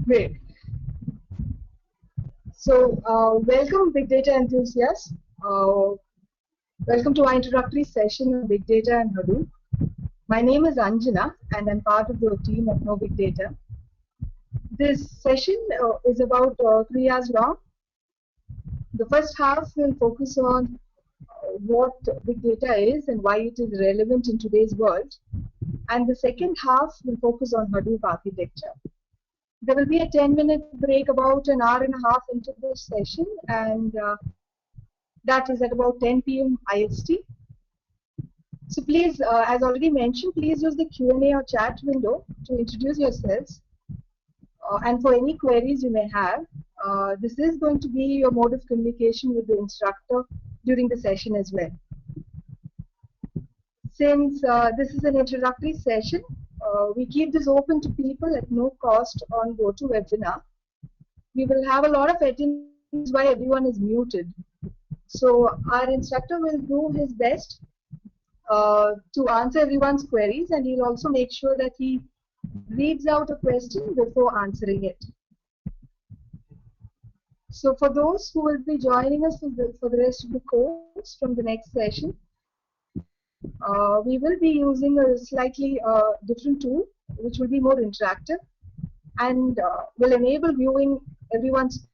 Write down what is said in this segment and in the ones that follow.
Great. So, welcome, big data enthusiasts. Welcome to our introductory session on big data and Hadoop. My name is Anjana, and I'm part of the team of No Big Data. This session is about 3 hours long. The first half will focus on what big data is and why it is relevant in today's world. And the second half will focus on Hadoop architecture. There will be a 10-minute break about an hour and a half into this session, and that is at about 10 p.m. IST. So please, as already mentioned, please use the Q&A or chat window to introduce yourselves. And for any queries you may have, this is going to be your mode of communication with the instructor during the session as well. Since this is an introductory session, we keep this open to people at no cost on GoToWebinar. We will have a lot of attendance while everyone is muted. So our instructor will do his best to answer everyone's queries, and he'll also make sure that he reads out a question before answering it. So for those who will be joining us for the rest of the course from the next session, we will be using a slightly different tool, which will be more interactive and will enable viewing everyone's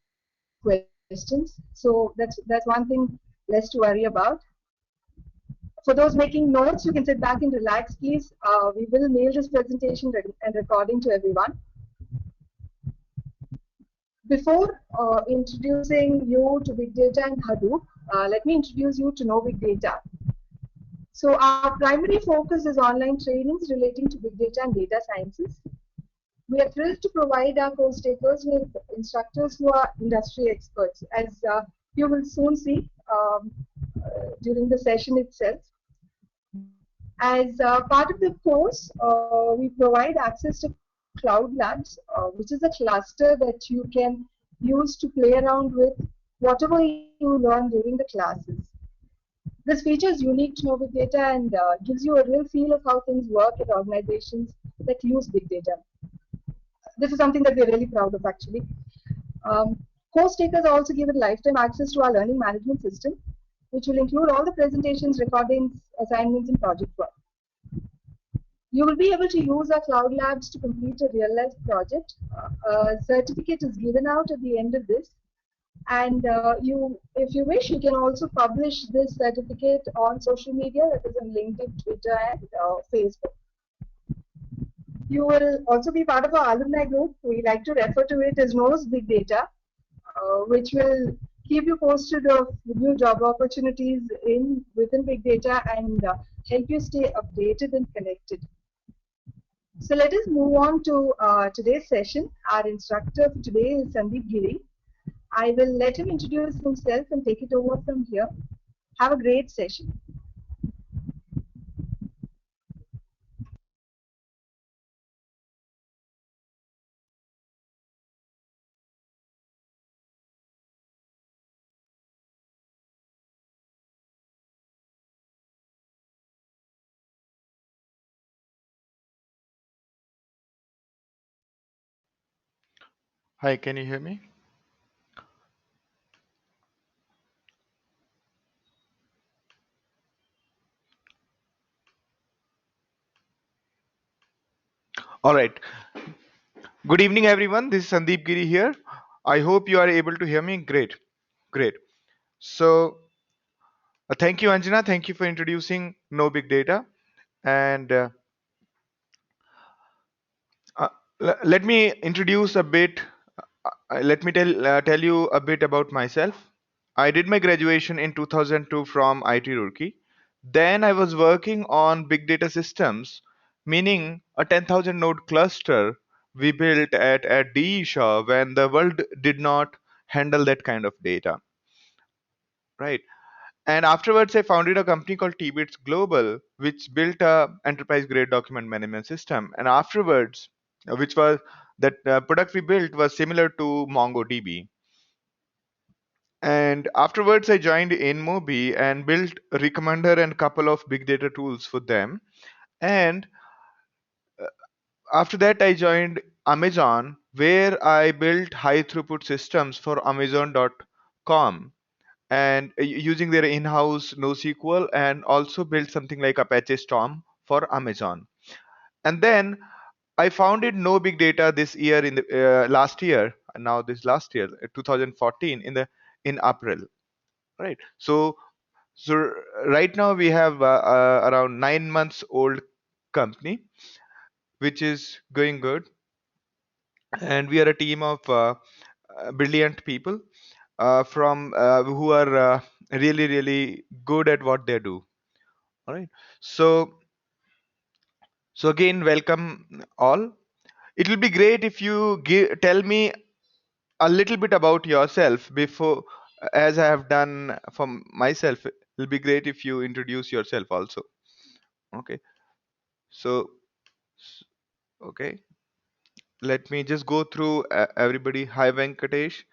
questions. So that's one thing less to worry about. For those making notes, you can sit back and relax, please. We will mail this presentation and recording to everyone. Before introducing you to Big Data and Hadoop, let me introduce you to No Big Data. So our primary focus is online trainings relating to big data and data sciences. We are thrilled to provide our course takers with instructors who are industry experts, as you will soon see during the session itself. As part of the course, we provide access to Cloud Labs, which is a cluster that you can use to play around with whatever you learn during the classes. This feature is unique to No Big Data and gives you a real feel of how things work at organizations that use big data. This is something that we're really proud of, actually. Course takers are also given lifetime access to our learning management system, which will include all the presentations, recordings, assignments, and project work. You will be able to use our Cloud Labs to complete a real-life project. A certificate is given out at the end of this. And if you wish, you can also publish this certificate on social media, that is on LinkedIn, Twitter, and Facebook. You will also be part of our alumni group. We like to refer to it as Knows Big Data, which will keep you posted of new job opportunities within big data and help you stay updated and connected. So let us move on to today's session. Our instructor for today is Sandeep Giri. I will let him introduce himself and take it over from here. Have a great session. Hi, can you hear me? All right. Good evening, everyone. This is Sandeep Giri here. I hope you are able to hear me. Great. Great. So, thank you, Anjana. Thank you for introducing No Big Data. And uh, let me introduce a bit. Let me tell you a bit about myself. I did my graduation in 2002 from IT Roorkee. Then I was working on big data systems, meaning a 10,000 node cluster we built at DE Shaw when the world did not handle that kind of data, right? And afterwards, I founded a company called TBits Global, which built a enterprise grade document management system. And afterwards, which was that product we built was similar to MongoDB. And afterwards, I joined InMobi and built a recommender and couple of big data tools for them. And after that, I joined Amazon where I built high throughput systems for Amazon.com and using their in-house NoSQL, and also built something like Apache Storm for Amazon. And then I founded No Big Data this year in the last year, and now this last year, 2014, in April, right? So right now we have around 9 months old company, which is going good, and we are a team of brilliant people from who are really really good at what they do. All right. So so again, welcome all. It will be great if you tell me a little bit about yourself before, as I have done for myself. It'll be great if you introduce yourself also. Okay. So okay, let me just go through everybody. Hi Venkatesh.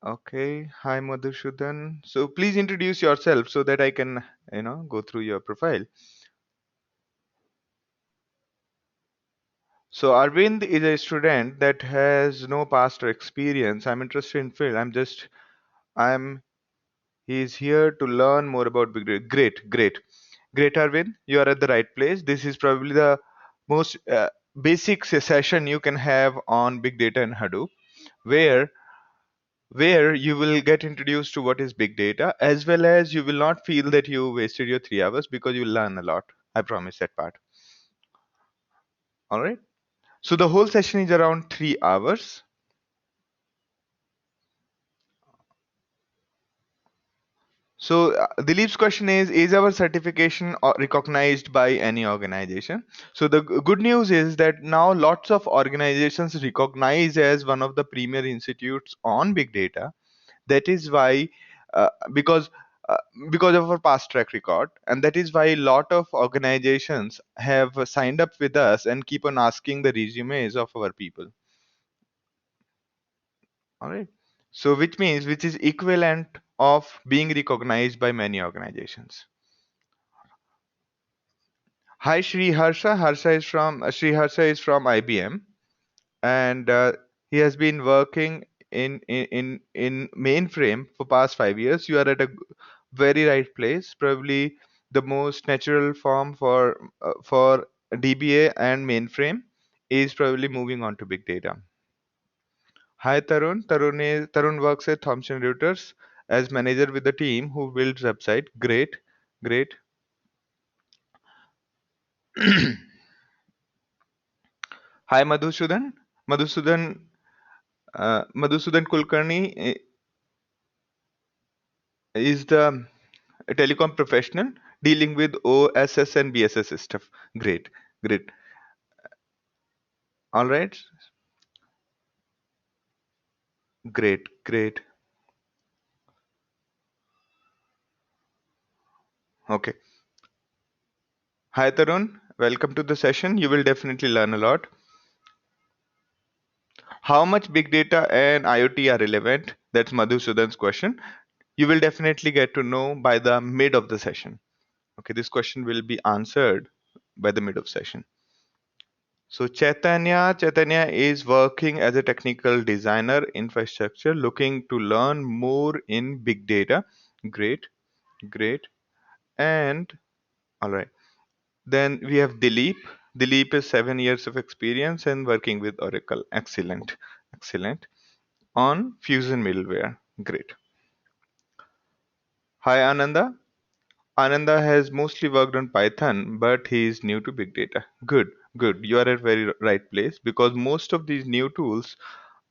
Okay. Hi Madhusudhan. So please introduce yourself so that I can, go through your profile. So Arvind is a student that has no past or experience. I'm interested in field. I'm He's here to learn more about big data. Great, great, great, Arvind. You are at the right place. This is probably the most basic session you can have on big data and Hadoop, where where you will get introduced to what is big data, as well as you will not feel that you wasted your 3 hours, because you will learn a lot. I promise that part. All right. So the whole session is around 3 hours. So Dilip's question is our certification recognized by any organization? So the good news is that now lots of organizations recognize as one of the premier institutes on big data. That is why, uh, because uh, because of our past track record, and that is why a lot of organizations have signed up with us and keep on asking the resumes of our people. All right. So which is equivalent of being recognized by many organizations. Hi Shri Harsha. Shri Harsha is from IBM, and he has been working in mainframe for past 5 years. You are at a very right place. Probably the most natural form for DBA and mainframe is probably moving on to big data. Hi Tarun. Tarun works at Thomson Reuters as manager with the team who builds website. Great, great. Hi Madhusudan. Madhusudan Madhusudan Kulkarni is the telecom professional dealing with OSS and BSS stuff. Great, great. All right, great, great. Okay. Hi Tarun, welcome to the session. You will definitely learn a lot. How much big data and IoT are relevant? That's Madhusudan's question. You will definitely get to know by the mid of the session. Okay, this question will be answered by the mid of session. So Chaitanya is working as a technical designer infrastructure, looking to learn more in big data. Great, great. And all right. Then we have Dilip. Dilip is 7 years of experience and working with Oracle. Excellent, excellent. On Fusion middleware. Great. Hi Ananda. Ananda has mostly worked on Python, but he is new to big data. Good, good. You are at very right place, because most of these new tools,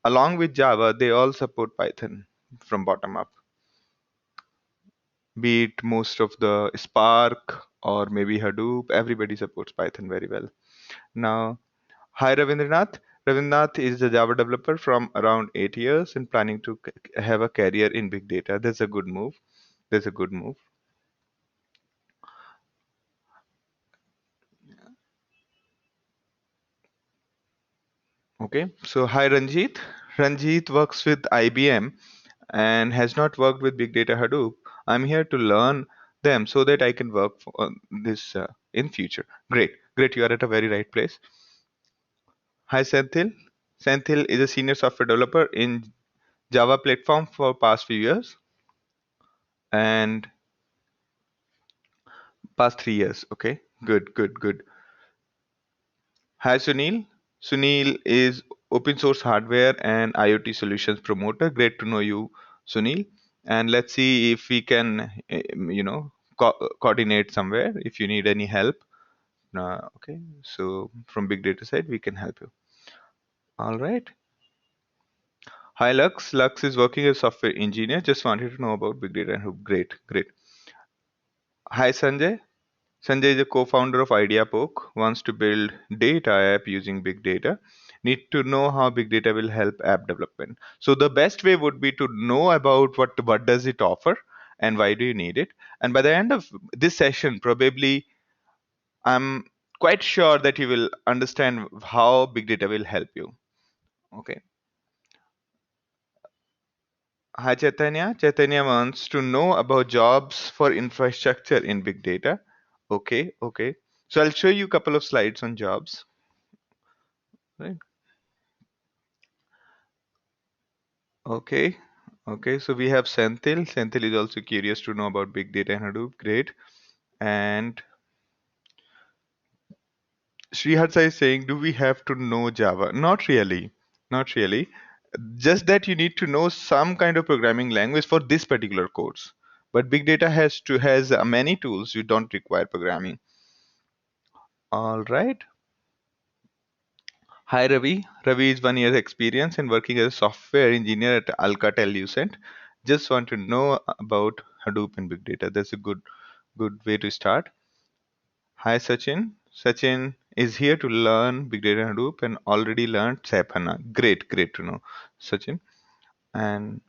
along with Java, they all support Python from bottom up. Be it most of the Spark or maybe Hadoop, everybody supports Python very well. Now, hi Ravindranath. Ravindranath is a Java developer from around 8 years and planning to have a career in big data. That's a good move. That's a good move. Okay, so hi Ranjit. Ranjit works with IBM and has not worked with Big Data Hadoop. I'm here to learn them so that I can work on this in future. Great, great. You are at a very right place. Hi Senthil. Senthil is a senior software developer in Java platform for past few years and past 3 years. Okay, good, good, good. Hi, Sunil. Sunil is open source hardware and IoT solutions promoter. Great to know you, Sunil. And let's see if we can, coordinate somewhere if you need any help. Okay, so from big data side, we can help you. All right. Hi, Lux. Lux is working as a software engineer. Just wanted to know about big data and Hadoop. Great, great. Hi, Sanjay. Sanjay is a co-founder of IdeaPoke, wants to build data app using big data. Need to know how big data will help app development. So the best way would be to know about what does it offer and why do you need it. And by the end of this session, probably I'm quite sure that you will understand how big data will help you. Okay. Hi Chaitanya. Chaitanya wants to know about jobs for infrastructure in big data. Okay, okay. So I'll show you a couple of slides on jobs. Right. Okay. Okay. So we have Senthil. Senthil is also curious to know about big data and Hadoop. Great. And Srihatsa is saying, do we have to know Java? Not really. Not really. Just that you need to know some kind of programming language for this particular course. But big data has many tools. You don't require programming. All right. Hi Ravi. Ravi is 1 year experience in working as a software engineer at Alcatel Lucent. Just want to know about Hadoop and big data. That's a good way to start. Hi Sachin. Sachin is here to learn big data and Hadoop and already learned SAP HANA. Great, great to know, Sachin. And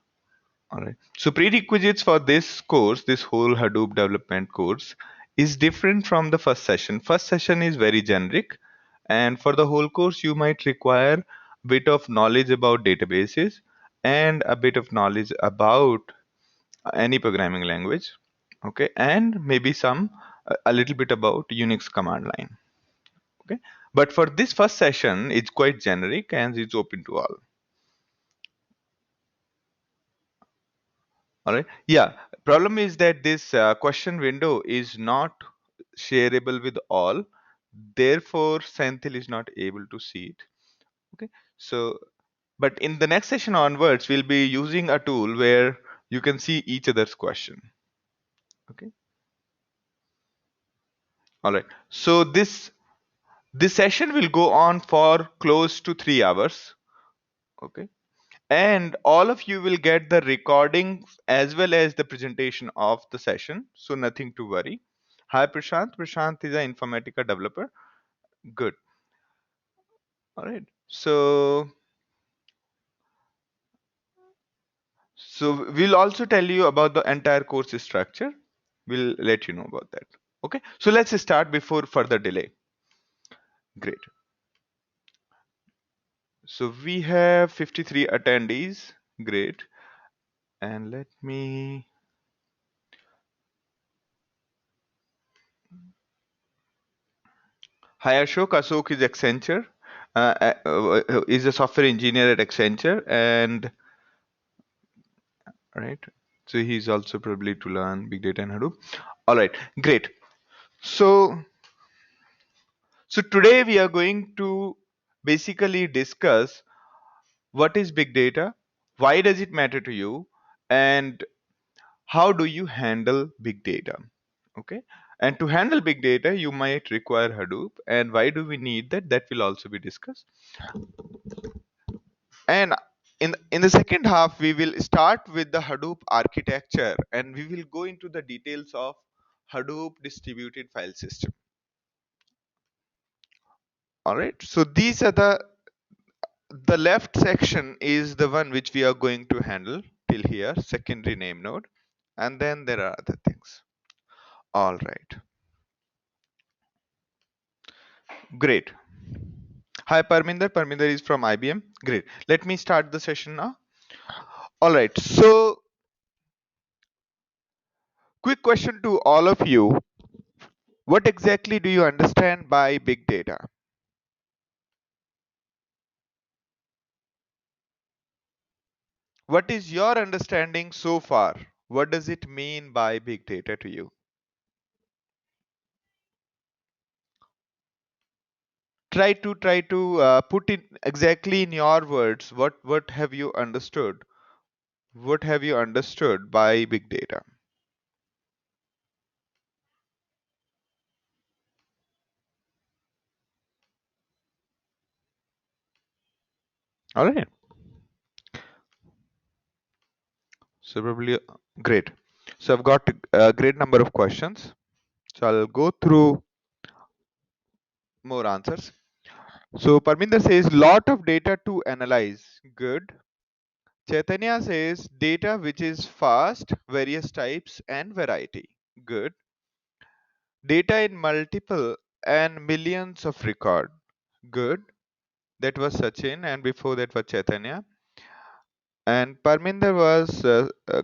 all right. So prerequisites for this course, this whole Hadoop development course, is different from the first session. First session is very generic, and for the whole course, you might require a bit of knowledge about databases and a bit of knowledge about any programming language. Okay, and maybe a little bit about Unix command line. Okay, but for this first session, it's quite generic and it's open to all. All right. Yeah. Problem is that this question window is not shareable with all. Therefore, Senthil is not able to see it. Okay. So, but in the next session onwards, we'll be using a tool where you can see each other's question. Okay. All right. So this session will go on for close to 3 hours. Okay. And all of you will get the recordings as well as the presentation of the session. So nothing to worry. Hi Prashant. Prashant is an Informatica developer. Good. All right. So we'll also tell you about the entire course structure. We'll let you know about that. Okay. So let's start before further delay. Great. So we have 53 attendees. Great. And let me. Hi Ashok. Ashok is Accenture. Is a software engineer at Accenture, and right. So he's also probably to learn big data and Hadoop. All right, great. So so today we are going to basically discuss what is big data, why does it matter to you, and how do you handle big data. Okay. And to handle big data, you might require Hadoop. And why do we need that? That will also be discussed. And in the second half, we will start with the Hadoop architecture and we will go into the details of Hadoop distributed file system. All right. So these are the left section is the one which we are going to handle till here, secondary name node, and then there are other things. All right. Great. Hi Parminder. Parminder is from IBM. Great. Let me start the session now. All right. So quick question to all of you. What exactly do you understand by big data? What is your understanding so far? What does it mean by big data to you? Try to put it exactly in your words. What have you understood? What have you understood by big data? All right. So probably great. So I've got a great number of questions. So I'll go through more answers. So Parminder says lot of data to analyze. Good. Chaitanya says data which is fast, various types and variety. Good. Data in multiple and millions of record. Good. That was Sachin, and before that was Chaitanya. And Parminder was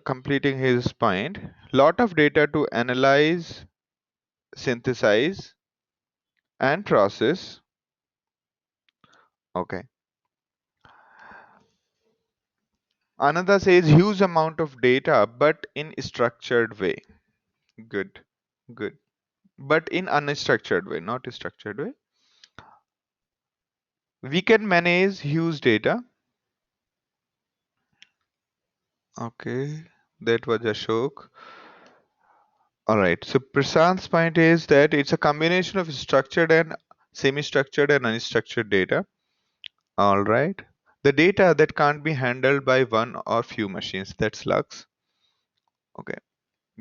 completing his point. Lot of data to analyze, synthesize, and process. Okay. Another says huge amount of data, but in structured way. Good. Good. But in unstructured way, not a structured way. We can manage huge data. Okay. That was Ashok. All right. So Prashant's point is that it's a combination of structured and semi-structured and unstructured data. All right. The data that can't be handled by one or few machines. That's Lux. Okay.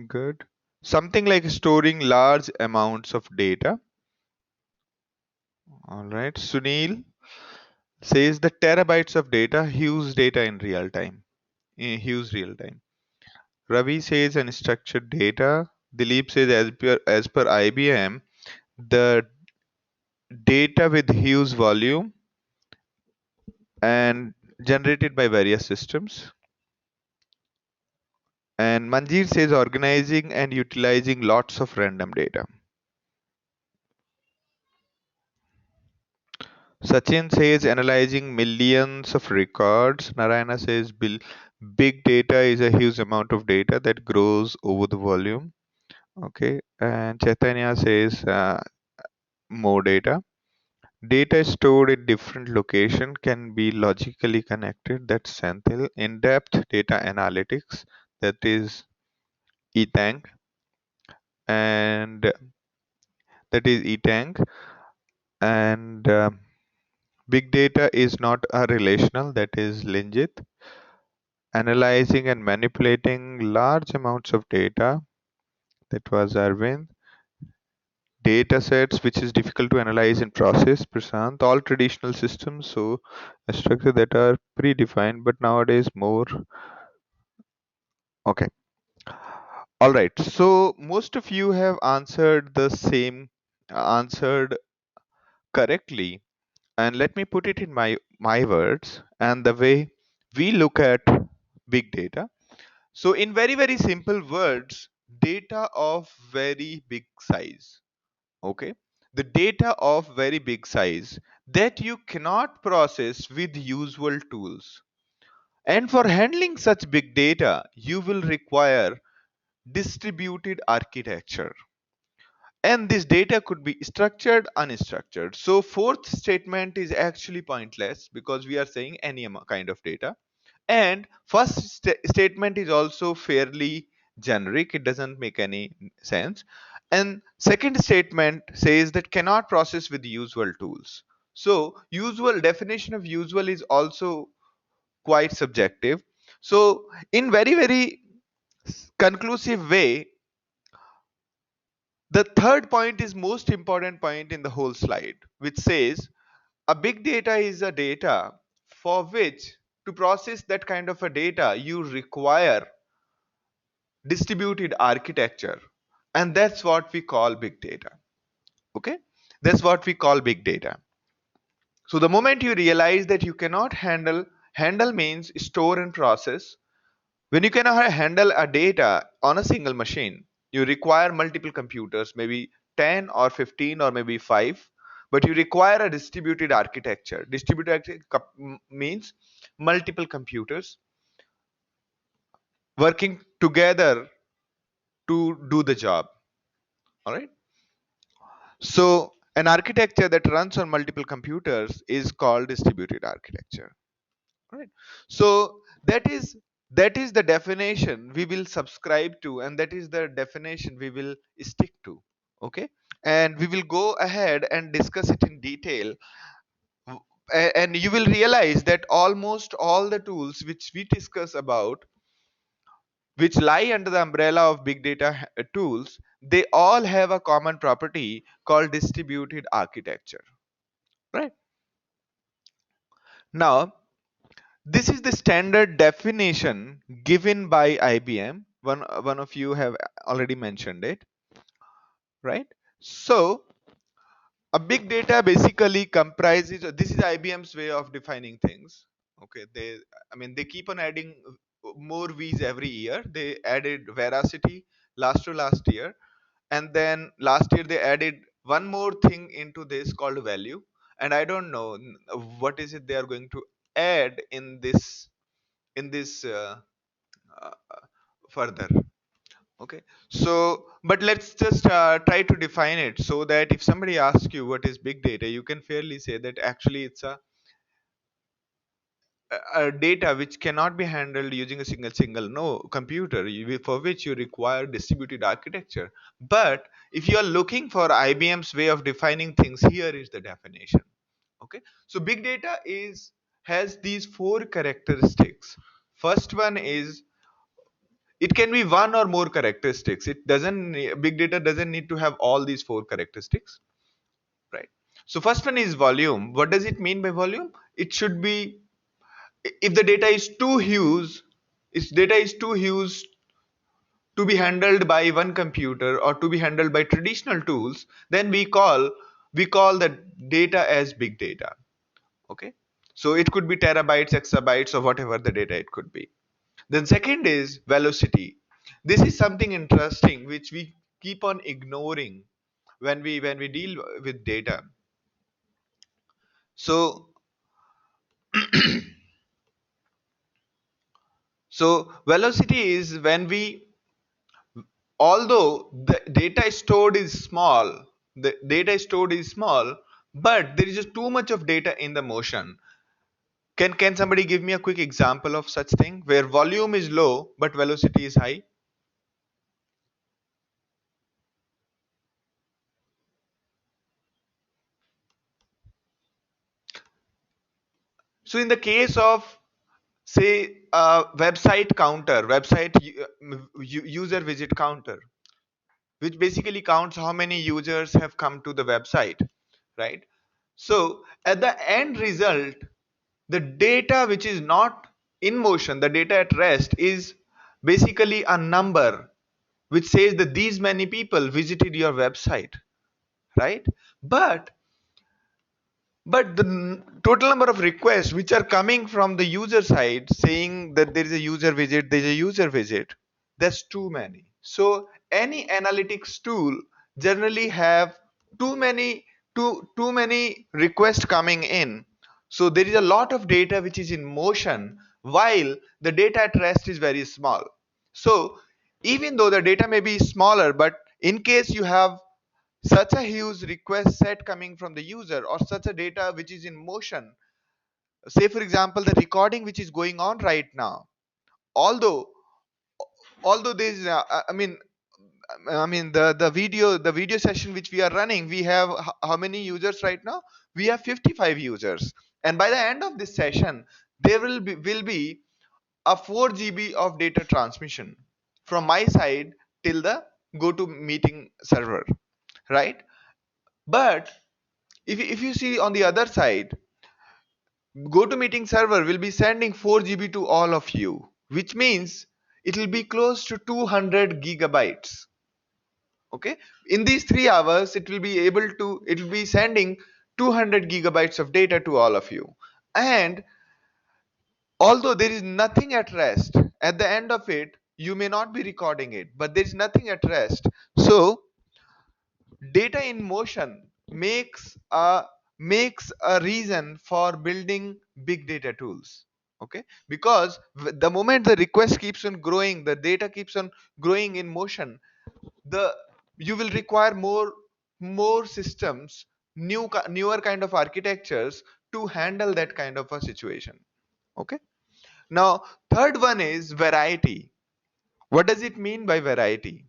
Good. Something like storing large amounts of data. All right. Sunil says the terabytes of data, huge data in real time. In huge real time. Ravi says unstructured data. Dilip says as per IBM, the data with huge volume and generated by various systems. And Manjeer says organizing and utilizing lots of random data. Sachin says analyzing millions of records. Narayana says big data is a huge amount of data that grows over the volume. Okay. And Chaitanya says more data. Data stored in different location can be logically connected. That's Senthil. In-depth data analytics. That is eTank. And that is eTank. And big data is not a relational. That is Linjit. Analyzing and manipulating large amounts of data. That was Arvind. Data sets which is difficult to analyze and process. Prasant. All traditional systems, so a structure that are predefined, but nowadays more. Okay. All right. So most of you have answered the same, answered correctly. And let me put it in my words and the way we look at big data. So in very simple words, data of very big size. Okay. The data of very big size that you cannot process with usual tools. And for handling such big data, you will require distributed architecture. And this data could be structured, unstructured. So fourth statement is actually pointless because we are saying any kind of data. And first statement is also fairly generic. It doesn't make any sense. And second statement says that cannot process with usual tools. So usual definition of usual is also quite subjective. So in very conclusive way, the third point is most important point in the whole slide, which says a big data is a data for which to process that kind of a data you require distributed architecture, and that's what we call big data. Okay, that's what we call big data. So the moment you realize that you cannot handle means store and process. When you cannot handle a data on a single machine, you require multiple computers, maybe 10 or 15 or maybe 5, but you require a distributed architecture. Distributed architecture means multiple computers. working together to do the job. All right. So an architecture that runs on multiple computers is called distributed architecture. All right. So that is the definition we will subscribe to, and that is the definition we will stick to. Okay. And we will go ahead and discuss it in detail. And you will realize that almost all the tools which we discuss about, which lie under the umbrella of big data tools, they all have a common property called distributed architecture. Right. Now, this is the standard definition given by IBM. One of you have already mentioned it, right? So, a big data basically comprises. This is IBM's way of defining things. Okay, they keep on adding more V's every year. They added veracity last year, and then last year they added one more thing into this called value. And I don't know what is it they are going to add in this further. Okay, so but let's just try to define it so that if somebody asks you what is big data, you can fairly say that actually it's a data which cannot be handled using a single no computer, for which you require distributed architecture. But if you are looking for IBM's way of defining things, here is the definition. Okay, so big data is has these four characteristics. First one is, it can be one or more characteristics. It doesn't big data doesn't need to have all these four characteristics, right? So first one is volume. What does it mean by volume? It should be, if the data is too huge, if data is too huge to be handled by one computer or to be handled by traditional tools, then we call the data as big data. Okay, so it could be terabytes, exabytes, or whatever the data it could be. Then second is velocity. This is something interesting which we keep on ignoring when we deal with data. So so velocity is when we, although the data stored is small, the data stored is small, but there is just too much of data in the motion. Can somebody give me a quick example of such thing where volume is low but velocity is high? So in the case of, say, a website counter, user visit counter, which basically counts how many users have come to the website, right? So at the end result, the data which is not in motion, the data at rest, is basically a number which says that these many people visited your website, right? But the total number of requests which are coming from the user side saying that there is a user visit, there's a user visit, that's too many. So any analytics tool generally have too many too many requests coming in. So there is a lot of data which is in motion while the data at rest is very small. So even though the data may be smaller, but in case you have such a huge request set coming from the user or such a data which is in motion, say for example the recording which is going on right now, although although there is the video session which we are running, we have how many users right now? We have 55 users, and by the end of this session there will be a 4 GB of data transmission from my side till the go to meeting server, right? But if you see on the other side, GoToMeeting server will be sending 4 GB to all of you, which means it will be close to 200 gigabytes. Okay, in these 3 hours, it will be sending 200 gigabytes of data to all of you. And although there is nothing at rest, at the end of it, you may not be recording it, but there is nothing at rest. So data in motion makes a reason for building big data tools. Okay, because the moment the request keeps on growing, the data keeps on growing in motion, the you will require more systems, newer kind of architectures to handle that kind of a situation. Okay, now third one is variety. What does it mean by variety?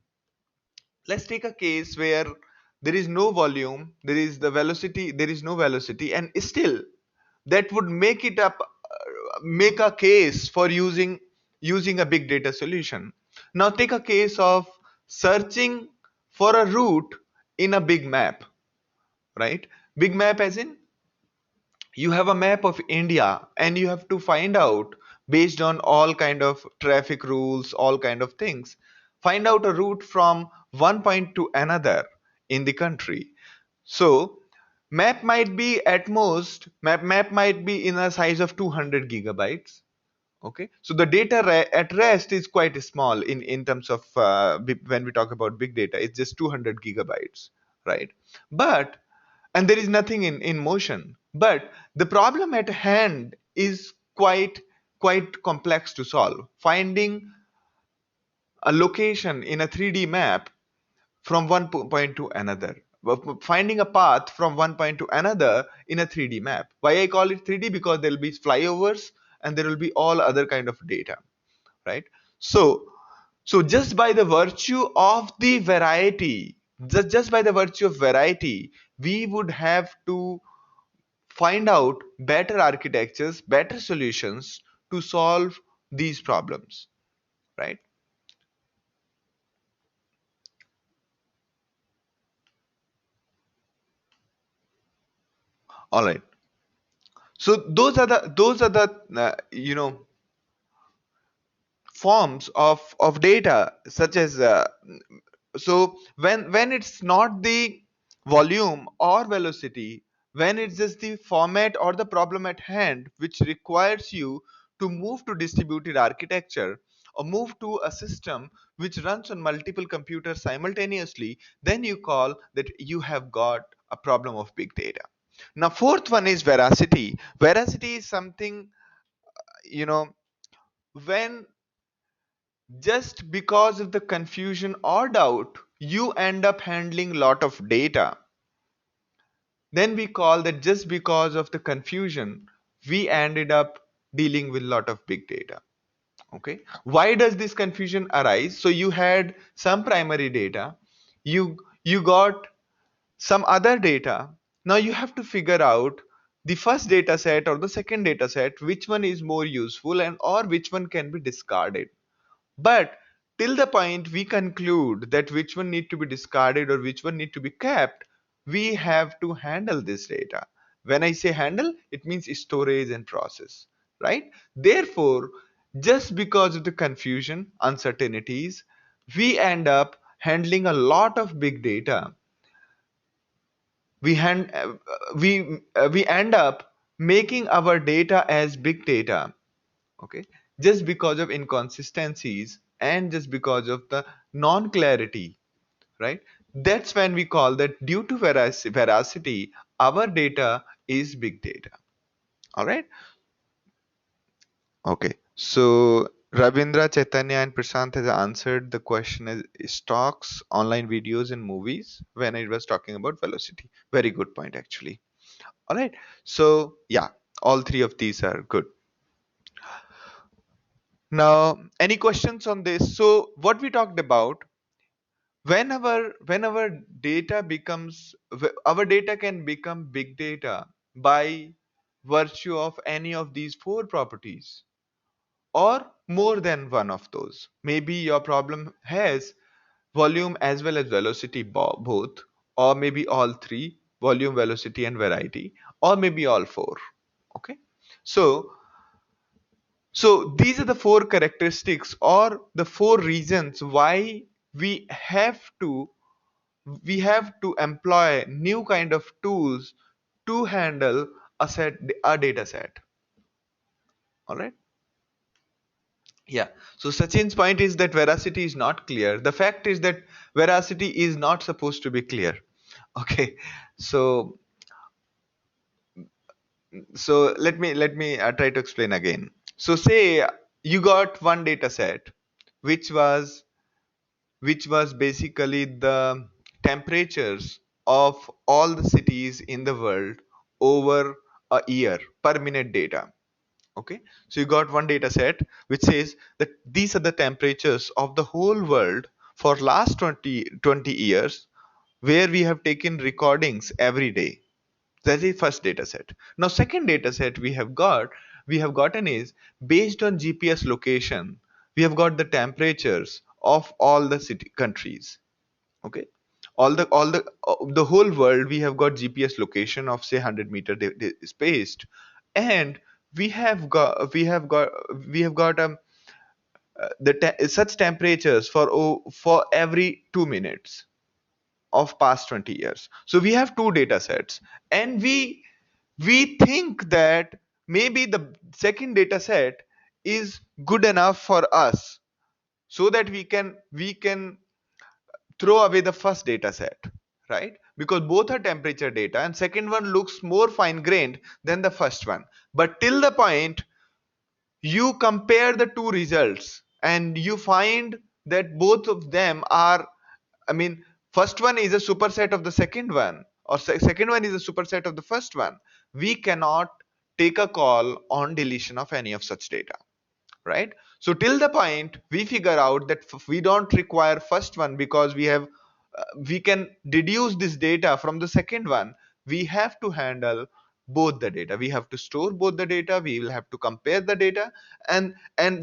Let's take a case where there is no volume, there is no velocity, and still that would make a case for using a big data solution. Now take a case of searching for a route in a big map, right? Big map as in you have a map of India and you have to find out, based on all kind of traffic rules, all kind of things, find out a route from one point to another in the country. So map might be in a size of 200 gigabytes. Okay, so the data at rest is quite small in terms of when we talk about big data, it's just 200 gigabytes, right? But and there is nothing in motion, but the problem at hand is quite complex to solve. Finding a location in a 3D map from one point to another, finding a path from one point to another in a 3D map. Why I call it 3D? Because there will be flyovers and there will be all other kind of data, right? So so just by the virtue of the variety, just by the virtue of variety, we would have to find out better architectures, better solutions to solve these problems, right? All right. So those are the forms of data, such as so when it's not the volume or velocity, when it's just the format or the problem at hand which requires you to move to distributed architecture or move to a system which runs on multiple computers simultaneously, then you call that you have got a problem of big data. Now fourth one is veracity. Veracity is something, you know when just because of the confusion or doubt you end up handling lot of data, then we call that just because of the confusion we ended up dealing with lot of big data. Okay, why does this confusion arise? So you had some primary data, you got some other data. Now you have to figure out the first data set or the second data set, which one is more useful and or which one can be discarded. But till the point we conclude that which one need to be discarded or which one need to be kept, we have to handle this data. When I say handle, it means storage and process, right? Therefore, just because of the confusion, uncertainties, we end up handling a lot of big data. We end up making our data as big data. Okay, just because of inconsistencies and just because of the non clarity, right? That's when we call that, due to veracity, our data is big data. All right. Okay, so Ravindra, Chaitanya and Prashant has answered the question as stocks, online videos and movies when I was talking about velocity. Very good point actually. All right, so yeah, all three of these are good. Now, any questions on this? So what we talked about, whenever data becomes our data can become big data by virtue of any of these four properties or more than one of those. Maybe your problem has volume as well as velocity, both, or maybe all three: volume, velocity and variety, or maybe all four. Okay, so these are the four characteristics or the four reasons why we have to employ new kind of tools to handle a data set. All right. Yeah. So Sachin's point is that veracity is not clear. The fact is that veracity is not supposed to be clear. Okay. So let me try to explain again. So say you got one data set which was basically the temperatures of all the cities in the world over a year per minute data. Okay, so you got one data set which says that these are the temperatures of the whole world for last 20 years, where we have taken recordings every day. That's the first data set. Now second data set we have gotten is based on GPS location. We have got the temperatures of all the city countries. Okay, the whole world we have got GPS location of say 100-meter spaced, and we have got such temperatures for every 2 minutes of past 20 years. So we have two data sets, and we think that maybe the second data set is good enough for us, so that we can throw away the first data set, right? Because both are temperature data, and second one looks more fine grained than the first one. But till the point you compare the two results and you find that both of them are, I mean, first one is a superset of the second one, or second one is a superset of the first one, we cannot take a call on deletion of any of such data, right? So till the point we figure out that we don't require first one, because we can deduce this data from the second one, we have to handle both the data, we have to store both the data, we will have to compare the data, and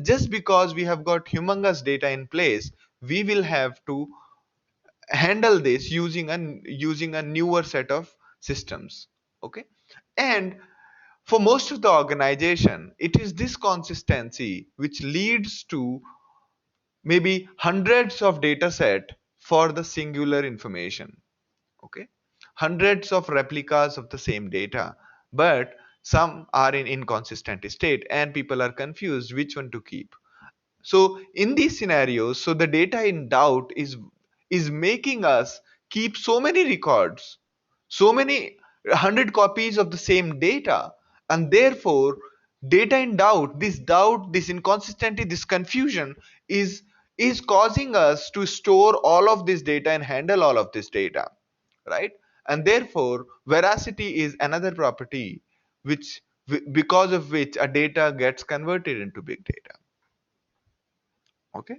just because we have got humongous data in place, we will have to handle this using a newer set of systems. Okay, and for most of the organization, it is this consistency which leads to maybe hundreds of data set for the singular information. Okay, hundreds of replicas of the same data, but some are in inconsistent state and people are confused which one to keep. So in these scenarios, so the data in doubt is making us keep so many records, so many 100 copies of the same data, and therefore data in doubt, this inconsistency, this confusion is is causing us to store all of this data and handle all of this data, right? And therefore veracity is another property which because of which a data gets converted into big data. Okay.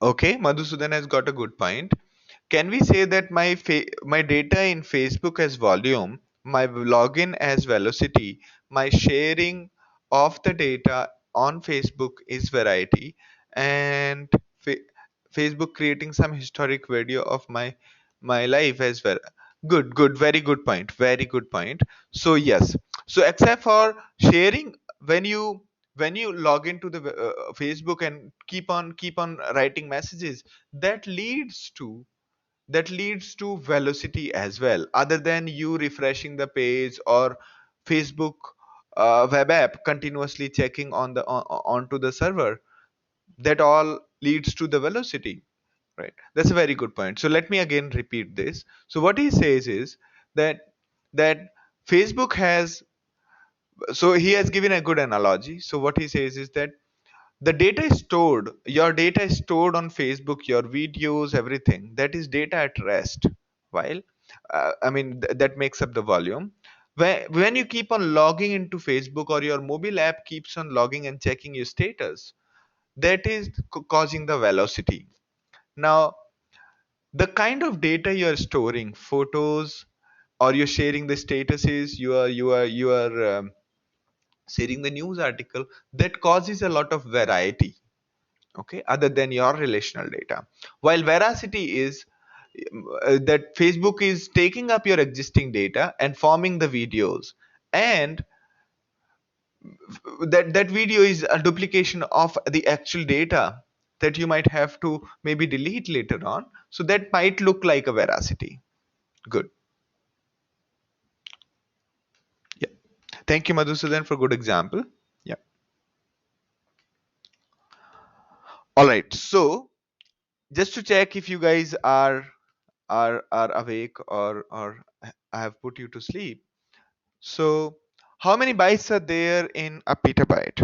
Okay, Madhusudan has got a good point. Can we say that my data in Facebook as volume, my login as velocity, my sharing of the data on Facebook is variety, and fa- Facebook creating some historic video of my life as well? Good, very good point, very good point. So yes, so except for sharing, when you log into the Facebook and keep on writing messages, that leads to velocity as well, other than you refreshing the page or Facebook web app continuously checking onto the server. That all leads to the velocity, right? That's a very good point. So let me again repeat this. So what he says is that that Facebook has, so he has given a good analogy. So what he says is that the data is stored, your data is stored on Facebook, your videos, everything, that is data at rest. While that makes up the volume. When you keep on logging into Facebook, or your mobile app keeps on logging and checking your status, that is causing the velocity. Now the kind of data you are storing, photos, or you're sharing the statuses, you are sharing the news article, that causes a lot of variety, okay, other than your relational data. While veracity is that Facebook is taking up your existing data and forming the videos, and that video is a duplication of the actual data that you might have to maybe delete later on, so that might look like a veracity. Good. Yeah, thank you, Madhusudan, for good example. Yeah. All right. So just to check if you guys are awake or I have put you to sleep. So how many bytes are there in a petabyte?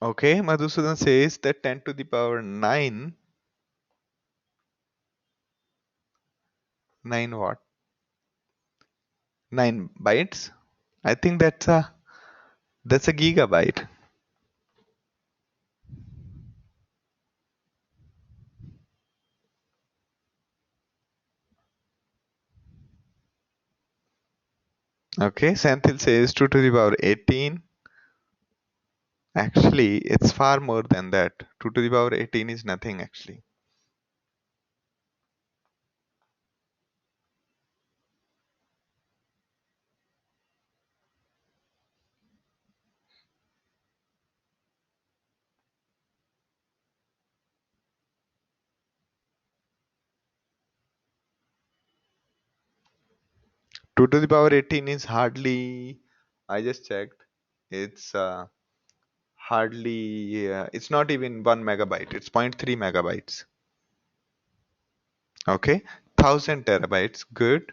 Okay, Madhusudan says that 10 to the power 9, 9 what? 9 bytes. I think that's a gigabyte. Okay, Senthil says 2 to the power 18. Actually, it's far more than that. 2 to the power 18 is nothing actually. 2 to the power 18 is hardly, I just checked, it's hardly, it's not even 1 megabyte, it's zero point 0.3 megabytes. Okay, 1000 terabytes, good.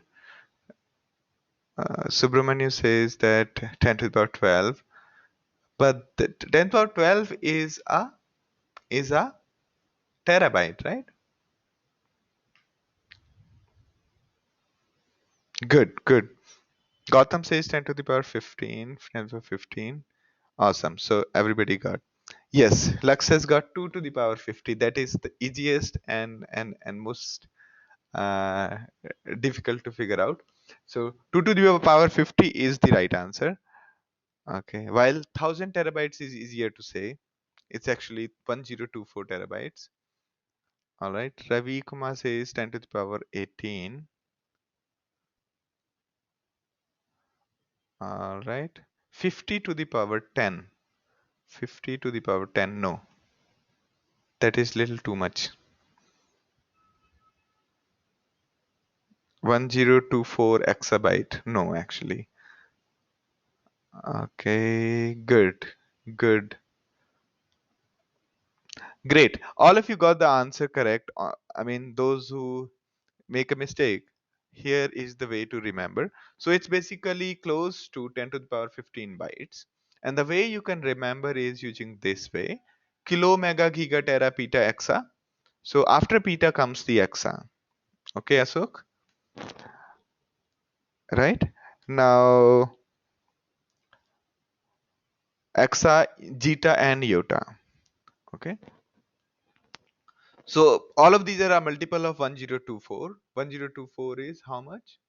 Subramanya says that 10 to the power 12, but the 10 to the power 12 is a terabyte, right? Good, good. Gotham says 10 to the power 15, 10 to the power 15. Awesome. So everybody got. Yes, Lux has got 2 to the power 50. That is the easiest and most uh, difficult to figure out. So 2 to the power 50 is the right answer. Okay. While 1000 terabytes is easier to say. It's actually 1024 terabytes. All right. Ravi Kumar says 10 to the power 18. All right. 50 to the power 10. 50 to the power 10. No, that is little too much. 1024 exabyte. No, actually. Okay, good. Good. Great. All of you got the answer correct. I mean, those who make a mistake, here is the way to remember. So it's basically close to 10 to the power 15 bytes. And the way you can remember is using this way. Kilo, mega, giga, tera, peta, exa. So after peta comes the exa. Okay, Ashok? Right? Now, exa, zeta, and iota. Okay. So all of these are a multiple of 1024. 1024 is how much?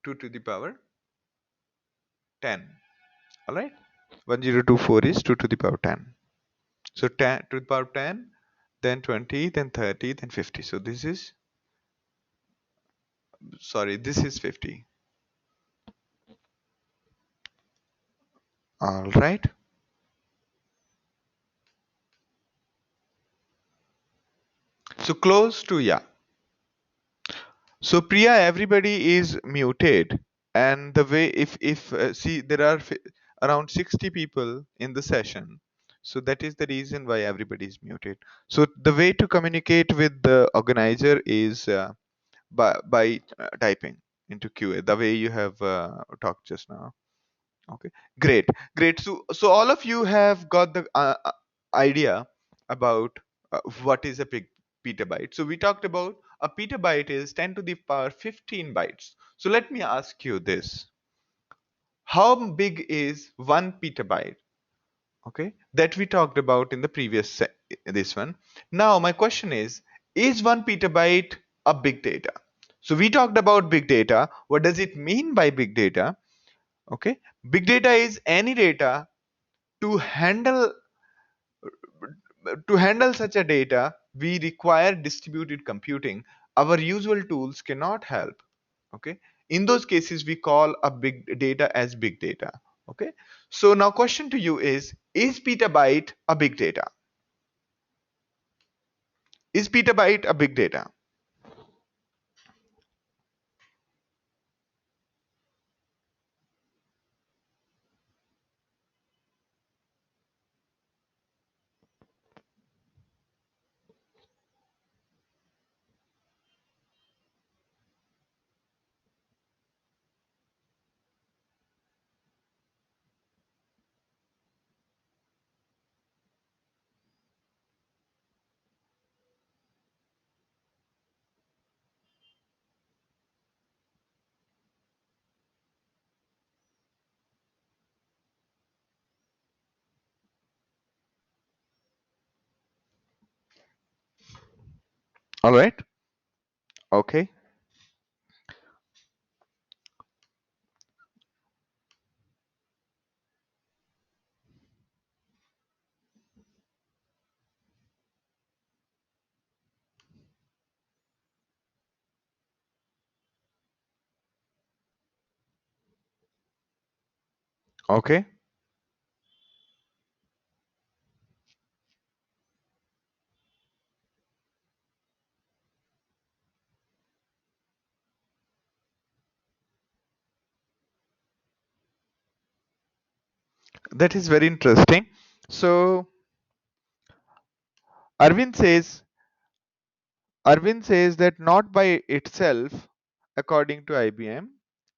2 to the power 10. Alright? 1024 is 2 to the power 10. So 10 to the power 10, then 20, then 30, then 50. So this is, sorry, this is 50. Alright? So close to, yeah. So Priya, everybody is muted, and the way if see there are around 60 people in the session, so that is the reason why everybody is muted. So the way to communicate with the organizer is by typing into QA, the way you have talked just now. Okay, great, great. So all of you have got the idea about what is a petabyte. So we talked about a petabyte is 10 to the power 15 bytes. So let me ask you this: how big is 1 petabyte? Okay, that we talked about in the previous this one. Now my question is 1 petabyte a big data? So we talked about big data. What does it mean by big data? Okay, big data is any data to handle such a data we require distributed computing. Our usual tools cannot help. Okay, in those cases we call a big data as big data. Okay, so now question to you is petabyte a big data? Is petabyte a big data? All right. Okay. Okay. That is very interesting. So Arvind says Arvind says that not by itself, according to IBM.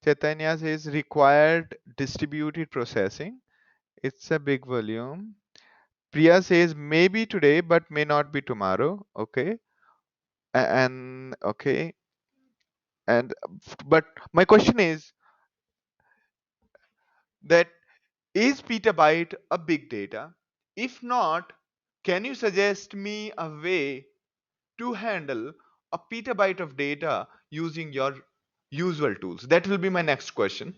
Chaitanya says required distributed processing. It's a big volume. Priya says maybe today, but may not be tomorrow. Okay. And okay. And but my question is that is petabyte a big data? If not, can you suggest me a way to handle a petabyte of data using your usual tools? That will be my next question.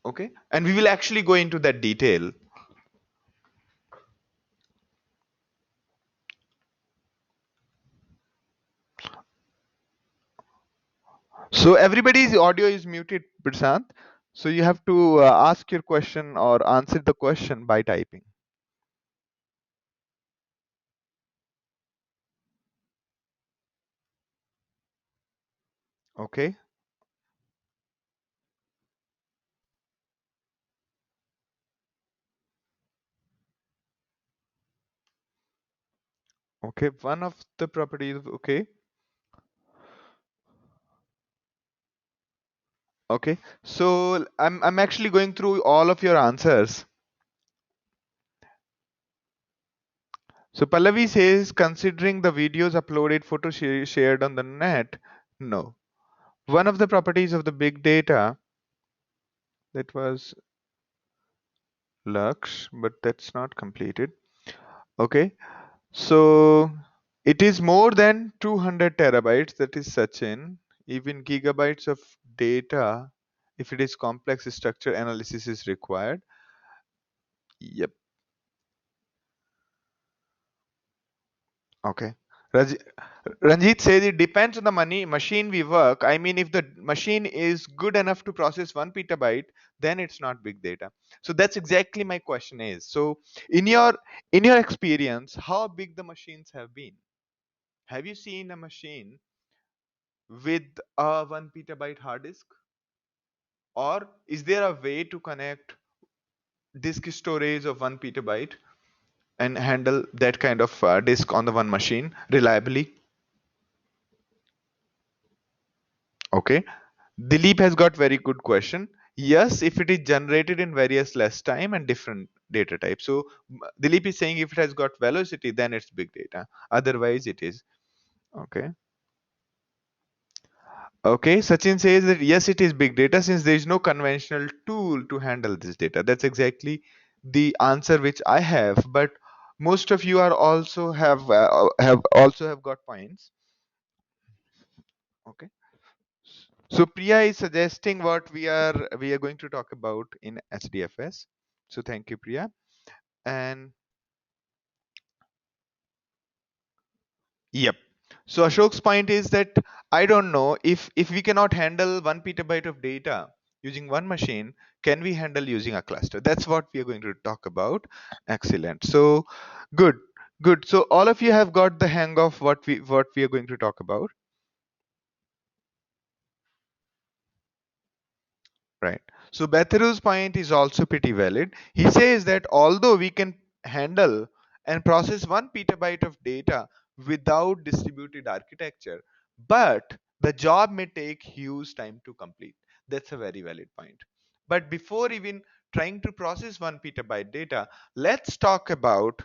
Okay. And we will actually go into that detail. So everybody's audio is muted, Prasant. So you have to ask your question or answer the question by typing. Okay. Okay. One of the properties. Okay. Okay. So I'm actually going through all of your answers. So Pallavi says considering the videos uploaded, photos shared on the net. No. One of the properties of the big data, that was Lux, but that's not completed. Okay. So it is more than 200 terabytes. That is Sachin. Even gigabytes of data, if it is complex structure analysis is required. Yep. Okay. Raj- Ranjit says it depends on the money machine we work. I mean, if the machine is good enough to process 1 petabyte, then it's not big data. So that's exactly my question is. So in your experience, how big the machines have been? Have you seen a machine with a 1 petabyte hard disk? Or is there a way to connect disk storage of 1 petabyte and handle that kind of disk on the one machine reliably? Okay. Dilip has got very good question. Yes, if it is generated in various less time and different data types. So Dilip is saying if it has got velocity, then it's big data. Otherwise, it is. Okay. Okay. Sachin says that yes, it is big data since there is no conventional tool to handle this data. That's exactly the answer which I have. But most of you are also have got points. Okay. So Priya is suggesting what we are going to talk about in SDFS. So thank you, Priya. And yep. So Ashok's point is that I don't know if we cannot handle 1 petabyte of data using one machine, can we handle using a cluster? That's what we are going to talk about. Excellent. So good. Good. So all of you have got the hang of what we are going to talk about, right? So Betharu's point is also pretty valid. He says that although we can handle and process 1 petabyte of data without distributed architecture, but the job may take huge time to complete. That's a very valid point. But before even trying to process 1 petabyte data, let's talk about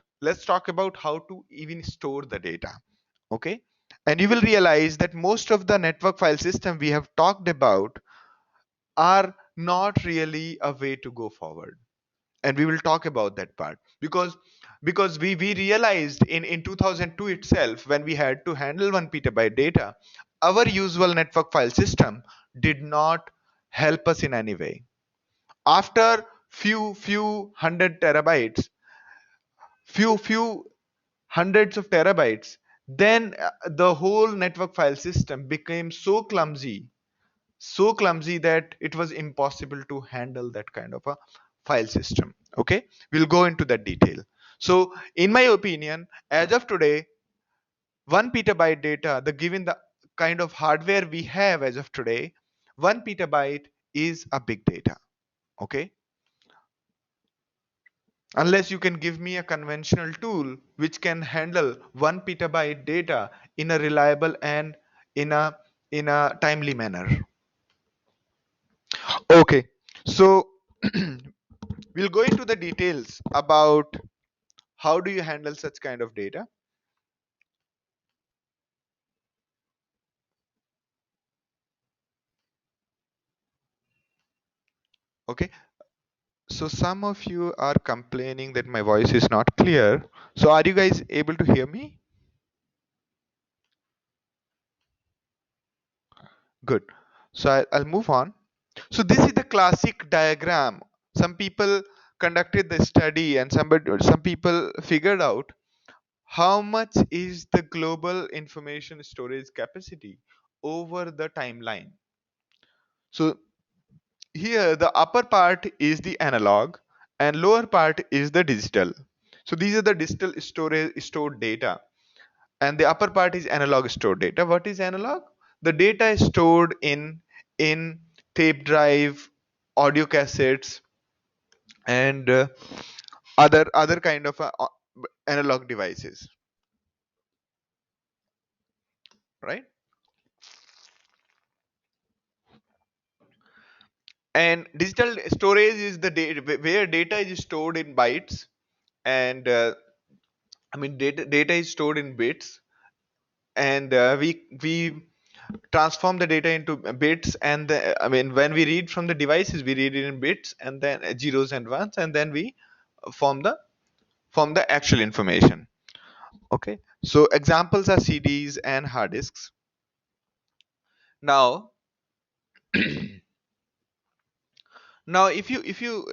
how to even store the data. Okay, and you will realize that most of the network file system we have talked about are not really a way to go forward, and we will talk about that part because we realized in 2002 itself, when we had to handle 1 petabyte data, our usual network file system did not help us in any way. After few hundred terabytes, few hundreds of terabytes, then the whole network file system became so clumsy that it was impossible to handle that kind of a file system. Okay, we'll go into that detail. So in my opinion, as of today, 1 petabyte data, the given the kind of hardware we have as of today, 1 petabyte is a big data. Okay, unless you can give me a conventional tool which can handle 1 petabyte data in a reliable and in a timely manner. Okay, so we'll go into the details about how do you handle such kind of data. Okay, so some of you are complaining that my voice is not clear. So are you guys able to hear me? Good. So I'll move on. So this is the classic diagram. Some people conducted the study and some people figured out how much is the global information storage capacity over the timeline. So here the upper part is the analog and lower part is the digital. So these are the digital storage stored data, and the upper part is analog stored data. What is analog? The data is stored in tape drive, audio cassettes, and other kind of analog devices, right? And digital storage is the data where data is stored in bytes, and data is stored in bits, and we transform the data into bits, and when we read from the devices, we read it in bits and then zeros and ones, and then we form the actual information. Okay, so examples are CDs and hard disks. Now if you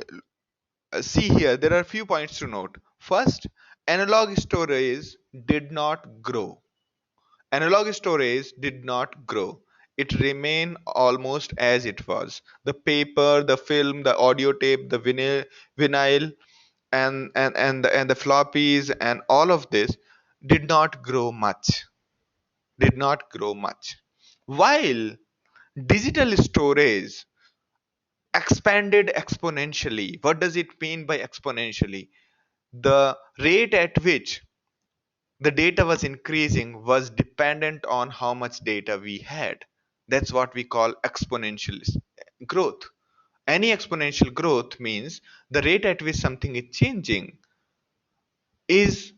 see here, there are a few points to note. First, analog storage did not grow. Analog storage did not grow. It remained almost as it was. The paper, the film, the audio tape, the vinyl, and the floppies, and all of this did not grow much. Did not grow much. While digital storage expanded exponentially. What does it mean by exponentially? The rate at which the data was increasing was dependent on how much data we had. That's what we call exponential growth. Any exponential growth means the rate at which something is changing is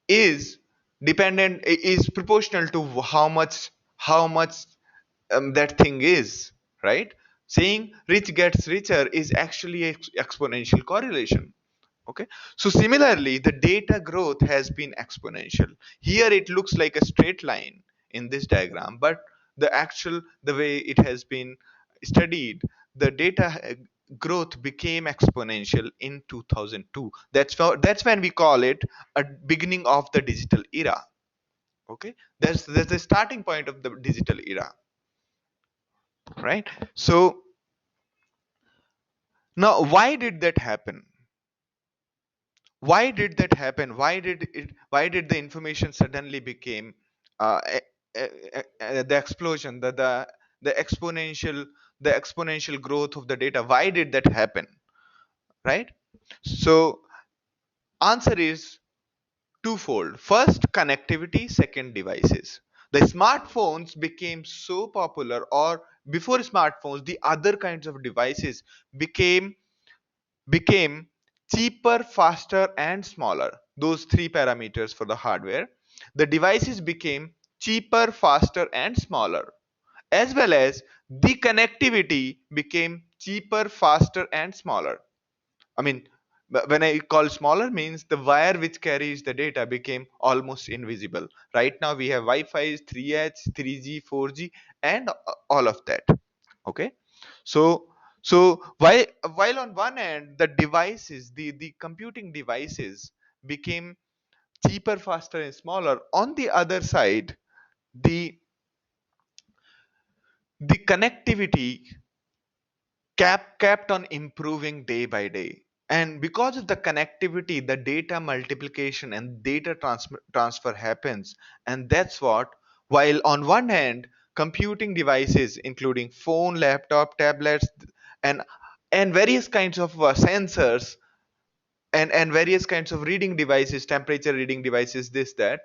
is is proportional to how much that thing is, right? Saying rich gets richer is actually exponential correlation. Okay, so similarly the data growth has been exponential. Here it looks like a straight line in this diagram, but the way it has been studied, the data growth became exponential in 2002. That's when we call it a beginning of the digital era. Okay, that's the starting point of the digital era, right? So now why did that happen? Why did that happen? Why did the information suddenly became uh, e- the explosion, the exponential, the exponential growth of the data? Why did that happen? Right? So answer is twofold. First, connectivity. Second, devices. The smartphones became so popular, or before smartphones, the other kinds of devices became became cheaper, faster, and smaller. Those three parameters for the hardware. The devices became cheaper, faster, and smaller, as well as the connectivity became cheaper, faster, and smaller. I mean, when I call smaller means the wire which carries the data became almost invisible. Right now we have Wi-Fi, 3H, 3G, 4G, and all of that. Okay, so while on one end the devices, the computing devices became cheaper, faster, and smaller. On the other side, the the connectivity kept on improving day by day. And because of the connectivity, the data multiplication and data transfer happens. And that's what, while on one hand, computing devices, including phone, laptop, tablets, and and various kinds of sensors, and various kinds of reading devices, temperature reading devices, this, that,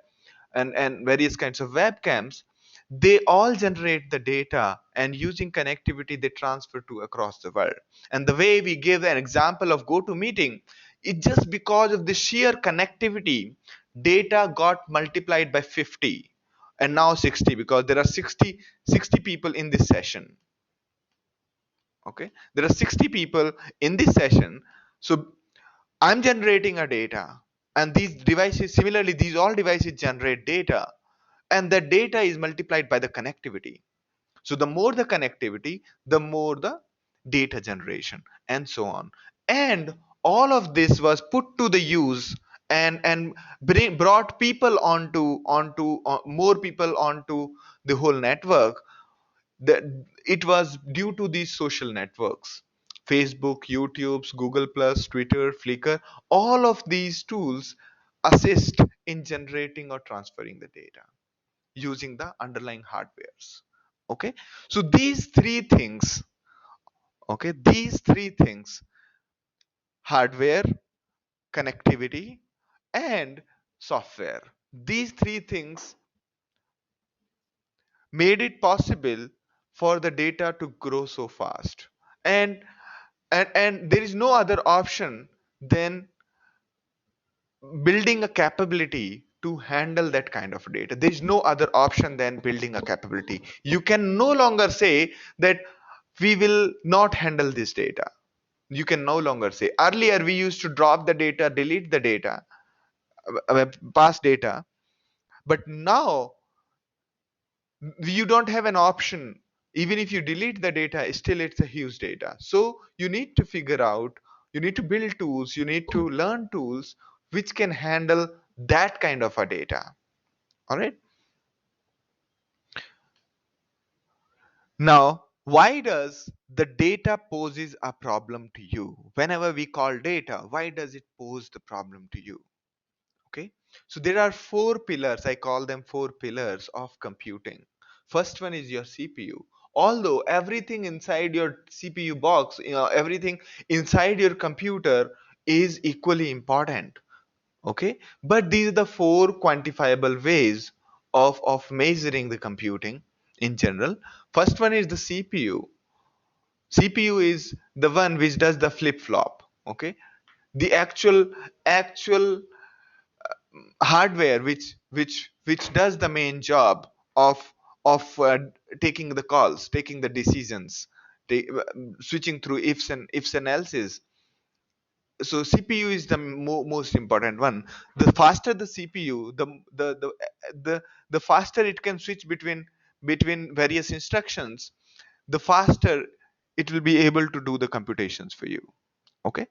and various kinds of webcams, they all generate the data, and using connectivity they transfer to across the world. And the way we give an example of GoToMeeting, it just because of the sheer connectivity, data got multiplied by 50 and now 60, because there are 60 people in this session. Okay, there are 60 people in this session. So I'm generating a data, and these devices, similarly, these all devices generate data, and the data is multiplied by the connectivity. So the more the connectivity, the more the data generation, and so on. And all of this was put to the use, and brought people onto more people onto the whole network. That it was due to these social networks: Facebook, YouTube's, Google Plus, Twitter, Flickr. All of these tools assist in generating or transferring the data using the underlying hardwares. Okay, so these three things, hardware, connectivity, and software, these three things made it possible for the data to grow so fast. And and, and there is no other option than building a capability to handle that kind of data. There is no other option than building a capability. You can no longer say that we will not handle this data. You can no longer say. Earlier we used to drop the data, delete the data, pass data, but now you don't have an option. Even if you delete the data, still it's a huge data. So you need to figure out, you need to build tools, you need to learn tools which can handle that kind of a data. All right, now why does the data poses a problem to you? Whenever we call data, why does it pose the problem to you? Okay, so there are four pillars. I call them four pillars of computing. First one is your CPU. Although everything inside your CPU box, everything inside your computer is equally important. Okay, but these are the four quantifiable ways of measuring the computing in general. First one is the CPU. CPU is the one which does the flip flop. Okay, the actual hardware which does the main job of taking the calls, taking the decisions, switching through ifs and else's. So CPU is the most important one. The faster the CPU, the faster it can switch between various instructions, the faster it will be able to do the computations for you. Okay,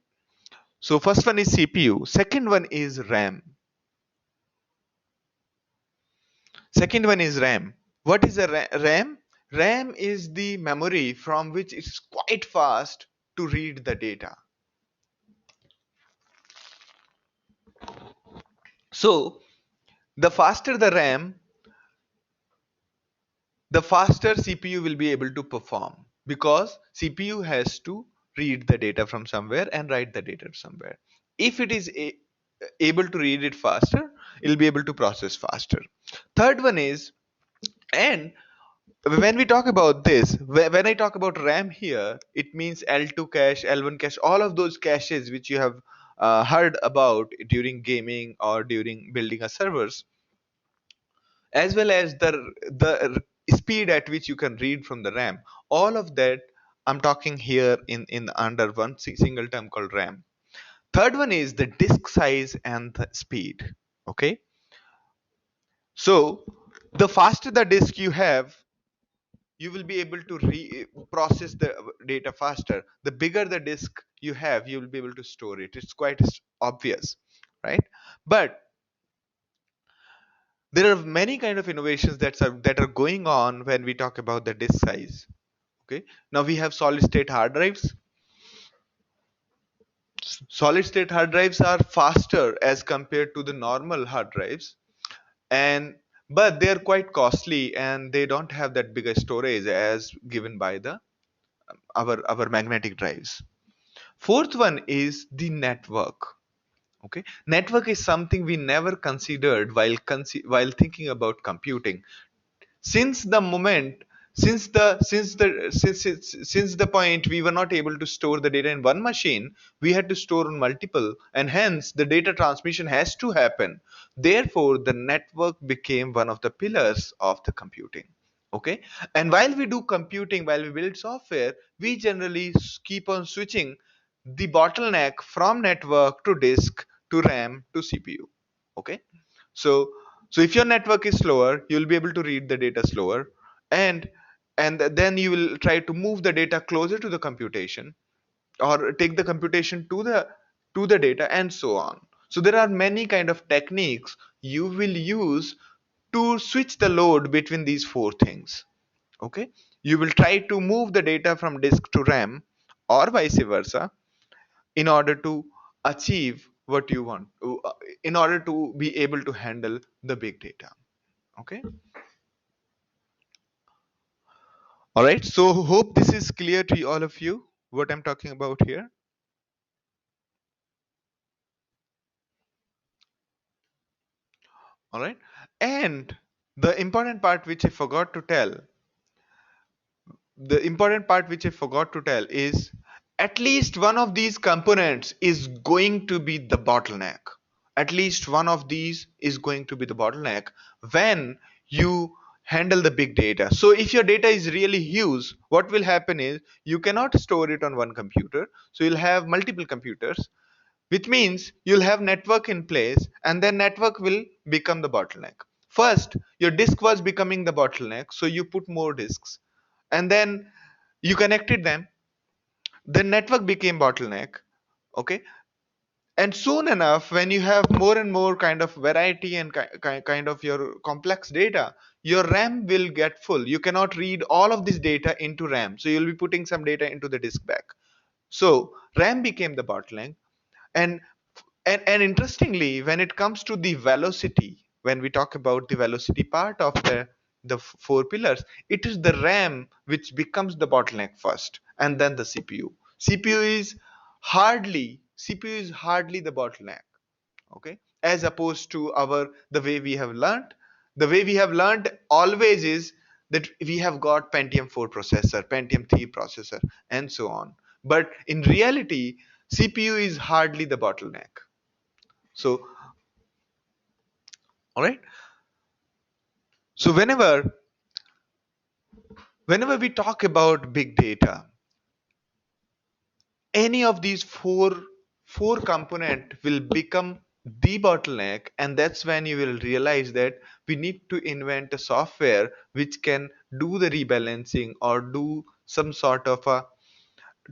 so first one is CPU, second one is RAM. Second one is RAM. What is a RAM? RAM is the memory from which it's quite fast to read the data. So the faster the RAM, the faster CPU will be able to perform, because CPU has to read the data from somewhere and write the data somewhere. If it is able to read it faster, it'll be able to process faster. Third one is, and when we talk about this, when I talk about RAM here, it means L2 cache, L1 cache, all of those caches which you have heard about during gaming or during building a servers, as well as the speed at which you can read from the RAM. All of that I'm talking here in under one single term called RAM. Third one is the disk size and the speed. Okay, so the faster the disk you have, you will be able to process the data faster. The bigger the disk you have, you will be able to store it. It's quite obvious, right? But there are many kind of innovations that are going on when we talk about the disk size. Okay, now we have solid state hard drives. Solid state hard drives are faster as compared to the normal hard drives, and but they are quite costly and they don't have that bigger storage as given by the our magnetic drives. Fourth one is the network. Okay, network is something we never considered while thinking about computing. Since the moment since the point we were not able to store the data in one machine, we had to store on multiple, and hence the data transmission has to happen. Therefore the network became one of the pillars of the computing. Okay, and while we do computing, while we build software, we generally keep on switching the bottleneck from network to disk to RAM to CPU. Okay, so if your network is slower, you'll be able to read the data slower, and then you will try to move the data closer to the computation, or take the computation to the data, and so on. So there are many kind of techniques you will use to switch the load between these four things. Okay, you will try to move the data from disk to RAM, or vice versa, in order to achieve what you want, in order to be able to handle the big data. Okay, all right, so hope this is clear to all of you what I'm talking about here. All right, and the important part which I forgot to tell, the important part which I forgot to tell is, at least one of these components is going to be the bottleneck. At least one of these is going to be the bottleneck when you handle the big data. So if your data is really huge, what will happen is you cannot store it on one computer. So you'll have multiple computers, which means you'll have network in place, and then network will become the bottleneck. First your disk was becoming the bottleneck, so you put more disks, and then you connected them, the network became bottleneck. Okay, and soon enough, when you have more and more kind of variety and kind of your complex data, your RAM will get full. You cannot read all of this data into RAM, so you'll be putting some data into the disk back. So RAM became the bottleneck. And and interestingly, when it comes to the velocity, when we talk about the velocity part of the four pillars, it is the RAM which becomes the bottleneck first, and then the CPU. CPU is hardly the bottleneck. Okay, as opposed to our the way we have learned. The way we have learned always is that we have got Pentium 4 processor, Pentium 3 processor, and so on. But in reality, CPU is hardly the bottleneck. So, all right. So whenever we talk about big data, any of these four component will become the bottleneck, and that's when you will realize that we need to invent a software which can do the rebalancing or do some sort of a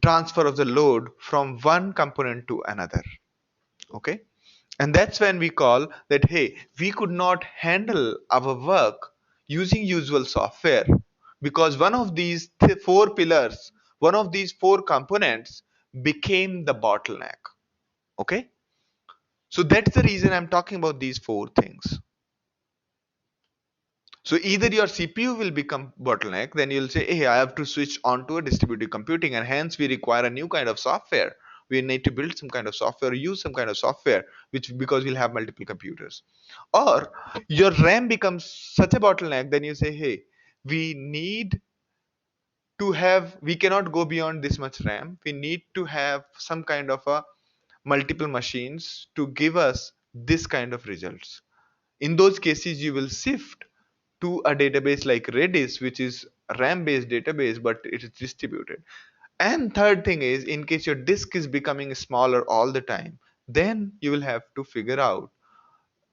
transfer of the load from one component to another. Okay, and that's when we call that, hey, we could not handle our work using usual software, because one of these four pillars, one of these four components became the bottleneck. Okay, So that's the reason I'm talking about these four things. So either your CPU will become bottleneck, then you'll say, hey, I have to switch on to a distributed computing, and hence we require a new kind of software. We need to build some kind of software, use some kind of software, which because we'll have multiple computers. Or your RAM becomes such a bottleneck, then you say, hey, we need to have, we cannot go beyond this much RAM. We need to have some kind of a multiple machines to give us this kind of results. In those cases, you will shift to a database like Redis, which is a RAM based database, but it is distributed. And third thing is, in case your disk is becoming smaller all the time, then you will have to figure out,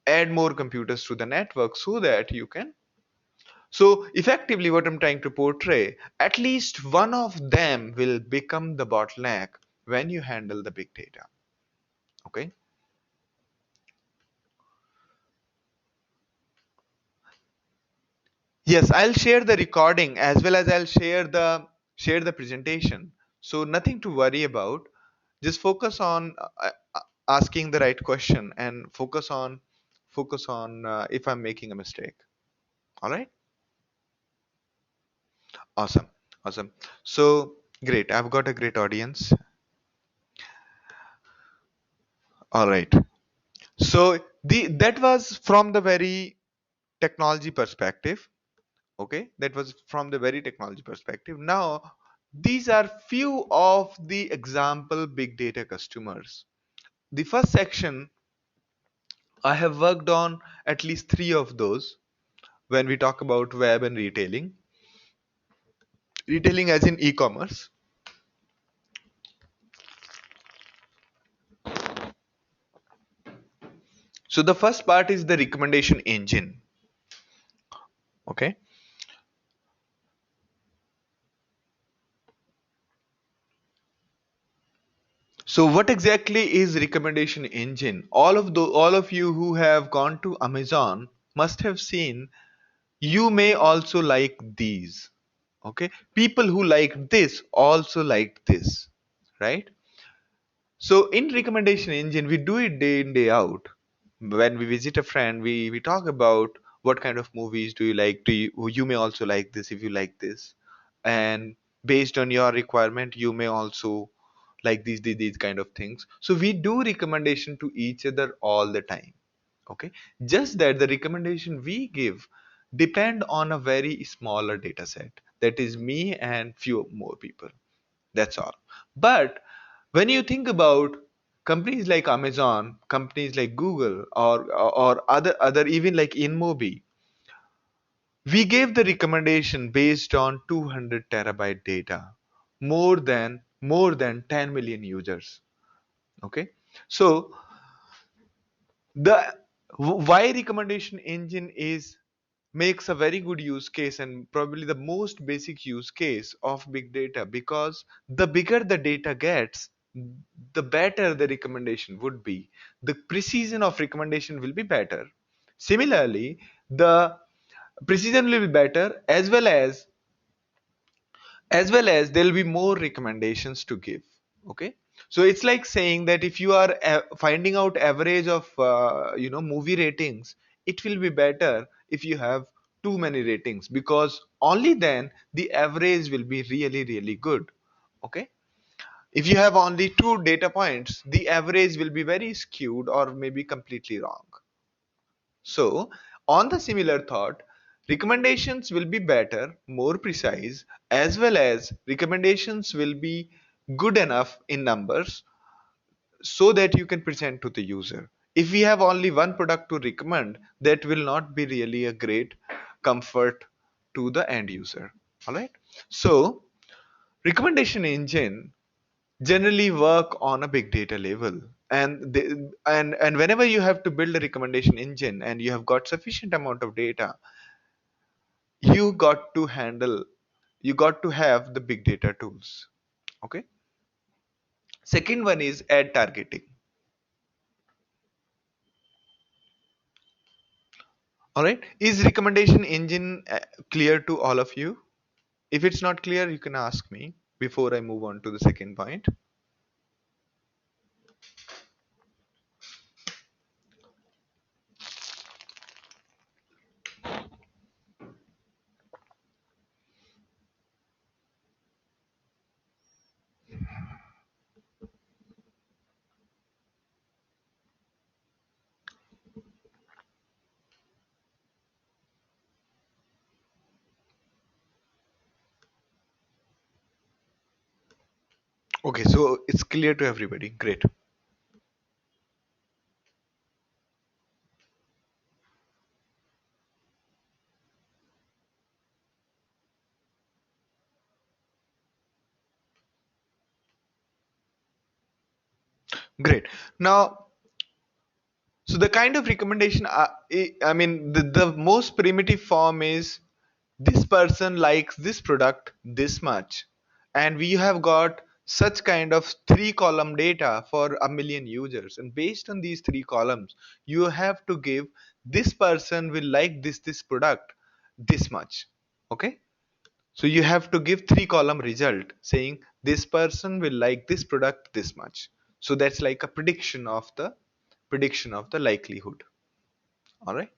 add more computers to the network so that you can. So effectively, what I'm trying to portray, at least one of them will become the bottleneck when you handle the big data. Okay. Yes, I'll share the recording as well as I'll share the presentation. So nothing to worry about. Just focus on asking the right question and focus on if I'm making a mistake. All right? Awesome. Awesome. So great. I've got a great audience. All right. So the that was from the very technology perspective. Okay, that was from the very technology perspective. Now these are few of the example big data customers. The first section, I have worked on at least three of those. When we talk about web and retailing as in e-commerce. So the first part is the recommendation engine. Okay, so what exactly is recommendation engine? All of you who have gone to Amazon must have seen, you may also like these. Okay, people who like this also like this, right? So in recommendation engine, we do it day in day out. When we visit a friend, we talk about what kind of movies do you like. You may also like this if you like this, and based on your requirement, you may also like these kind of things. So we do recommendation to each other all the time. Okay, just that the recommendation we give depend on a very smaller data set, that is me and few more people. That's all. But when you think about companies like Amazon, companies like Google, or other even like InMobi, we gave the recommendation based on 200 terabyte data, more than 10 million users. Okay, so the why recommendation engine is makes a very good use case and probably the most basic use case of big data, because the bigger the data gets, the better the recommendation would be, the precision of recommendation will be better. Similarly, the precision will be better, as well as there will be more recommendations to give. Okay, so it's like saying that if you are finding out average of movie ratings, it will be better if you have too many ratings, because only then the average will be really really good. Okay, if you have only two data points, the average will be very skewed or maybe completely wrong. So, on the similar thought, recommendations will be better, more precise, as well as recommendations will be good enough in numbers so that you can present to the user. If we have only one product to recommend, that will not be really a great comfort to the end user. All right. So, recommendation engine generally work on a big data level, and whenever you have to build a recommendation engine and you have got sufficient amount of data, you got to handle you got to have the big data tools. Okay, second one is ad targeting. All right, is recommendation engine clear to all of you? If it's not clear, you can ask me before I move on to the second point. Okay, so it's clear to everybody. Great. Great. Now, so the kind of recommendation, I mean, the most primitive form is this person likes this product this much. And we have got such kind of three column data for a million users. And based on these three columns, you have to give this person will like this product this much. Okay. So you have to give three column result saying this person will like this product this much. So that's like a prediction of the likelihood. All right.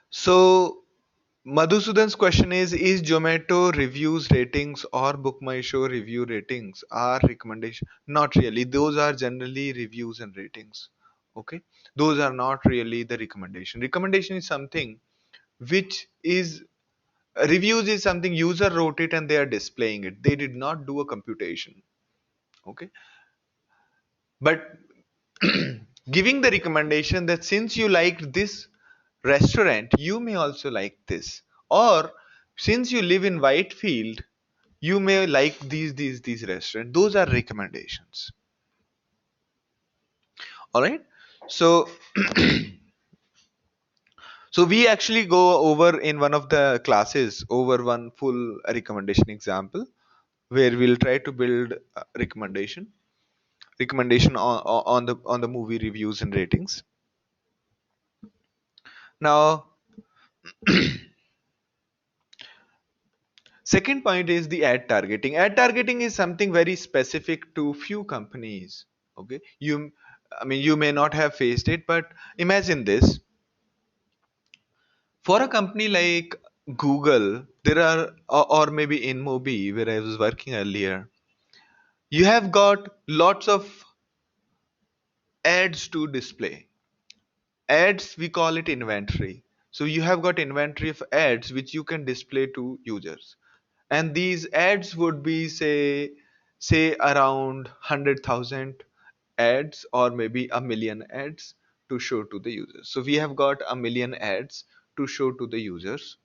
So Madhusudan's question is Zomato reviews ratings or Book My Show review ratings are recommendation? Not really. Those are generally reviews and ratings. Okay. Those are not really the recommendation. Recommendation is something which is reviews is something user wrote it and they are displaying it. They did not do a computation. Okay. But giving the recommendation that since you liked this restaurant, you may also like this. Or since you live in Whitefield, you may like these restaurants. Those are recommendations. All right. So so we actually go over in one of the classes over one full recommendation example where we'll try to build a recommendation on the movie reviews and ratings. Now, second point is the ad targeting. Ad targeting is something very specific to few companies. Okay, I mean, you may not have faced it, but imagine this: for a company like Google, there are, or maybe InMobi, where I was working earlier, you have got lots of ads to display. Ads, we call it inventory. So you have got inventory of ads which you can display to users, and these ads would be say around 100,000 ads or maybe a million ads to show to the users. So we have got a million ads to show to the users,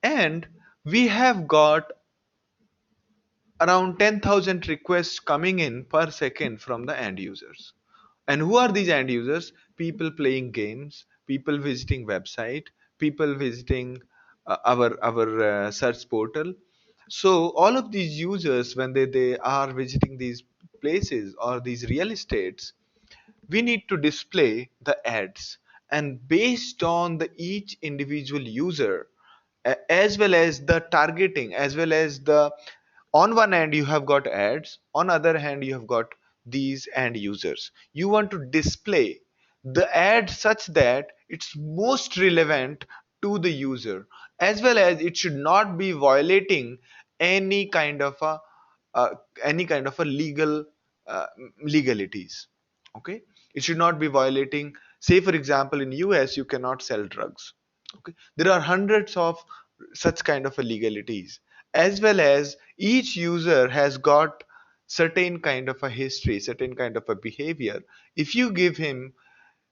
and we have got around 10,000 requests coming in per second from the end users. And who are these end users? People playing games, people visiting website, people visiting our search portal. So all of these users, when they are visiting these places or these real estates, we need to display the ads. And based on the each individual user, as well as the targeting, as well as the, on one hand you have got ads, on other hand you have got these end users. You want to display the ad such that it's most relevant to the user, as well as it should not be violating any kind of a uh, any kind of a uh, legalities. Okay, it should not be violating, say for example in US you cannot sell drugs. Okay, there are hundreds of such kind of a legalities, as well as each user has got certain kind of a history, certain kind of a behavior. If you give him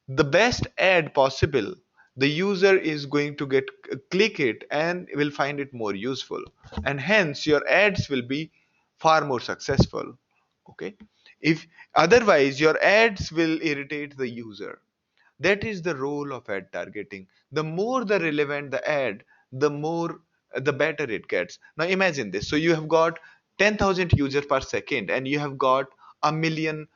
the best ad possible, the user is going to get click it and will find it more useful, and hence your ads will be far more successful. Okay, if otherwise your ads will irritate the user. That is the role of ad targeting. The more the relevant the ad, the more the better it gets. Now imagine this: so you have got 10,000 users per second and you have got a million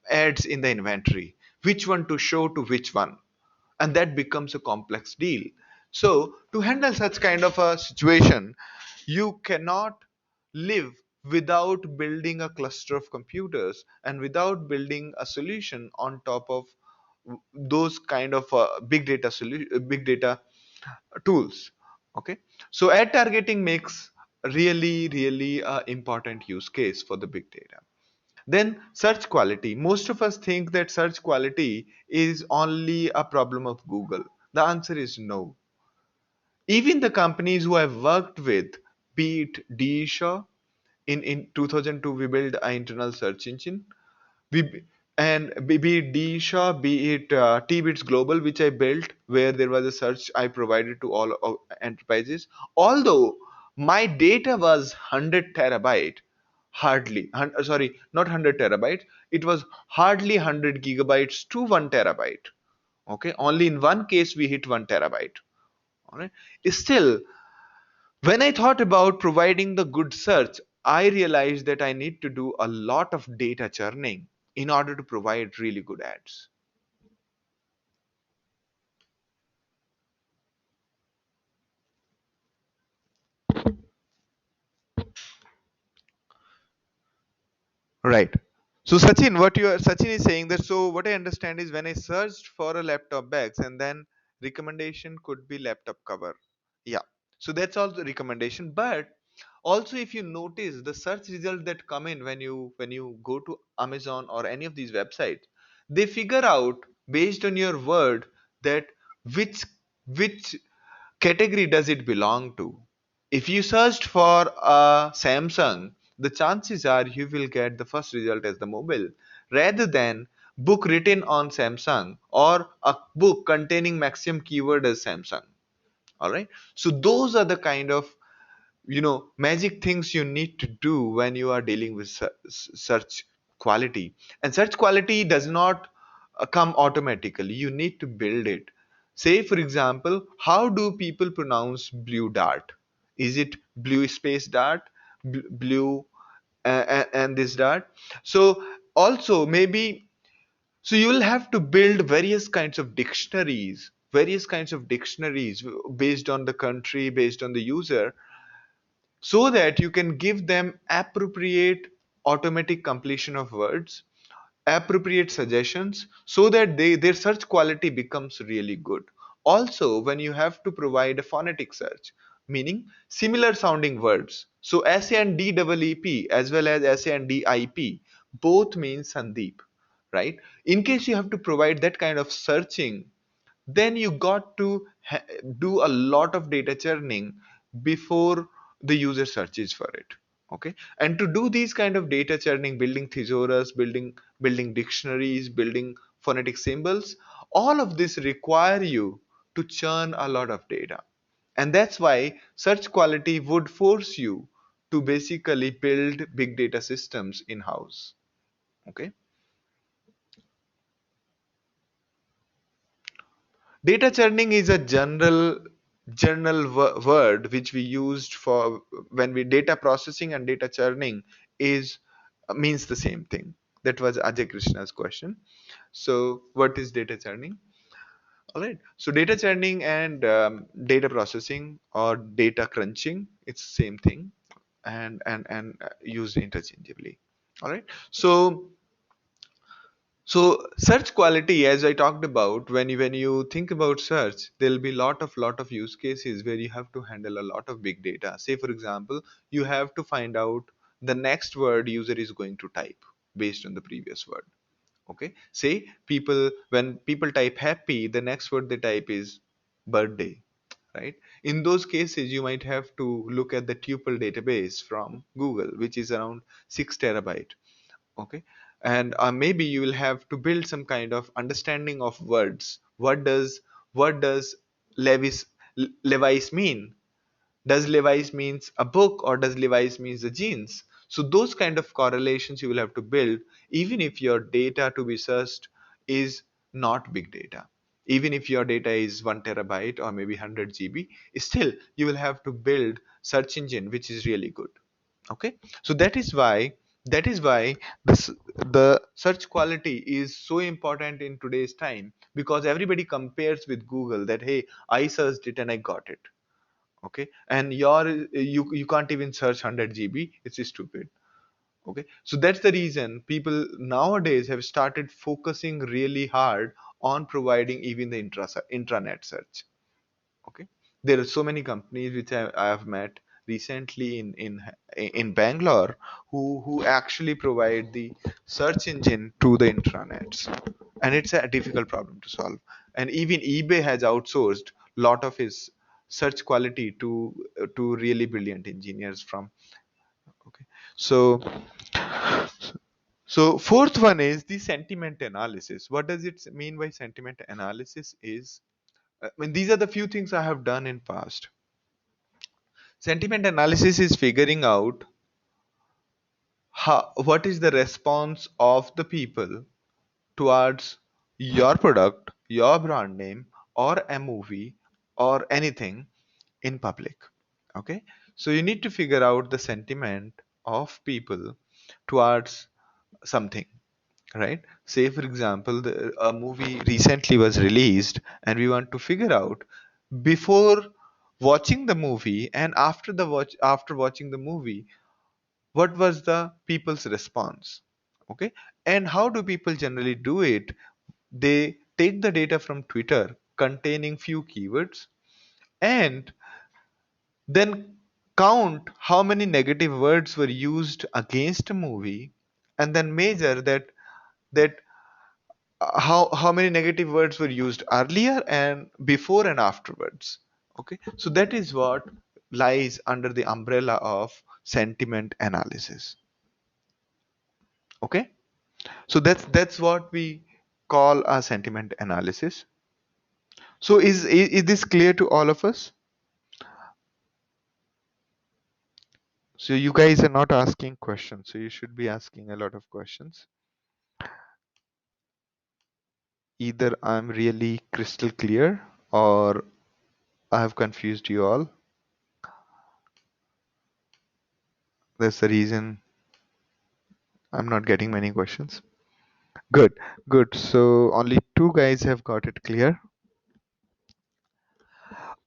ads in the inventory. Which one to show to which one? And that becomes a complex deal. So to handle such kind of a situation, you cannot live without building a cluster of computers and without building a solution on top of those kind of big data tools. Okay, so ad targeting makes really important use case for the big data. Then search quality. Most of us think that search quality is only a problem of Google. The answer is no. Even the companies who I've worked with, be it DE Shaw, in 2002 we built an internal search engine. We be it D Shaw, be it T-Bits Global, which I built, where there was a search I provided to all of enterprises. Although my data was 100 terabyte, hardly, sorry, not 100 terabytes, it was hardly 100 gigabytes to 1 terabyte. Okay, only in one case we hit 1 terabyte. All right, still, when I thought about providing the good search, I realized that I need to do a lot of data churning in order to provide really good ads. Right. So Sachin is saying that, so what I understand is, when I searched for a laptop bags, and then recommendation could be laptop cover. Yeah. So that's all the recommendation. But also, if you notice the search result that come in when you go to Amazon or any of these websites, they figure out based on your word that which which category does it belong to. If you searched for a Samsung, the chances are you will get the first result as the mobile, rather than book written on Samsung or a book containing maximum keyword as Samsung. All right. So those are the kind of, magic things you need to do when you are dealing with search quality. And search quality does not come automatically. You need to build it. Say for example, how do people pronounce blue dart? Is it blue space dart, blue, and this dart? So also maybe, so you will have to build various kinds of dictionaries based on the country, based on the user, so that you can give them appropriate automatic completion of words, appropriate suggestions, so that their search quality becomes really good. Also, when you have to provide a phonetic search, meaning similar sounding words, so SANDEEP as well as SANDIP, both mean Sandeep, right? In case you have to provide that kind of searching, then you got to do a lot of data churning before the user searches for it. Okay, and to do these kind of data churning, building thesaurus, building dictionaries, building phonetic symbols, all of this require you to churn a lot of data. And that's why search quality would force you to basically build big data systems in house. Okay. Data churning is a general word which we used for when we data processing, and data churning is means the same thing. That was Ajay Krishna's question. So what is data churning? All right. So data churning and data processing or data crunching, it's the same thing, and used interchangeably. All right. So search quality, as I talked about, when you think about search, there'll be lot of use cases where you have to handle a lot of big data. Say for example, you have to find out the next word user is going to type based on the previous word. Okay. Say when people type happy, the next word they type is birthday. Right. In those cases, you might have to look at the tuple database from Google, which is around 6 terabyte. Okay. And maybe you will have to build some kind of understanding of words. What does levi's mean? Does levi's means a book, or does levi's means the jeans? So those kind of correlations you will have to build, even if your data to be searched is not big data. Even if your data is 1 terabyte or maybe 100 GB, still you will have to build search engine which is really good. Okay. So that is why this the search quality is so important in today's time, because everybody compares with Google that, hey, I searched it and I got it. Okay. And you can't even search 100 GB. It's stupid. Okay. So that's the reason people nowadays have started focusing really hard on providing even the intranet search. Okay. There are so many companies which I have met recently in Bangalore, who actually provide the search engine to the intranets, and it's a difficult problem to solve. And even eBay has outsourced lot of his such quality to really brilliant engineers from. Okay, so fourth one is the sentiment analysis. What does it mean by sentiment analysis? Is I mean, these are the few things I have done in past. Sentiment analysis is figuring out what is the response of the people towards your product, your brand name, or a movie, or anything in public. Okay, so you need to figure out the sentiment of people towards something, right? Say for example, a movie recently was released, and we want to figure out before watching the movie and after watching the movie, what was the people's response. Okay, and how do people generally do it? They take the data from Twitter containing few keywords, and then count how many negative words were used against a movie, and then measure that how many negative words were used earlier and before and afterwards. Okay, so that is what lies under the umbrella of sentiment analysis. Okay, so that's what we call a sentiment analysis. So is this clear to all of us? So you guys are not asking questions, so you should be asking a lot of questions. Either I'm really crystal clear, or I have confused you all. That's the reason I'm not getting many questions. Good, good. So only two guys have got it clear.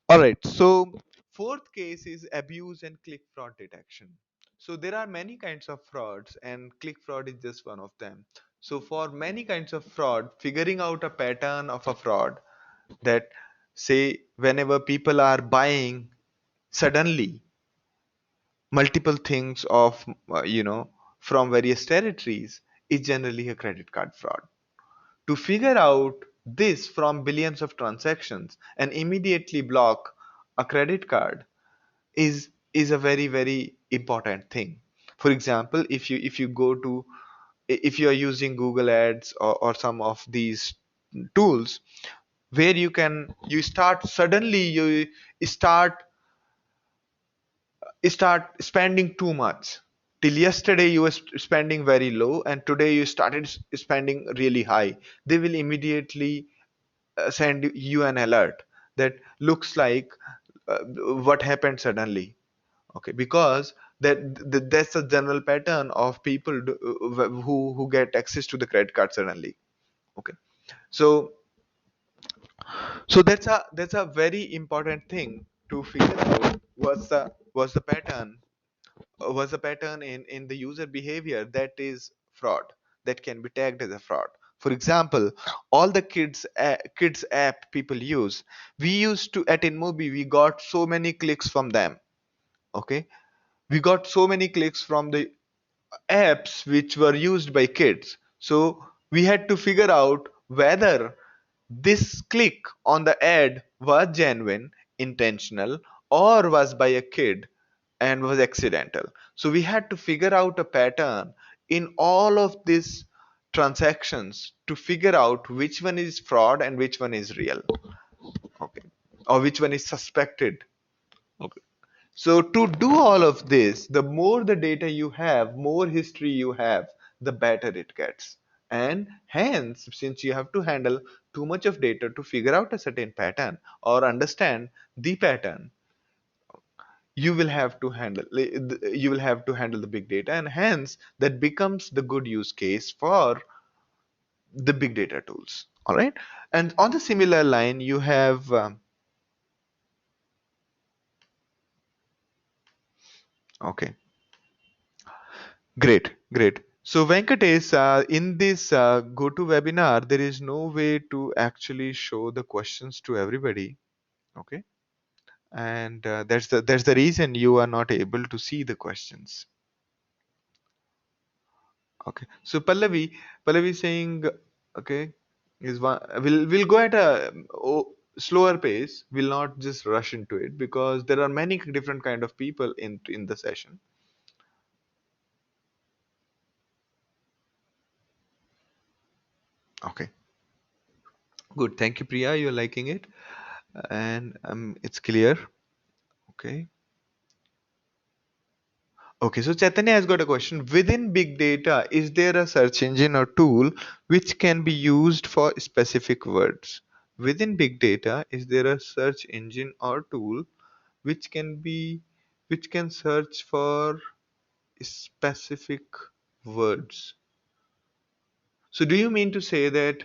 All right. So fourth case is abuse and click fraud detection. So there are many kinds of frauds, and click fraud is just one of them. So for many kinds of fraud, figuring out a pattern of a fraud, that say whenever people are buying suddenly multiple things of from various territories, is generally a credit card fraud. To figure out this from billions of transactions and immediately block a credit card is a very very important thing. For example, if you go to, if you are using Google Ads, or some of these tools, where you start suddenly, you start start spending too much. Till yesterday you were spending very low, and today you started spending really high. They will immediately send you an alert that looks like, what happened suddenly. Okay, because that's a general pattern of people who get access to the credit card suddenly. Okay, so that's a very important thing to figure out. Was the pattern, was a pattern in the user behavior that is fraud, that can be tagged as a fraud. For example, all the kids app people use, we used to, at InMobi, we got so many clicks from them. Okay, we got so many clicks from the apps which were used by kids. So we had to figure out whether this click on the ad was genuine, intentional, or was by a kid and was accidental. So we had to figure out a pattern in all of these transactions to figure out which one is fraud and which one is real. Okay, or which one is suspected. Okay, so to do all of this, the more the data you have, more history you have, the better it gets. And hence, since you have to handle too much of data to figure out a certain pattern or understand the pattern, you will have to handle the big data, and hence that becomes the good use case for the big data tools. All right. And on the similar line, you have okay. Great, great. So Venkatesh, in this GoToWebinar, there is no way to actually show the questions to everybody. Okay, and that's the reason you are not able to see the questions. Okay, so Pallavi saying, okay, is one. We'll go at a slower pace will not just rush into it, because there are many different kind of people in the session. Okay, good. Thank you, Priya. You're liking it, and it's clear. Okay. Okay, so Chaitanya has got a question. Within big data, is there a search engine or tool which can be used for specific words? Within big data, is there a search engine or tool which can be which can search for specific words? So do you mean to say that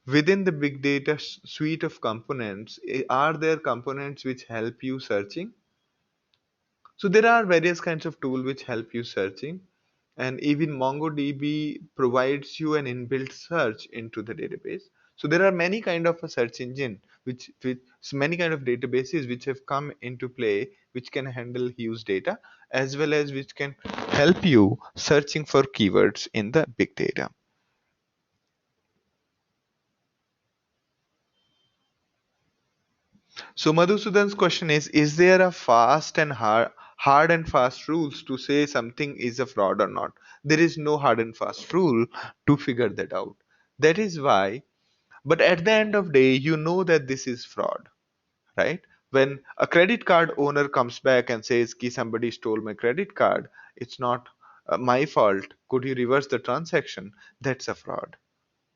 within the big data suite of components, are there components which help you searching? So there are various kinds of tools which help you searching, and even MongoDB provides you an inbuilt search into the database. So there are many kind of a search engine which many kind of databases which have come into play, which can handle huge data, as well as which can help you searching for keywords in the big data. So Madhusudan's question is there a fast and hard and fast rules to say something is a fraud or not? There is no hard and fast rule to figure that out. That is why, but at the end of day, you know that this is fraud, right? When a credit card owner comes back and says, "Ki somebody stole my credit card, it's not my fault. Could you reverse the transaction?" That's a fraud,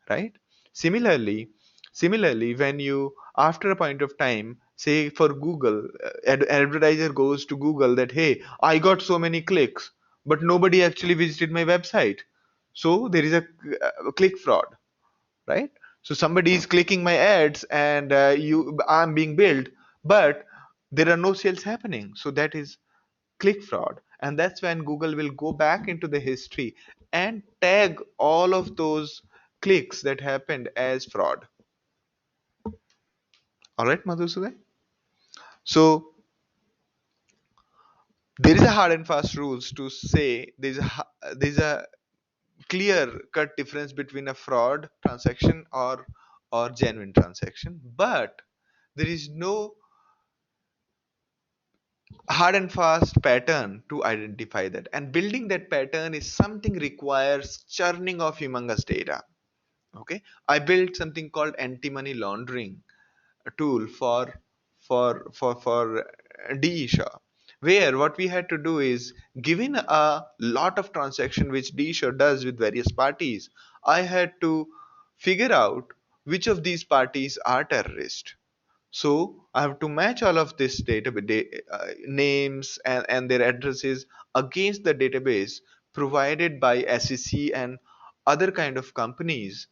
right? Similarly similarly when you, after a point of time, say for Google, advertiser goes to Google that, "Hey, I got so many clicks, but nobody actually visited my website, so there is a click fraud," right? So somebody is clicking my ads, and I'm being billed, but there are no sales happening, so that is click fraud. And that's when Google will go back into the history and tag all of those clicks that happened as fraud. All right, Madhusudan. So there is a hard and fast rules to say there's a clear cut difference between a fraud transaction or genuine transaction, but there is no hard and fast pattern to identify that, and building that pattern is something requires churning of humongous data. Okay, I built something called anti-money laundering, a tool for DESHA, where what we had to do is, given a lot of transaction which DESHA does with various parties, I had to figure out which of these parties are terrorists. So I have to match all of this names and their addresses against the database provided by SEC and other kind of companies,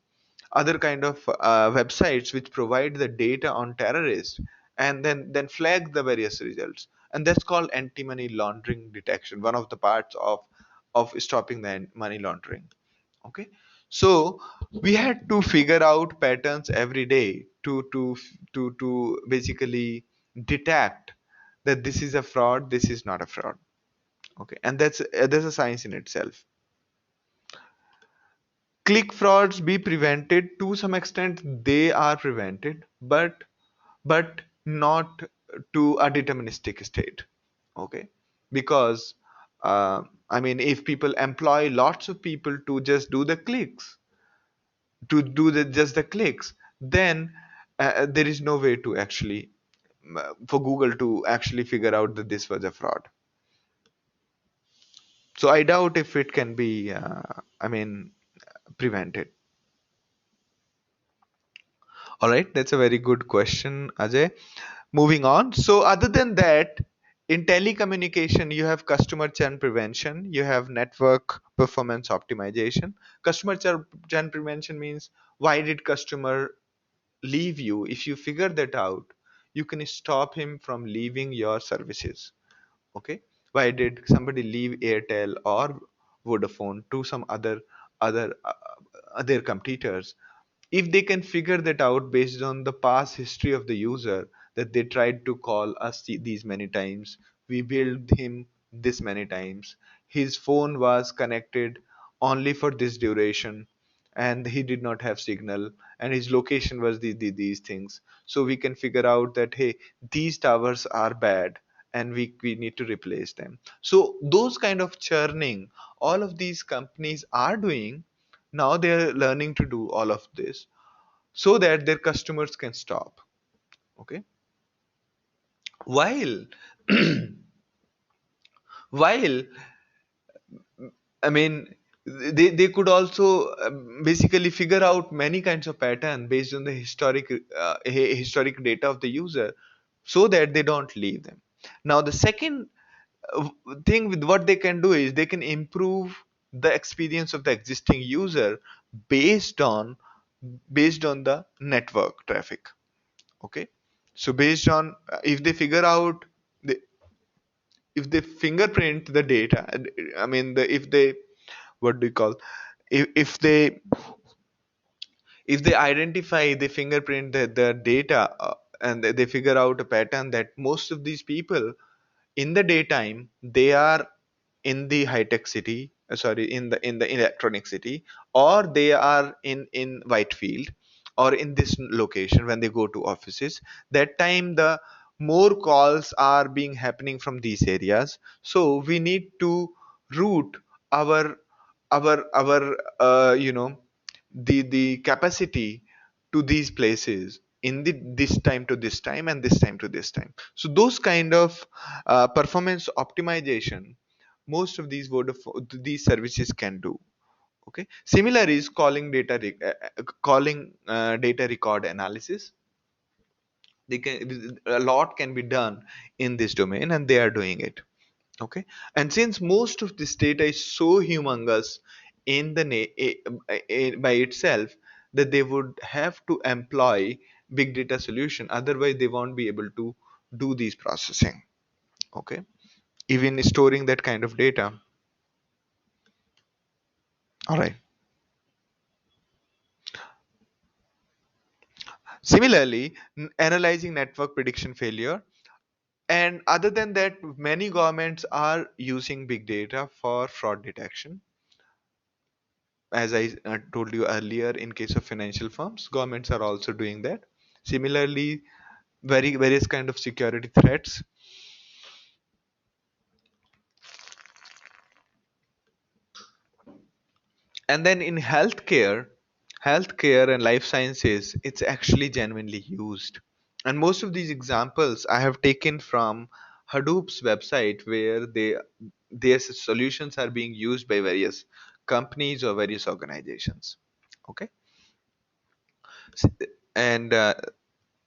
other kind of websites which provide the data on terrorists, and then flag the various results. And that's called anti-money laundering detection, one of the parts of stopping the money laundering. Okay, so we had to figure out patterns every day to basically detect that this is a fraud, this is not a fraud. Okay, and that's a science in itself. Click frauds be prevented to some extent, they are prevented, but not to a deterministic state. Okay, because I mean, if people employ lots of people to just do the clicks, to do just the clicks, then there is no way to actually for Google to actually figure out that this was a fraud. So I doubt if it can be I mean, prevented. All right, that's a very good question, Ajay. Moving on. So other than that, in telecommunication, you have customer churn prevention, you have network performance optimization. Customer churn prevention means, why did customer leave you? If you figure that out, you can stop him from leaving your services. Okay, why did somebody leave Airtel or Vodafone to some other competitors? If they can figure that out based on the past history of the user, that they tried to call us these many times, we billed him this many times, his phone was connected only for this duration, and he did not have signal, and his location was these things. So we can figure out that, hey, these towers are bad, and we need to replace them. So those kind of churning, all of these companies are doing. Now they're learning to do all of this so that their customers can stop. Okay. While while I mean, they could also basically figure out many kinds of pattern based on the historic data of the user, so that they don't leave them. Now, the second uh, thing with what they can do is they can improve the experience of the existing user based on the network traffic. Okay, so based on if they figure out the, if they fingerprint the data, I mean if they, what do you call, if they identify, they fingerprint the data, and they figure out a pattern that most of these people in the daytime they are in the high tech city, sorry, in the electronic city, or they are in Whitefield, or in this location when they go to offices. That time the more calls are being happening from these areas, so we need to route our the capacity to these places in this time to this time, and this time to this time. So those kind of performance optimization, most of these services can do. Okay, similar is calling data record analysis. They can, a lot can be done in this domain, and they are doing it. Okay, and since most of this data is so humongous in by itself, that they would have to employ big data solution, otherwise they won't be able to do these processing. Okay, even storing that kind of data. All right. Similarly, analyzing network prediction failure. And other than that, many governments are using big data for fraud detection. As I told you earlier, in case of financial firms, governments are also doing that. Similarly, various kind of security threats. And then in healthcare and life sciences, it's actually genuinely used. And most of these examples I have taken from Hadoop's website, where their solutions are being used by various companies or various organizations. Okay. S- and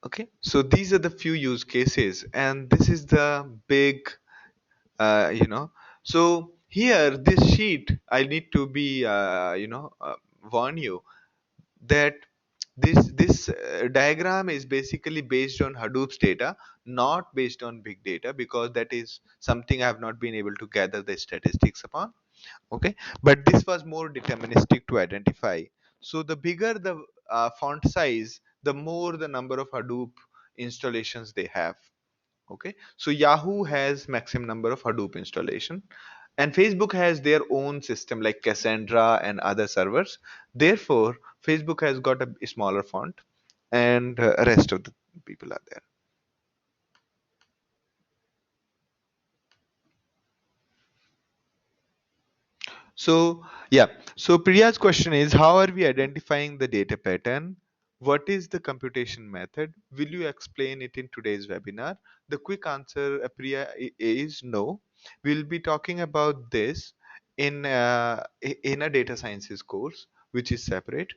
okay, so these are the few use cases, and this is the big, you know. So here, this sheet, I need to be, warn you that this diagram is basically based on Hadoop's data, not based on big data, because that is something I have not been able to gather the statistics upon. Okay, but this was more deterministic to identify. So the bigger the font size, the more the number of Hadoop installations they have. Okay, so Yahoo has maximum number of Hadoop installation, and Facebook has their own system like Cassandra and other servers. Therefore, Facebook has got a smaller font, and rest of the people are there. So, yeah. So Priya's question is, how are we identifying the data pattern? What is the computation method? Will you explain it in today's webinar? The quick answer, Priya, is no. We'll be talking about this in a data sciences course, which is separate.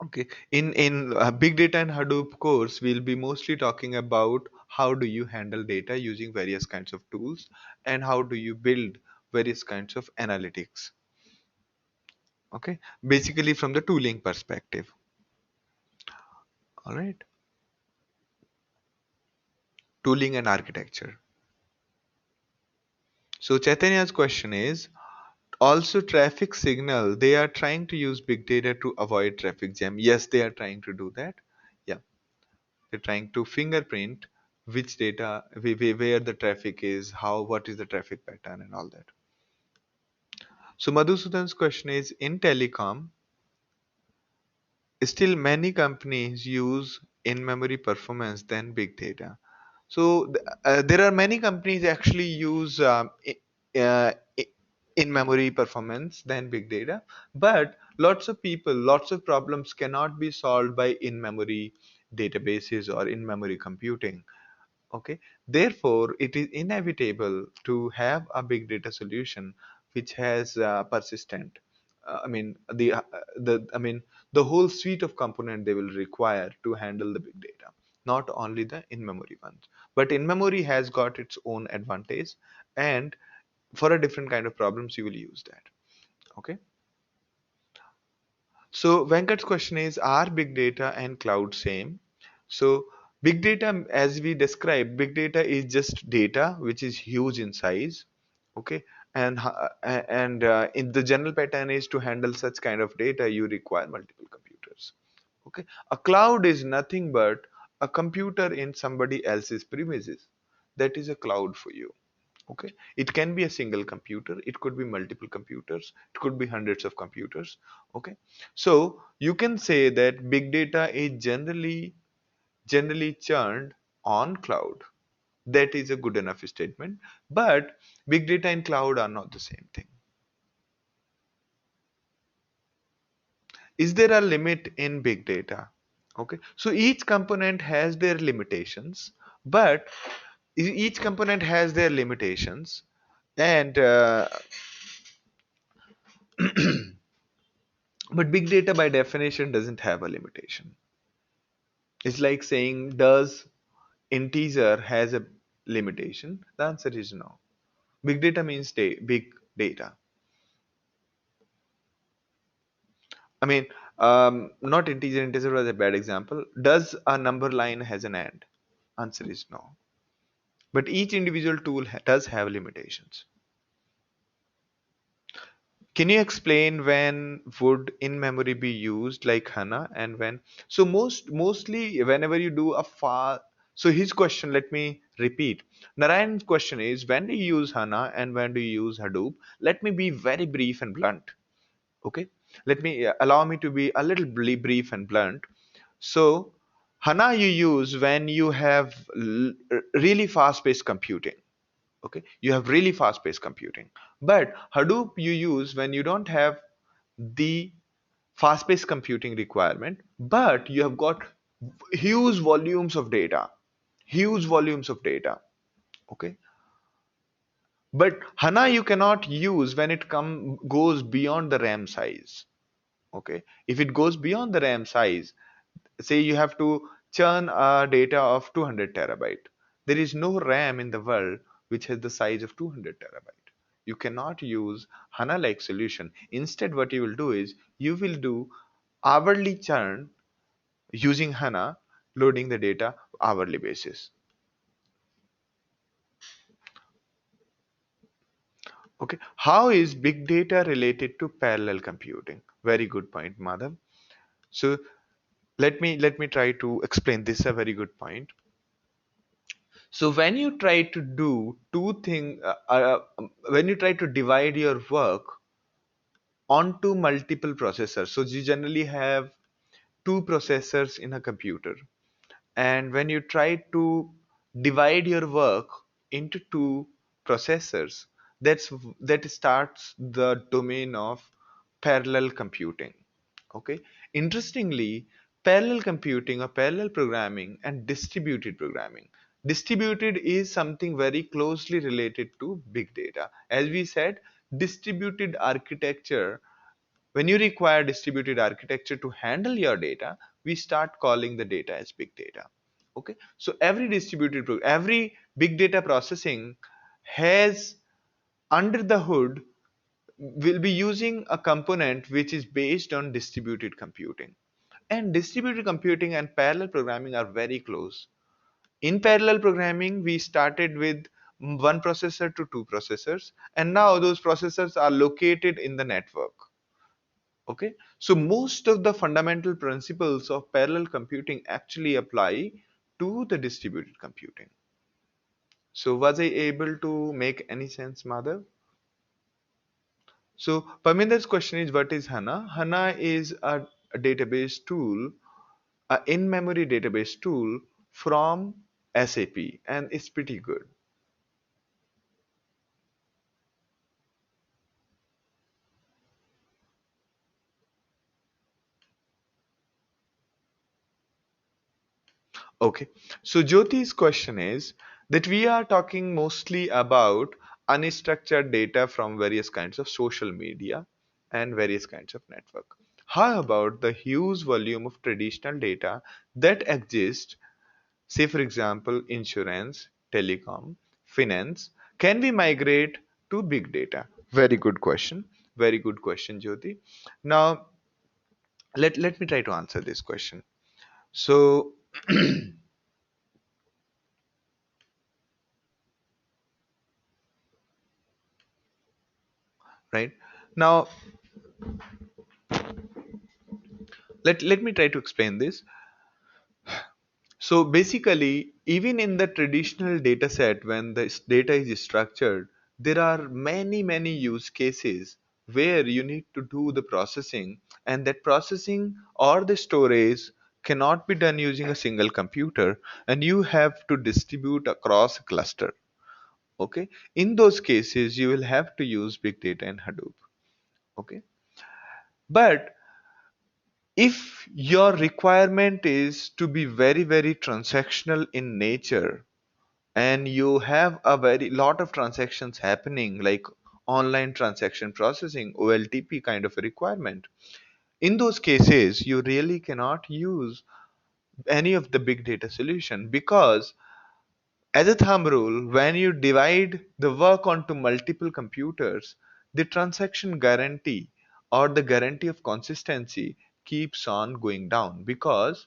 Okay. In big data and Hadoop course, we'll be mostly talking about how do you handle data using various kinds of tools, and how do you build various kinds of analytics. Okay, basically from the tooling perspective. All right, tooling and architecture. So Chaitanya's question is, also traffic signal, they are trying to use big data to avoid traffic jam. Yes, they are trying to do that. Yeah, they're trying to fingerprint which data, where the traffic is, how, what is the traffic pattern, and all that. So Madhusudan's question is, in telecom, still many companies use in-memory performance than big data. So there are many companies actually use in-memory performance than big data, but lots of people, lots of problems cannot be solved by in-memory databases or in-memory computing. Okay, therefore it is inevitable to have a big data solution which has persistent, I mean the whole suite of component they will require to handle the big data, not only the in-memory ones. But in-memory has got its own advantage, and for a different kind of problems you will use that. Okay, so Venkat's question is, are big data and cloud same? So big data, as we described, big data is just data which is huge in size. Okay, and in the general pattern is to handle such kind of data, you require multiple computers. Okay, a cloud is nothing but a computer in somebody else's premises. That is a cloud for you. Okay, it can be a single computer, it could be multiple computers, it could be hundreds of computers. Okay, so you can say that big data is generally churned on cloud. That is a good enough statement, but big data and cloud are not the same thing. Is there a limit in big data? Okay, so each component has their limitations, but each component has their limitations, and but big data by definition doesn't have a limitation. It's like saying, does integer has a limitation? The answer is no. Big data means big data. I mean, not integer. Integer was a bad example. Does a number line has an and? Answer is no. But each individual tool does have limitations. Can you explain when would in memory be used, like HANA, and when? So mostly whenever you do a far. So his question, let me repeat. Narayan's question is, when do you use HANA and when do you use Hadoop? Let me be very brief and blunt. Okay, let me allow me to be a little brief and blunt. So HANA you use when you have really fast-paced computing. Okay, you have really fast-paced computing. But Hadoop you use when you don't have the fast-paced computing requirement, but you have got huge volumes of data, huge volumes of data. Okay, but HANA you cannot use when it goes beyond the RAM size. Okay, if it goes beyond the RAM size, say you have to churn a data of 200 terabyte, there is no RAM in the world which has the size of 200 terabyte. You cannot use HANA like solution. Instead what you will do is you will do hourly churn using HANA, loading the data hourly basis. Okay, how is big data related to parallel computing? Very good point, Madhav. So let me try to explain this, a very good point. So when you try to do when you try to divide your work onto multiple processors, so you generally have two processors in a computer, and when you try to divide your work into two processors, that starts the domain of parallel computing. Okay, interestingly, parallel computing or parallel programming and distributed programming, distributed is something very closely related to big data. As we said, distributed architecture, when you require distributed architecture to handle your data, we start calling the data as big data. Okay, so every big data processing has, under the hood, will be using a component which is based on distributed computing. And distributed computing and parallel programming are very close. In parallel programming, we started with one processor to two processors, and now those processors are located in the network. Okay, so most of the fundamental principles of parallel computing actually apply to the distributed computing. So was I able to make any sense, Madhav? So Parminder's question is, what is HANA? HANA is a database tool, a in-memory database tool from SAP, and it's pretty good. Okay, so Jyoti's question is that we are talking mostly about unstructured data from various kinds of social media and various kinds of network. How about the huge volume of traditional data that exists, say for example, insurance, telecom, finance, can we migrate to big data? Very good question. Very good question, Jyoti. Now, let me try to answer this question. So, right now, let me try to explain this. So basically, even in the traditional data set, when the data is structured, there are many use cases where you need to do the processing, and that processing or the storage cannot be done using a single computer, and you have to distribute across a cluster. Okay, in those cases, you will have to use big data and Hadoop. Okay, but if your requirement is to be very transactional in nature, and you have a very lot of transactions happening, like online transaction processing, OLTP kind of a requirement, in those cases you really cannot use any of the big data solution, because as a thumb rule, when you divide the work onto multiple computers, the transaction guarantee or the guarantee of consistency keeps on going down, because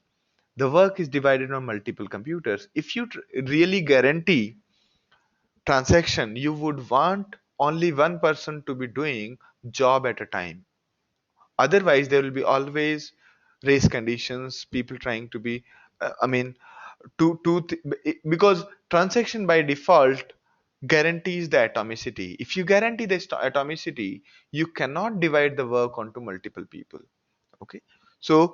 the work is divided on multiple computers. If you really guarantee transaction, you would want only one person to be doing job at a time. Otherwise, there will be always race conditions, people trying to be, I mean, because transaction by default guarantees the atomicity. If you guarantee the atomicity, you cannot divide the work onto multiple people. Okay, so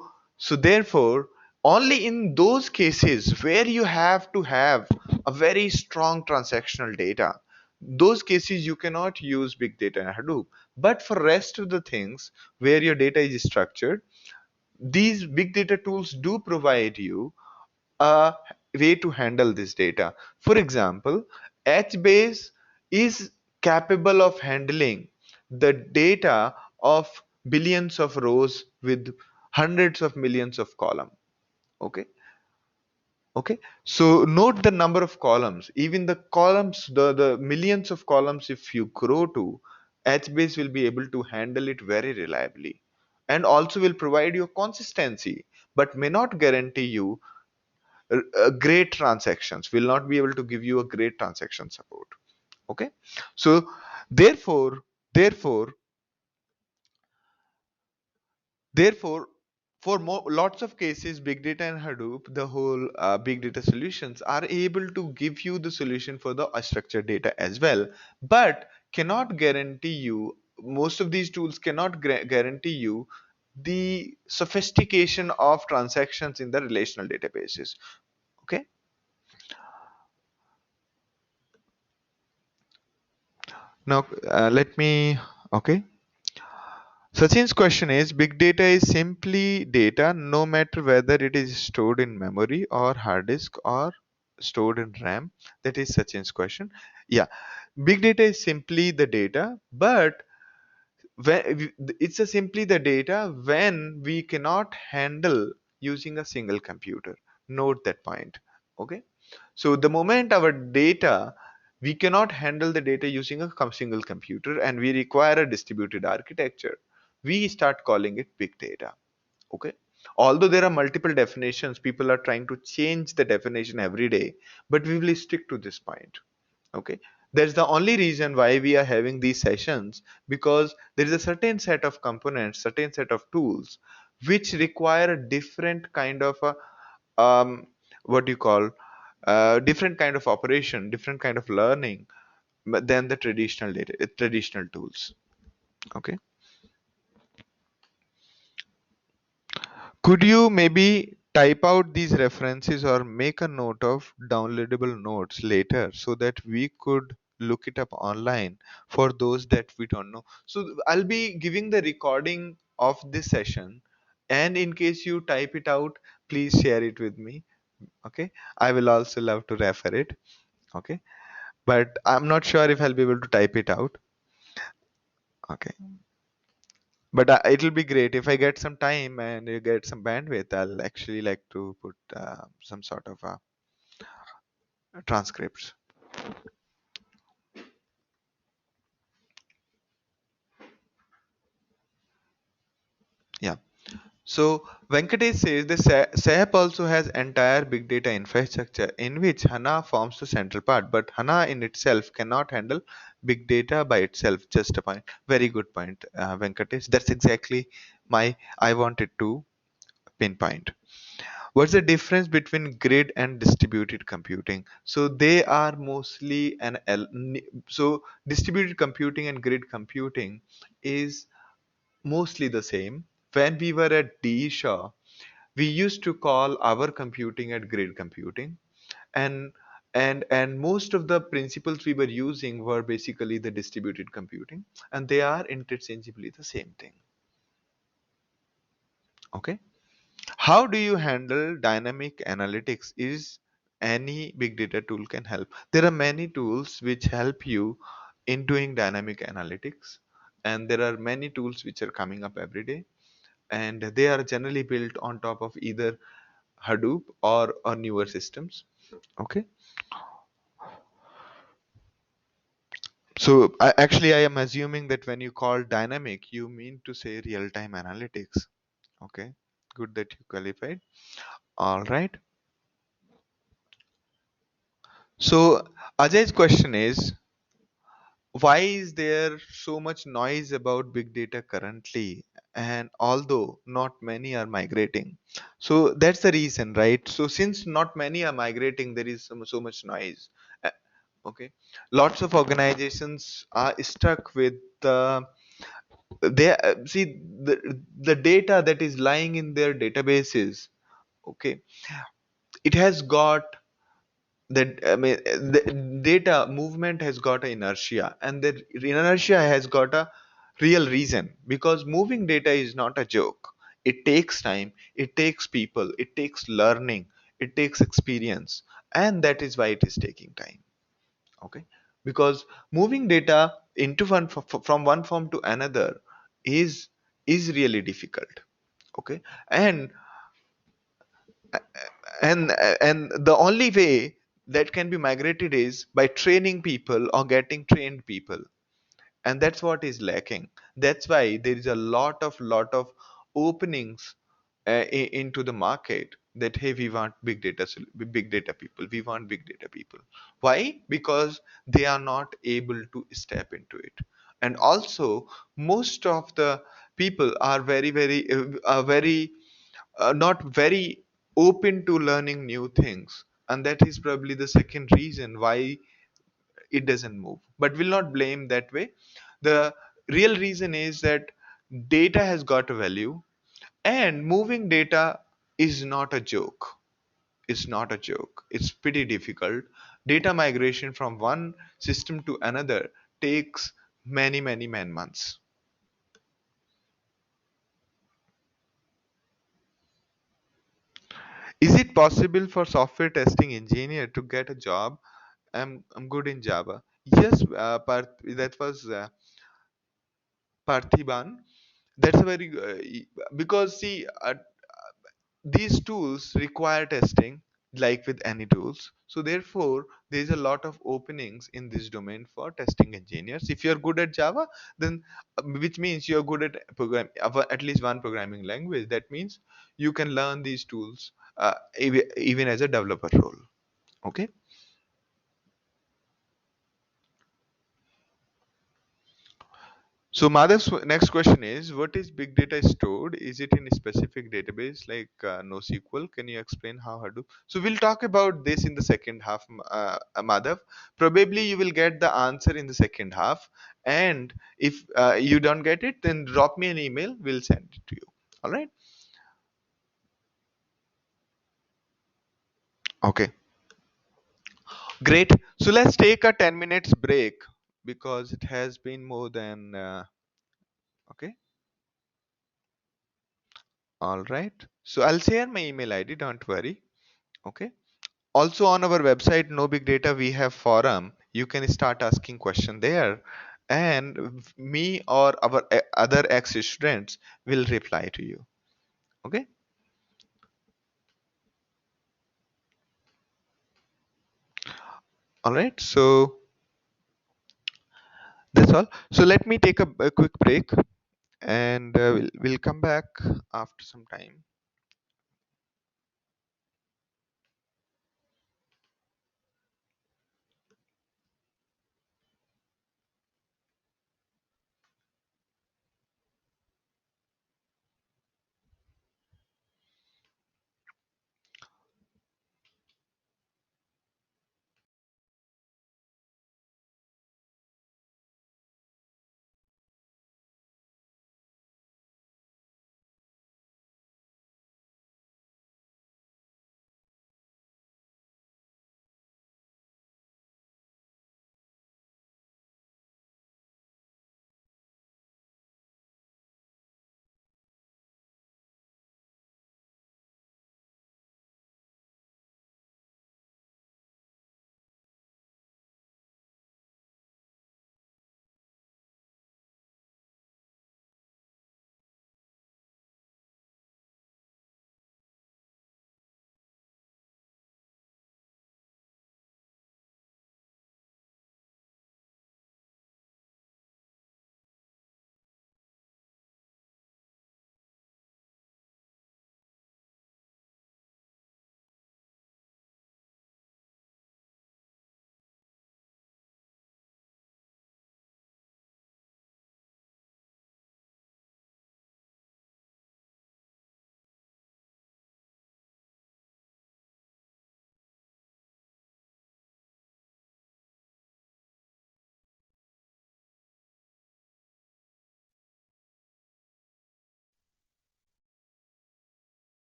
therefore, only in those cases where you have to have a very strong transactional data, those cases you cannot use big data and Hadoop. But for rest of the things where your data is structured, these big data tools do provide you a way to handle this data. For example, HBase is capable of handling the data of billions of rows with hundreds of millions of columns. Okay. Okay. So note the number of columns. Even the columns, the millions of columns, if you grow to, HBase will be able to handle it very reliably, and also will provide you consistency, but may not guarantee you great transactions, will not be able to give you a great transaction support. Okay, so therefore therefore for lots of cases, big data and Hadoop, the whole big data solutions are able to give you the solution for the structured data as well, but cannot guarantee you, most of these tools cannot guarantee you the sophistication of transactions in the relational databases. Okay, now let me, okay, Sachin's question is, big data is simply data no matter whether it is stored in memory or hard disk or stored in RAM. That is Sachin's question. Yeah, big data is simply the data, but it's a simply the data when we cannot handle using a single computer. Note that point. Okay. So the moment our data, we cannot handle the data using a single computer and we require a distributed architecture, we start calling it big data. Okay. Although there are multiple definitions, people are trying to change the definition every day, but we will stick to this point. Okay, that's the only reason why we are having these sessions, because there is a certain set of components, certain set of tools which require a different kind of a what do you call, different kind of operation, different kind of learning than the traditional tools. Okay. Could you maybe type out these references or make a note of downloadable notes later so that we could look it up online for those that we don't know? So I'll be giving the recording of this session, and in case you type it out, please share it with me. Okay, I will also love to refer it. Okay, but I'm not sure if I'll be able to type it out. Okay, but it'll be great if I get some time and you get some bandwidth. I'll actually like to put some sort of transcripts. Yeah. So Venkatesh says the SAP also has entire big data infrastructure in which HANA forms the central part, but HANA in itself cannot handle big data by itself. Just a point. Very good point, Venkatesh. That's exactly my I wanted to pinpoint. What's the difference between grid and distributed computing? So they are mostly so distributed computing and grid computing is mostly the same. When we were at D. Shaw, we used to call our computing at grid computing, and and most of the principles we were using were basically the distributed computing, and they are interchangeably the same thing. Okay. How do you handle dynamic analytics? Is any big data tool can help? There are many tools which help you in doing dynamic analytics, and there are many tools which are coming up every day, and they are generally built on top of either Hadoop or newer systems. Okay, so I am assuming that when you call dynamic, you mean to say real-time analytics. Okay, good that you qualified. All right. So Ajay's question is, why is there so much noise about big data currently, and although not many are migrating? So that's the reason, right? So since not many are migrating, there is so much noise. Uh, okay, lots of organizations are stuck with they see the data that is lying in their databases. Okay, it has got that, I mean, the data movement has got an inertia, and the inertia has got a real reason, because moving data is not a joke. It takes time, it takes people, it takes learning, it takes experience, and that is why it is taking time. Okay, because moving data into from one form to another is really difficult. Okay, and and the only way that can be migrated is by training people or getting trained people, and that's what is lacking. That's why there is a lot of openings into the market, that hey, we want big data people, we want big data people. Why? Because they are not able to step into it. And also, most of the people are very not very open to learning new things, and that is probably the second reason why it doesn't move. But we'll not blame that way. The real reason is that data has got a value, and moving data is not a joke. It's not a joke, it's pretty difficult. Data migration from one system to another takes many man months. Is it possible for software testing engineer to get a job? I'm good in Java. Yes, that was Parthiban. That's a very because see, these tools require testing like with any tools. So therefore, there is a lot of openings in this domain for testing engineers. If you're good at Java, then which means you're good at at least one programming language. That means you can learn these tools even as a developer role. Okay. So Madhav's next question is, what is big data stored? Is it in a specific database like NoSQL? Can you explain how Hadoop? So we'll talk about this in the second half, Madhav. Probably you will get the answer in the second half. And if you don't get it, then drop me an email. We'll send it to you. All right. Okay, great. So let's take a 10 minutes break because it has been more than okay. All right. So I'll share my email ID, don't worry. Okay. Also on our website No Big Data we have forum. You can start asking question there and me or our other ex students will reply to you. Okay? All right. So that's all. So let me take a quick break and we'll come back after some time.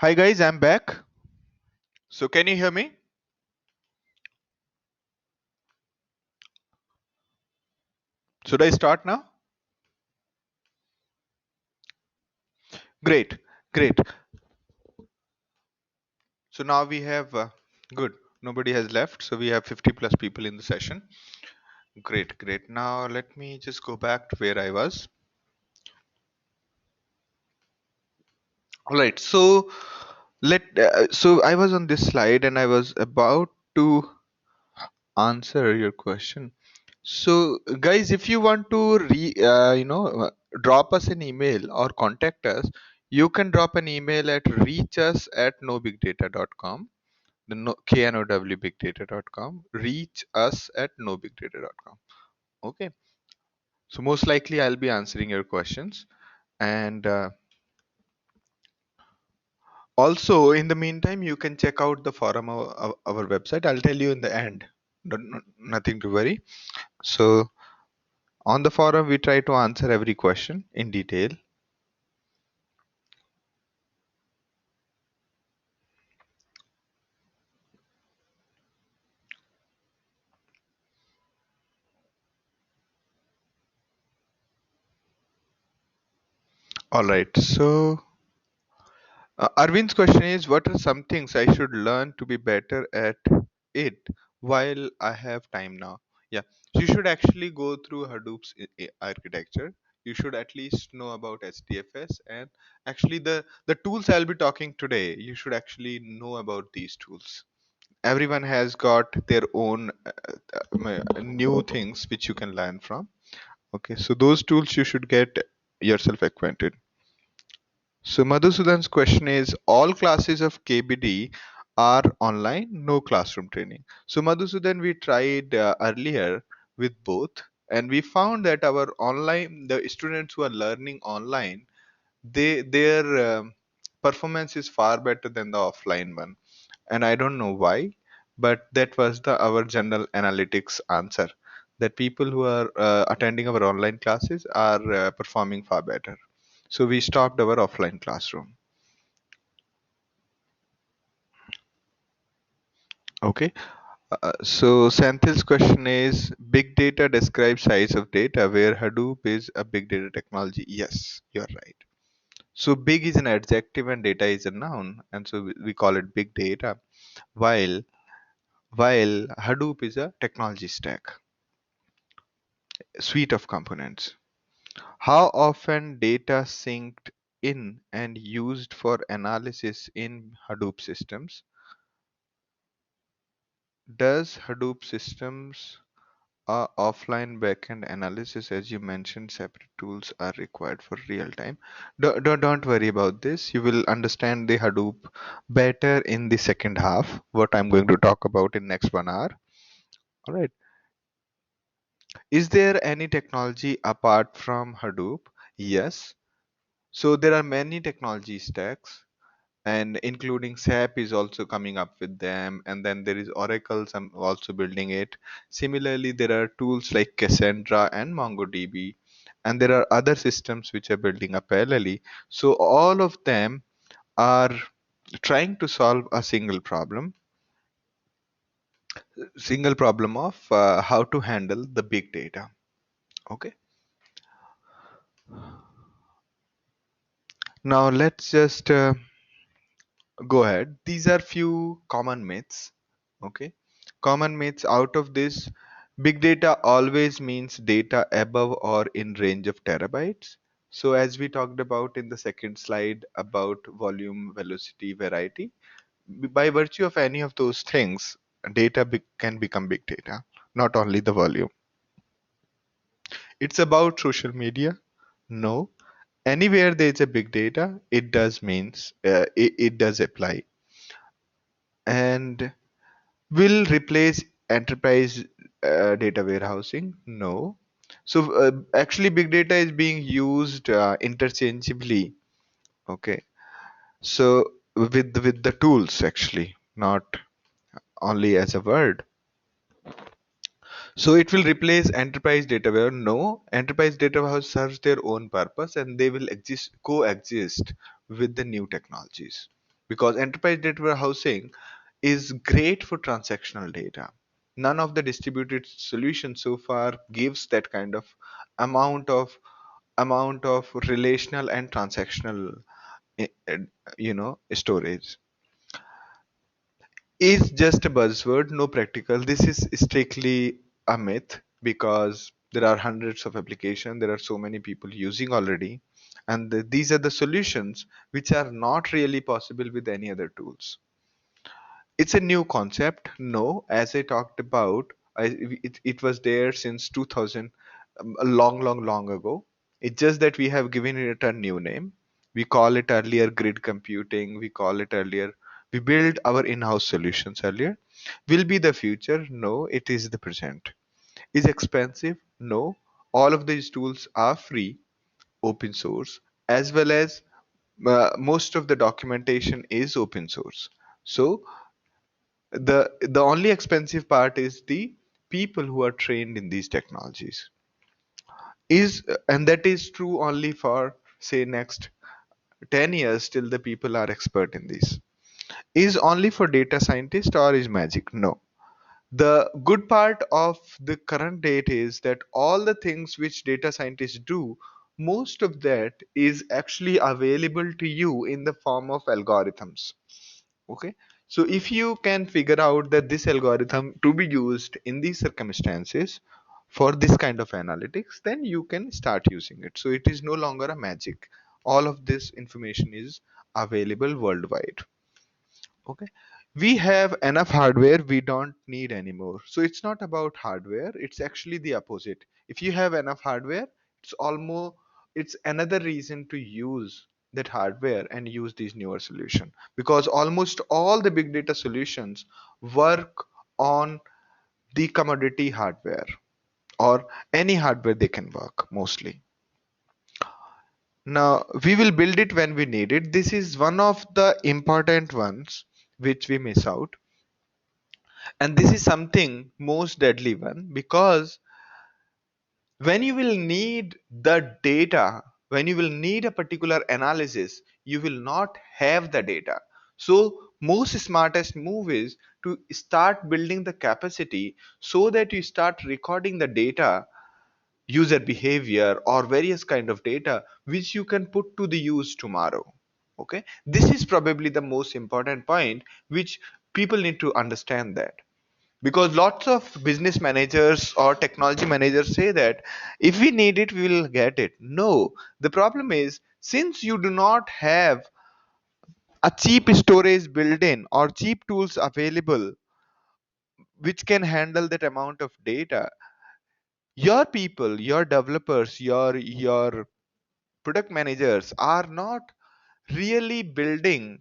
Hi guys, I'm back. So can you hear me? Should I start now? Great, great. So now we have good. Nobody has left, so we have 50 plus people in the session. Great, great. Now let me just go back to where I was. All right. So I was on this slide and I was about to answer your question. So guys, if you want to drop us an email or contact us, you can drop an email at reachus@nobigdata.com. The no, knowbigdata.com. Reach us at knowbigdata.com. Okay. So most likely I'll be answering your questions. And also in the meantime, you can check out the forum of our website. I'll tell you in the end. Nothing to worry. So on the forum, we try to answer every question in detail. All right. So Arvind's question is, what are some things I should learn to be better at it while I have time now? Yeah, you should actually go through Hadoop's architecture. You should at least know about SDFS and actually the tools I'll be talking today. You should actually know about these tools. Everyone has got their own new things which you can learn from. Okay, so those tools you should get yourself acquainted. So Madhusudan's question is, all classes of KBD are online, no classroom training. So Madhusudan, we tried earlier with both, and we found that the students who are learning online, their performance is far better than the offline one. And I don't know why, but that was our general analytics answer, that people who are attending our online classes are performing far better. So we stopped our offline classroom. Okay. So Senthil's question is, big data describes size of data where Hadoop is a big data technology. Yes, you're right. So big is an adjective and data is a noun, and so we call it big data, while while Hadoop is a technology stack, suite of components. How often data synced in and used for analysis in Hadoop systems? Does Hadoop systems offline backend analysis, as you mentioned, separate tools are required for real time? Don't worry about this. You will understand the Hadoop better in the second half, what I'm going to talk about in next 1 hour. All right. Is there any technology apart from Hadoop? Yes. So there are many technology stacks, and including SAP is also coming up with them, and then there is Oracle some also building it. Similarly, there are tools like Cassandra and MongoDB, and there are other systems which are building up parallelly. So all of them are trying to solve a single problem of how to handle the big data. Okay. Now let's just go ahead. These are few common myths. Okay. Common myths out of this: big data always means data above or in range of terabytes. So as we talked about in the second slide about volume, velocity, variety, by virtue of any of those things, can become big data, not only the volume. It's about social media. No. Anywhere there is a big data, it does means it does apply. And will replace enterprise data warehousing? No. So actually, big data is being used interchangeably. Okay. So with the tools actually, not only as a word. So it will replace enterprise data warehouse. No, enterprise data warehouse serves their own purpose, and they will exist coexist with the new technologies. because enterprise data warehousing is great for transactional data. None of the distributed solutions so far gives that kind of amount of relational and transactional eh, eh, storage. Is just a buzzword, no practical. This is strictly a myth because there are hundreds of applications, there are so many people using already, and these are the solutions which are not really possible with any other tools. It's a new concept. No, as I talked about, it was there since 2000, a long ago. It's just that we have given it a new name. We call it earlier grid computing. We call it earlier. We build our in-house solutions earlier. Will be the future? No, it is the present. Is expensive? No. All of these tools are free, open source, as well as most of the documentation is open source. So the only expensive part is the people who are trained in these technologies. Is and that is true only for say next 10 years till the people are expert in this. Is only for data scientists or is magic? No. The good part of the current date is that all the things which data scientists do, most of that is actually available to you in the form of algorithms. Okay, so if you can figure out that this algorithm to be used in these circumstances for this kind of analytics, then you can start using it. So it is no longer a magic. All of this information is available worldwide. Okay, we have enough hardware, we don't need anymore. So it's not about hardware, it's actually the opposite. If you have enough hardware, it's almost, it's another reason to use that hardware and use these newer solution, because almost all the big data solutions work on the commodity hardware, or any hardware they can work mostly. Now we will build it when we need it. This is one of the important ones which we miss out, and this is something most deadly one, because when you will need the data, when you will need a particular analysis, you will not have the data. So most smartest move is to start building the capacity so that you start recording the data, user behavior or various kind of data which you can put to the use tomorrow. Okay, this is probably the most important point which people need to understand, that because lots of business managers or technology managers say that if we need it we will get it. No, the problem is, since you do not have a cheap storage built in or cheap tools available which can handle that amount of data, your people, your developers, your product managers are not really building,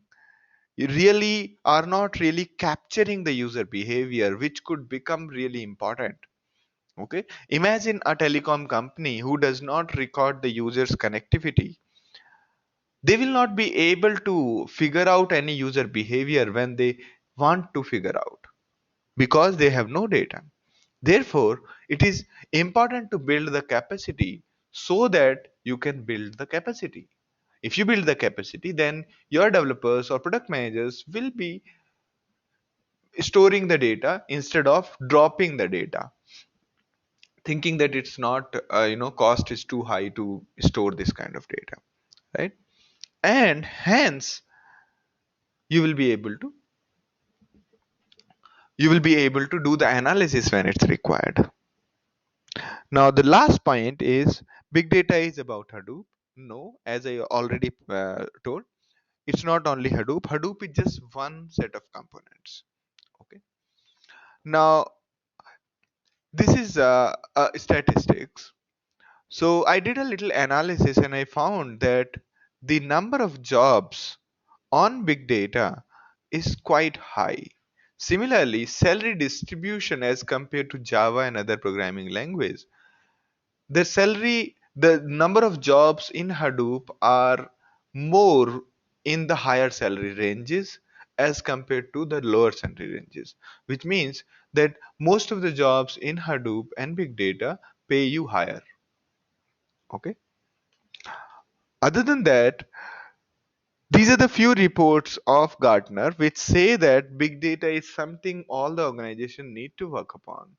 really are not really capturing the user behavior which could become really important. Okay, imagine a telecom company who does not record the user's connectivity. They will not be able to figure out any user behavior when they want to figure out, because they have no data. Therefore, it is important to build the capacity so that you can build the capacity. If you build the capacity, then your developers or product managers will be storing the data instead of dropping the data, thinking that it's not cost is too high to store this kind of data, right? And hence you will be able to do the analysis when it's required. Now the last point is, big data is about Hadoop. No, as I already told, it's not only Hadoop. Hadoop is just one set of components. Okay, now this is statistics. So I did a little analysis and I found that the number of jobs on big data is quite high. Similarly, salary distribution as compared to Java and other programming language, the number of jobs in Hadoop are more in the higher salary ranges as compared to the lower salary ranges, which means that most of the jobs in Hadoop and big data pay you higher. Okay. Other than that, These are the few reports of Gartner which say that big data is something all the organization need to work upon,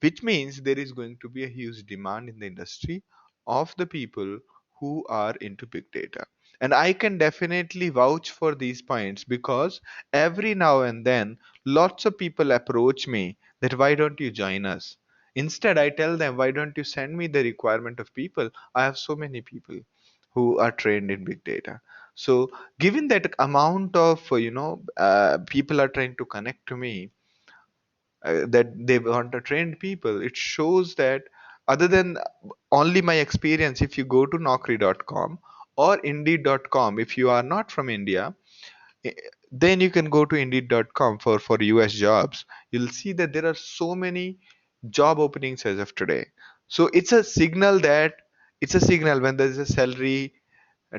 which means there is going to be a huge demand in the industry of the people who are into big data. And I can definitely vouch for these points because every now and then lots of people approach me that why don't you join us. Instead I tell them why don't you send me the requirement of people. I have so many people who are trained in big data. So given that amount of people are trying to connect to me, that they want to trained people, it shows that other than only my experience, if you go to naukri.com or indeed.com, if you are not from India, eh, then you can go to indeed.com for US jobs. You'll see that there are so many job openings as of today. So it's a signal when there is a salary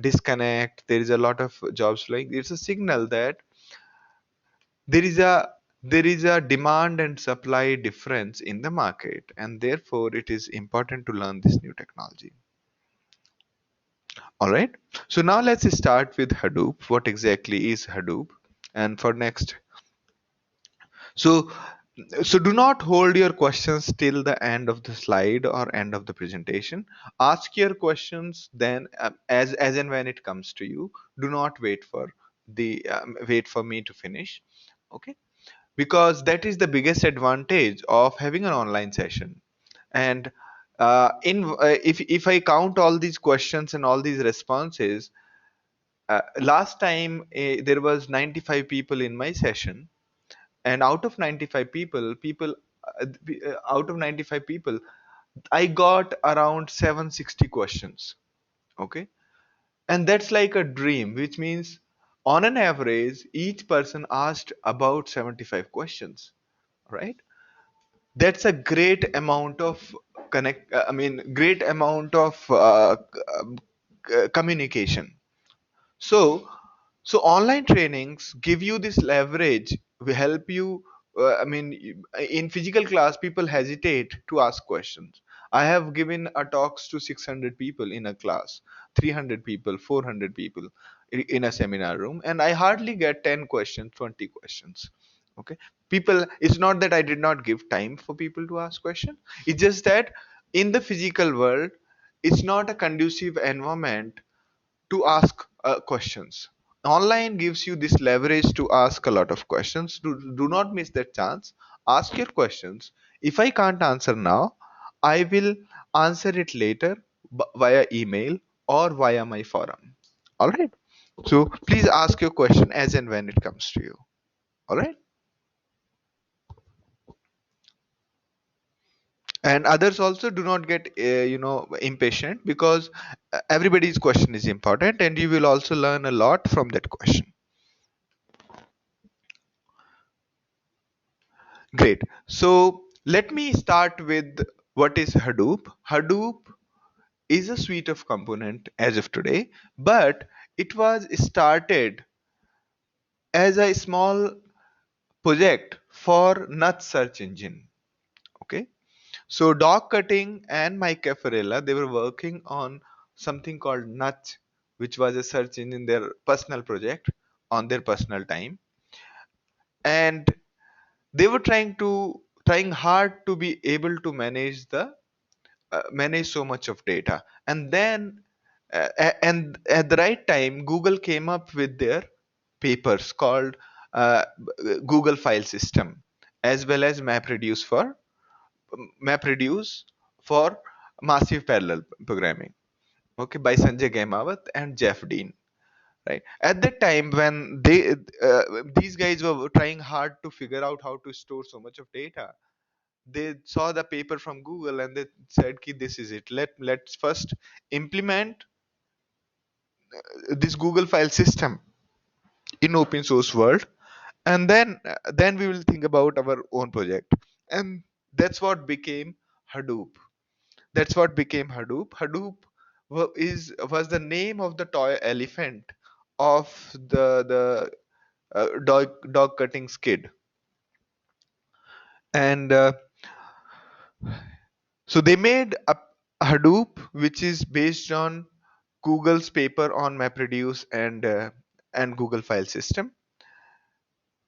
disconnect, there is a lot of jobs, like it's a signal that there is a demand and supply difference in the market, and therefore it is important to learn this new technology. All right, so now let's start with Hadoop. What exactly is Hadoop? And for next, so do not hold your questions till the end of the slide or end of the presentation. Ask your questions then, as and when it comes to you. Do not wait for the wait for me to finish. Okay, because that is the biggest advantage of having an online session. And in if I count all these questions and all these responses, last time there was 95 people in my session, and out of 95 people out of 95 people, I got around 760 questions. Okay, and that's like a dream, which means on an average each person asked about 75 questions, right? That's a great amount of great amount of communication. So online trainings give you this leverage, will help you. In physical class, people hesitate to ask questions. I have given a talks to 600 people in a class, 300 people, 400 people in a seminar room, and I hardly get 10 questions, 20 questions. Okay, people. It's not that I did not give time for people to ask questions. It's just that in the physical world, it's not a conducive environment to ask questions. Online gives you this leverage to ask a lot of questions. Do not miss that chance. Ask your questions. If I can't answer now, I will answer it later via email or via my forum. All right. So please ask your question as and when it comes to you. All right. And others also do not get impatient, because everybody's question is important and you will also learn a lot from that question. Great. So let me start with what is Hadoop. Hadoop is a suite of component as of today, but it was started as a small project for Nuts search engine. Okay. So Doc Cutting and Mike Caffarella, they were working on something called Nuts, which was a search engine, their personal project on their personal time. And they were trying hard to be able to manage so much of data. And then and at the right time Google came up with their papers called uh, Google file system, as well as MapReduce for massive parallel programming, okay, by Sanjay Gaimawat and Jeff Dean. Right at that time, when these guys were trying hard to figure out how to store so much of data, they saw the paper from Google and they said, "Ki, this is it. Let's first implement this Google file system in open source world, and then we will think about our own project." And that's what became Hadoop. Hadoop was the name of the toy elephant of the dog cutting skid. And so they made a Hadoop which is based on Google's paper on MapReduce and and Google File System.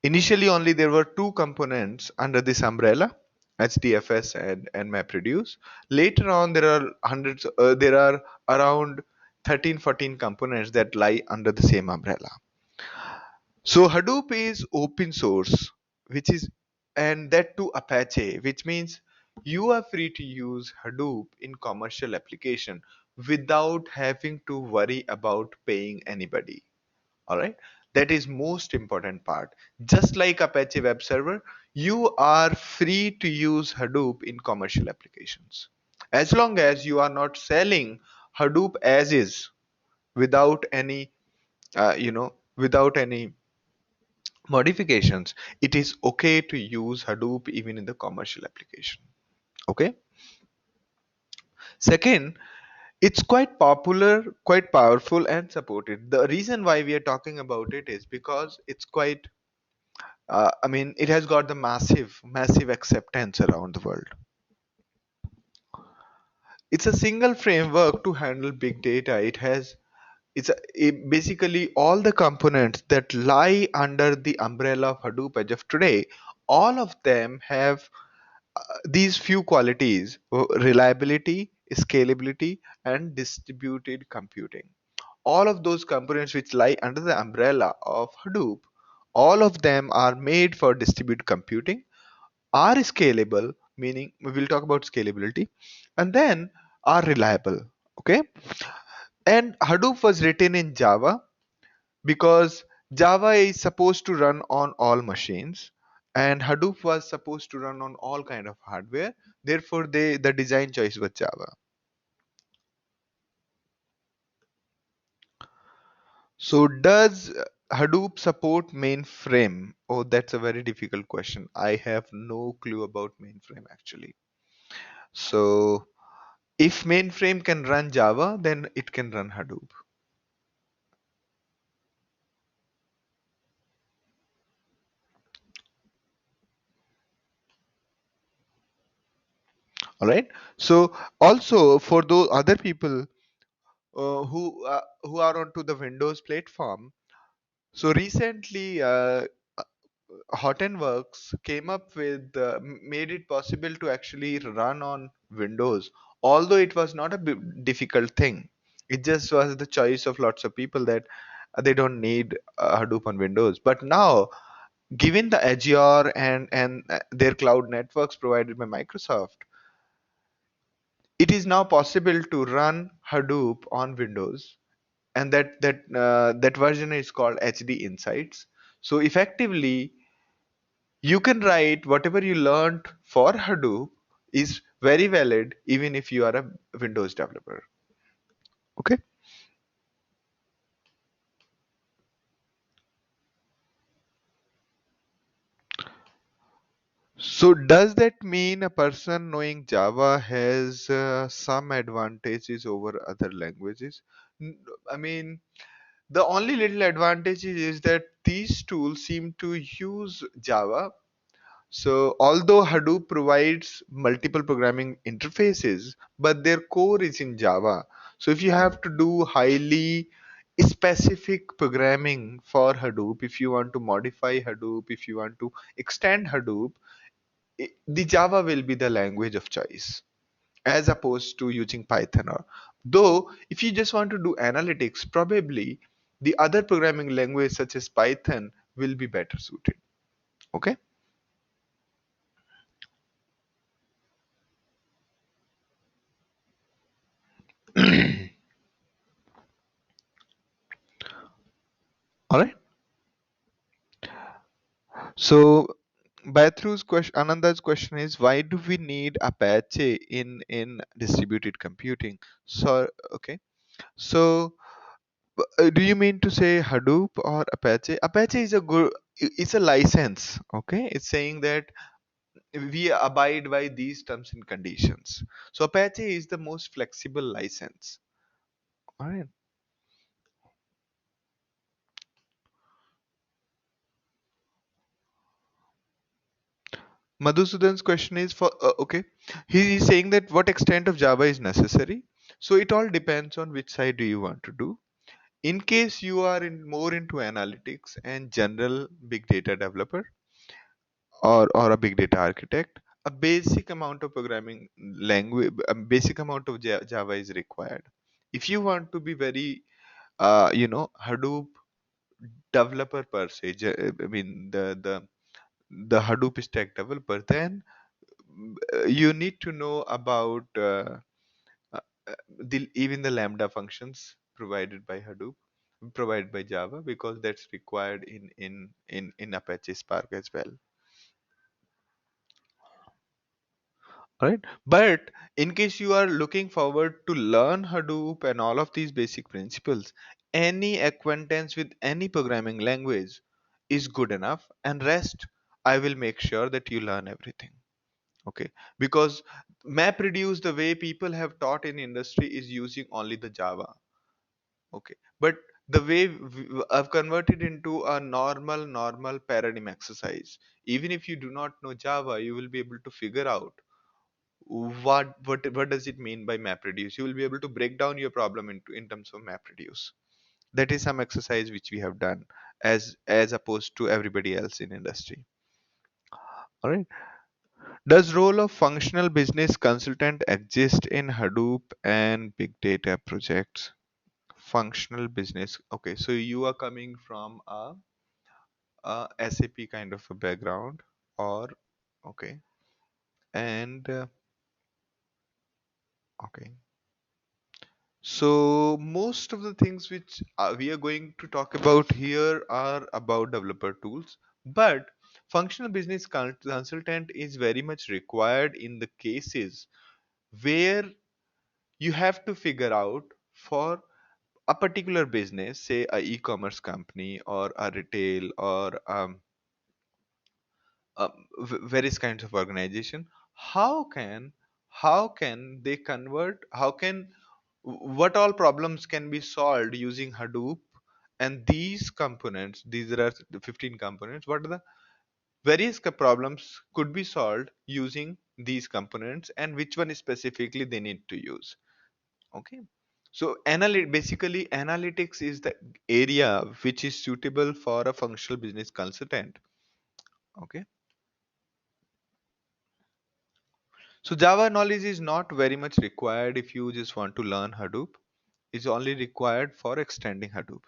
Initially, only there were two components under this umbrella, HDFS and MapReduce. Later on, there are there are around 13, 14 components that lie under the same umbrella. So Hadoop is open source, which is, and that too Apache, which means you are free to use Hadoop in commercial application without having to worry about paying anybody. All right, that is most important part. Just like Apache web server, you are free to use Hadoop in commercial applications as long as you are not selling Hadoop as is, without any without any modifications. It is okay to use Hadoop even in the commercial application. Okay. Second, it's quite popular, quite powerful, and supported. The reason why we are talking about it is because it's quite it has got the massive acceptance around the world. It's a single framework to handle big data. Basically all the components that lie under the umbrella of Hadoop as of today, all of them have these few qualities: reliability, scalability, and distributed computing. All of those components which lie under the umbrella of Hadoop, all of them are made for distributed computing, are scalable, meaning we will talk about scalability, and then are reliable. Okay. And Hadoop was written in Java because Java is supposed to run on all machines, and Hadoop was supposed to run on all kind of hardware. Therefore, the design choice was Java. So, does Hadoop support mainframe? Oh, that's a very difficult question. I have no clue about mainframe actually. So, if mainframe can run Java, then it can run Hadoop. All right. So, also for those other people who are onto the Windows platform, so recently, Hottenworks came up with made it possible to actually run on Windows, although it was not a difficult thing. It just was the choice of lots of people that they don't need Hadoop on Windows. But now, given the Azure and their cloud networks provided by Microsoft, it is now possible to run Hadoop on Windows, and that version is called HD Insights. So effectively, you can write whatever you learned for Hadoop is very valid even if you are a Windows developer. Okay. So does that mean a person knowing Java has some advantages over other languages? N- I mean, the only little advantage is that these tools seem to use Java. So, although Hadoop provides multiple programming interfaces, but their core is in Java. So, if you have to do highly specific programming for Hadoop, if you want to modify Hadoop, if you want to extend Hadoop, the Java will be the language of choice as opposed to using Python. Or though, if you just want to do analytics, probably the other programming language such as Python will be better suited. Okay. All right. So Bathru's question, Ananda's question is, why do we need Apache in distributed computing? So okay, so do you mean to say Hadoop or Apache? Apache is a good, it's a license. Okay, it's saying that we abide by these terms and conditions. So Apache is the most flexible license. All right. Madhusudan's question is for okay. He's saying that what extent of Java is necessary. So it all depends on which side do you want to do. In case you are more into analytics and general big data developer, or a big data architect, a basic amount of programming language, a basic amount of Java is required. If you want to be very, Hadoop developer per se, I mean the Hadoop stack developer, then you need to know about uh, even the Lambda functions provided by Hadoop, provided by Java, because that's required in Apache Spark as well. Right, but in case you are looking forward to learn Hadoop and all of these basic principles, any acquaintance with any programming language is good enough, and rest I will make sure that you learn everything. Okay, because MapReduce, the way people have taught in industry, is using only the Java. Okay, but the way I've converted into a normal paradigm exercise. Even if you do not know Java, you will be able to figure out what does it mean by MapReduce. You will be able to break down your problem into in terms of MapReduce. That is some exercise which we have done as opposed to everybody else in industry. All right. Does role of functional business consultant exist in Hadoop and big data projects? Functional business. Okay, so you are coming from a SAP kind of a background, or okay, and okay. So most of the things which we are going to talk about here are about developer tools, but functional business consultant is very much required in the cases where you have to figure out for a particular business, say a e-commerce company or a retail or various kinds of organization. How can how can they convert, how can what all problems can be solved using Hadoop, and these components, these are the 15 components, what are the various problems could be solved using these components, and which one specifically they need to use. Okay, so basically analytics is the area which is suitable for a functional business consultant. Okay, so Java knowledge is not very much required if you just want to learn Hadoop. It's only required for extending Hadoop.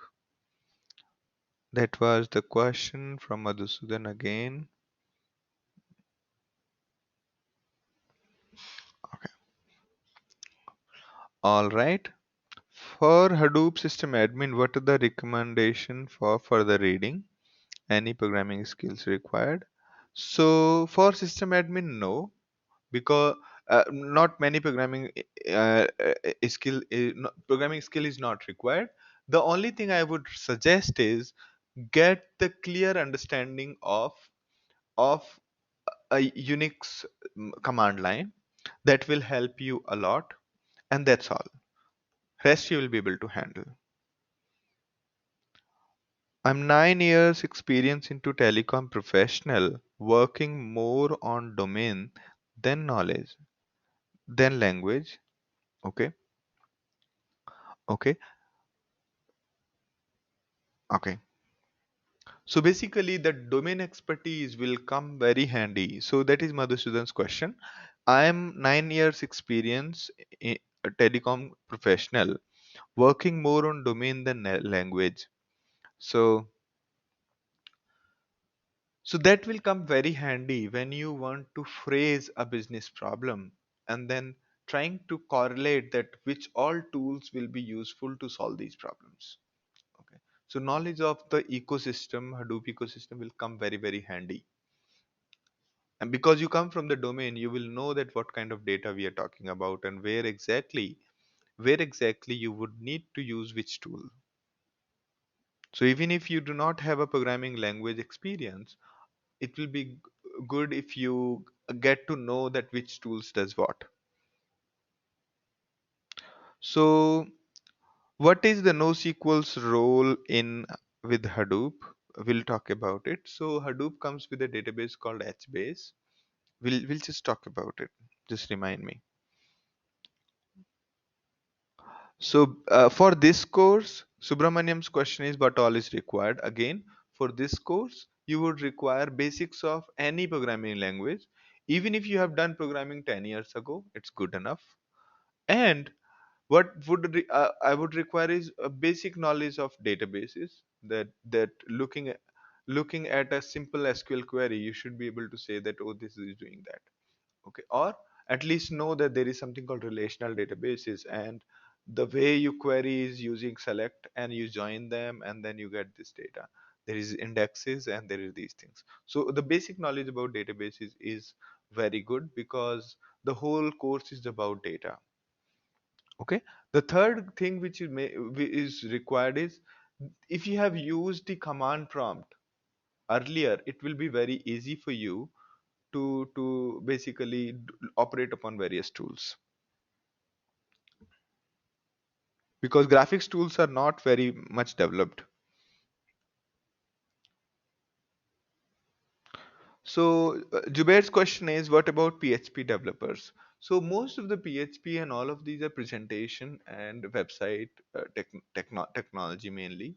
That was the question from Madhusudan again. Okay. All right. For Hadoop system admin, what are the recommendation for further reading? Any programming skills required? So for system admin, no, because not many programming skill is not required. The only thing I would suggest is get the clear understanding of a Unix command line. That will help you a lot, and that's all. Rest you will be able to handle. I'm 9 years experience into telecom professional, working more on domain than knowledge, than language. Okay, okay, okay. So basically, the domain expertise will come very handy. So that is Madhusudan's question. I am 9 years experience in a telecom professional, working more on domain than language. So so that will come very handy when you want to phrase a business problem, and then trying to correlate that which all tools will be useful to solve these problems. Okay. So knowledge of the ecosystem, Hadoop ecosystem, will come very handy. And because you come from the domain, you will know that what kind of data we are talking about, and where exactly you would need to use which tool. So even if you do not have a programming language experience, it will be good if you get to know that which tools does what. So what is the NoSQL's role in with Hadoop? We'll talk about it. So Hadoop comes with a database called HBase. We'll just talk about it. Just remind me. So for this course, Subramaniam's question is what all is required. Again, for this course, you would require basics of any programming language. Even if you have done programming 10 years ago, it's good enough. And I would require is a basic knowledge of databases, that looking at a simple SQL query, you should be able to say that, oh, this is doing that. Okay, or at least know that there is something called relational databases, and the way you query is using select, and you join them, and then you get this data. There is indexes and there is these things. So the basic knowledge about databases is very good, because the whole course is about data. Okay, the third thing is required is, if you have used the command prompt earlier, it will be very easy for you to basically operate upon various tools, because graphics tools are not very much developed. So Jubair's question is, what about PHP developers? So most of the PHP and all of these are presentation and website technology mainly.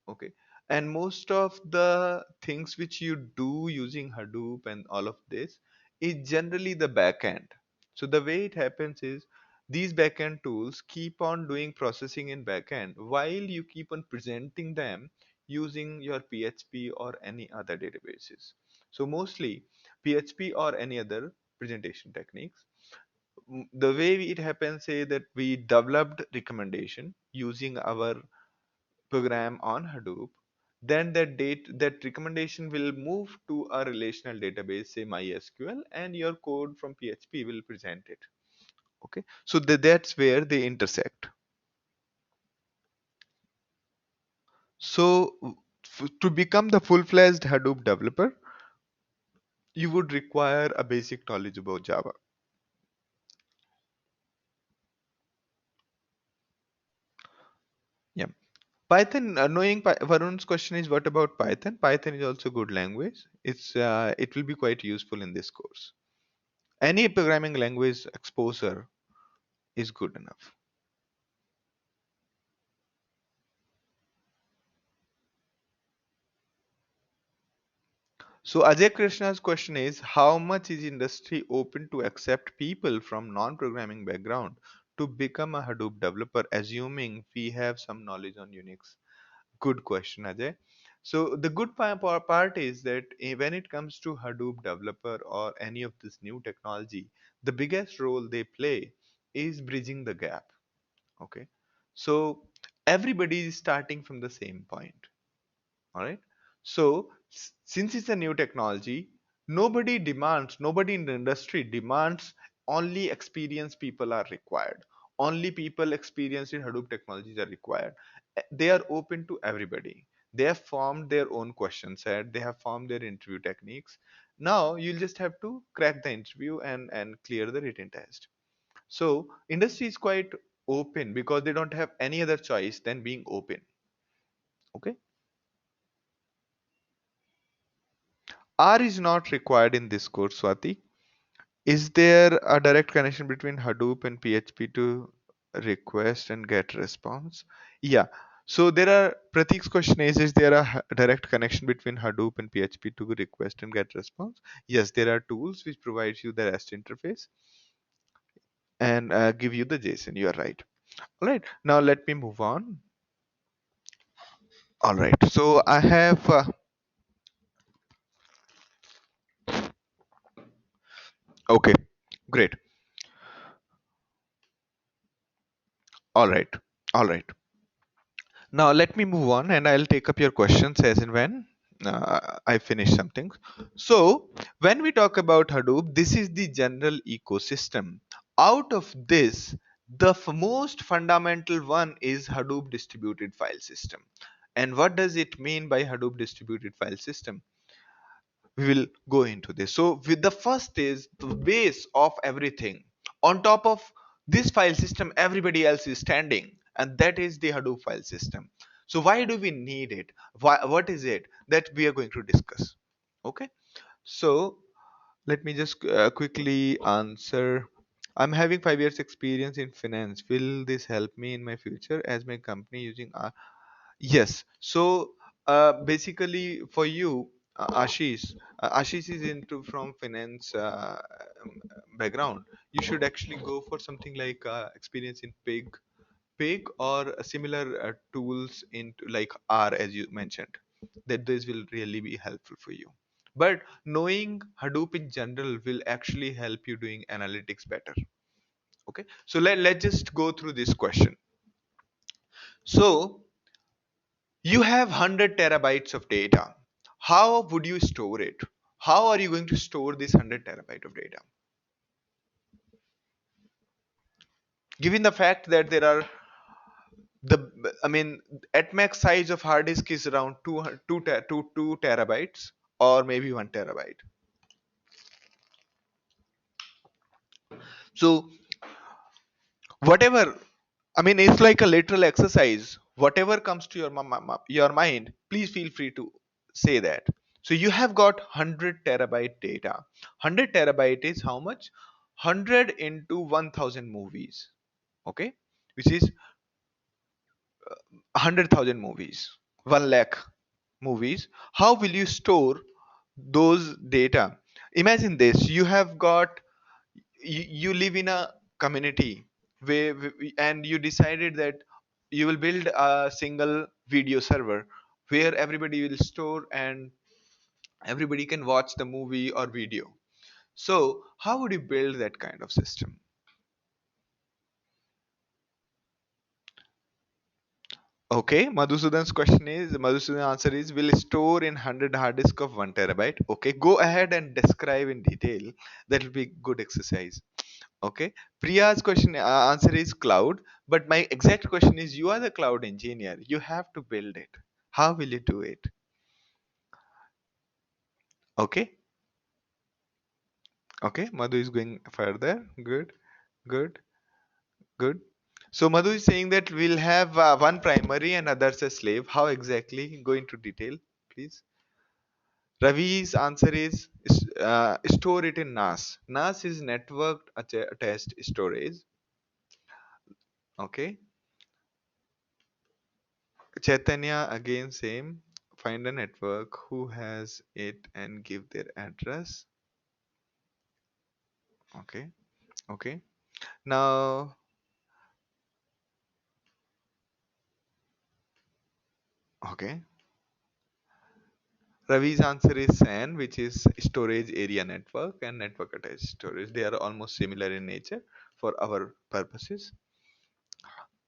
Okay. And most of the things which you do using Hadoop and all of this is generally the backend. So the way it happens is, these backend tools keep on doing processing in backend while you keep on presenting them using your PHP or any other databases. So mostly PHP or any other presentation techniques. The way it happens is that we developed recommendation using our program on Hadoop, then that recommendation will move to a relational database, say MySQL, and your code from PHP will present it. Okay, so that's where they intersect. So to become the full-fledged Hadoop developer, you would require a basic knowledge about Java. Yeah. Python, Varun's question is, what about Python? Python is also good language. It will be quite useful in this course. Any programming language exposure is good enough. So Ajay Krishna's question is, how much is industry open to accept people from non-programming background to become a Hadoop developer, assuming we have some knowledge on Unix? Good question, Ajay. So the good part is that when it comes to Hadoop developer or any of this new technology, the biggest role they play is bridging the gap. Okay, so everybody is starting from the same point. All right. So since it's a new technology, nobody in the industry demands only experienced people are required. Only people experienced in Hadoop technologies are required. They are open to everybody. They have formed their own question set. They have formed their interview techniques. Now you'll just have to crack the interview and clear the written test. So industry is quite open because they don't have any other choice than being open. Okay. R is not required in this course, Swati. Is there a direct connection between Hadoop and PHP to request and get response? Yeah. So there are Pratik's question is there a direct connection between Hadoop and PHP to request and get response? Yes, there are tools which provides you the REST interface and give you the JSON. You are right. All right. Now let me move on. All right. So I have okay. Great. All right. All right. Now let me move on and I'll take up your questions as and when I finish something. So when we talk about Hadoop, this is the general ecosystem. Out of this, the most fundamental one is Hadoop distributed file system. And what does it mean by Hadoop distributed file system? We will go into this. So with the first is the base of everything. On top of this file system, everybody else is standing, and that is the Hadoop file system. So why do we need it? What is it that we are going to discuss? Okay, so let me just quickly answer. I'm having 5 years experience in finance. Will this help me in my future as my company using R? Yes. So basically, for you, Ashish is into from finance um, background. You should actually go for something like experience in Pig or similar tools into like R, as you mentioned. That this will really be helpful for you. But knowing Hadoop in general will actually help you doing analytics better. Okay. So let's just go through this question. So you have 100 terabytes of data. How would you store it? How are you going to store this 100 terabyte of data? Given the fact that there are I mean, at max size of hard disk is around 2 terabytes or maybe 1 terabyte. So whatever, I mean, it's like a literal exercise. Whatever comes to your mind, please feel free to say that. So you have got 100 terabyte data. 100 terabyte is how much? 100 into 1000 movies. Okay, which is 100,000 movies, 1 lakh movies. How will you store those data? Imagine this: you live in a community and you decided that you will build a single video server where everybody will store and everybody can watch the movie or video. So how would you build that kind of system? Okay, Madhusudan's answer is will store in 100 hard disk of 1 terabyte. Okay, go ahead and describe in detail. That will be good exercise. Okay, Priya's answer is cloud, but my exact question is you are the cloud engineer. You have to build it. How will you do it? Okay, okay, Madhu is going further. Good, good, good. So Madhu is saying that we'll have one primary and others a slave. How exactly? Go into detail, please. Ravi's answer is store it in NAS. NAS is networked attached storage. Okay. Chaitanya again same. Find a network who has it and give their address. Okay. Okay. Now, okay. Ravi's answer is SAN, which is storage area network and network attached storage. They are almost similar in nature for our purposes.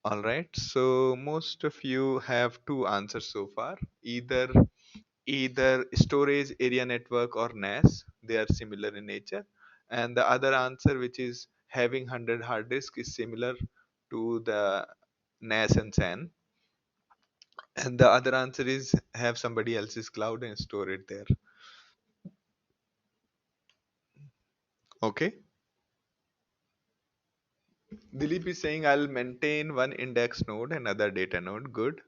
All right. So most of you have two answers so far. Either storage area network or NAS. They are similar in nature. And the other answer, which is having 100 hard disk, is similar to the NAS and SAN. And the other answer is have somebody else's cloud and store it there. Okay. Dilip is saying I'll maintain one index node and other data node. Good.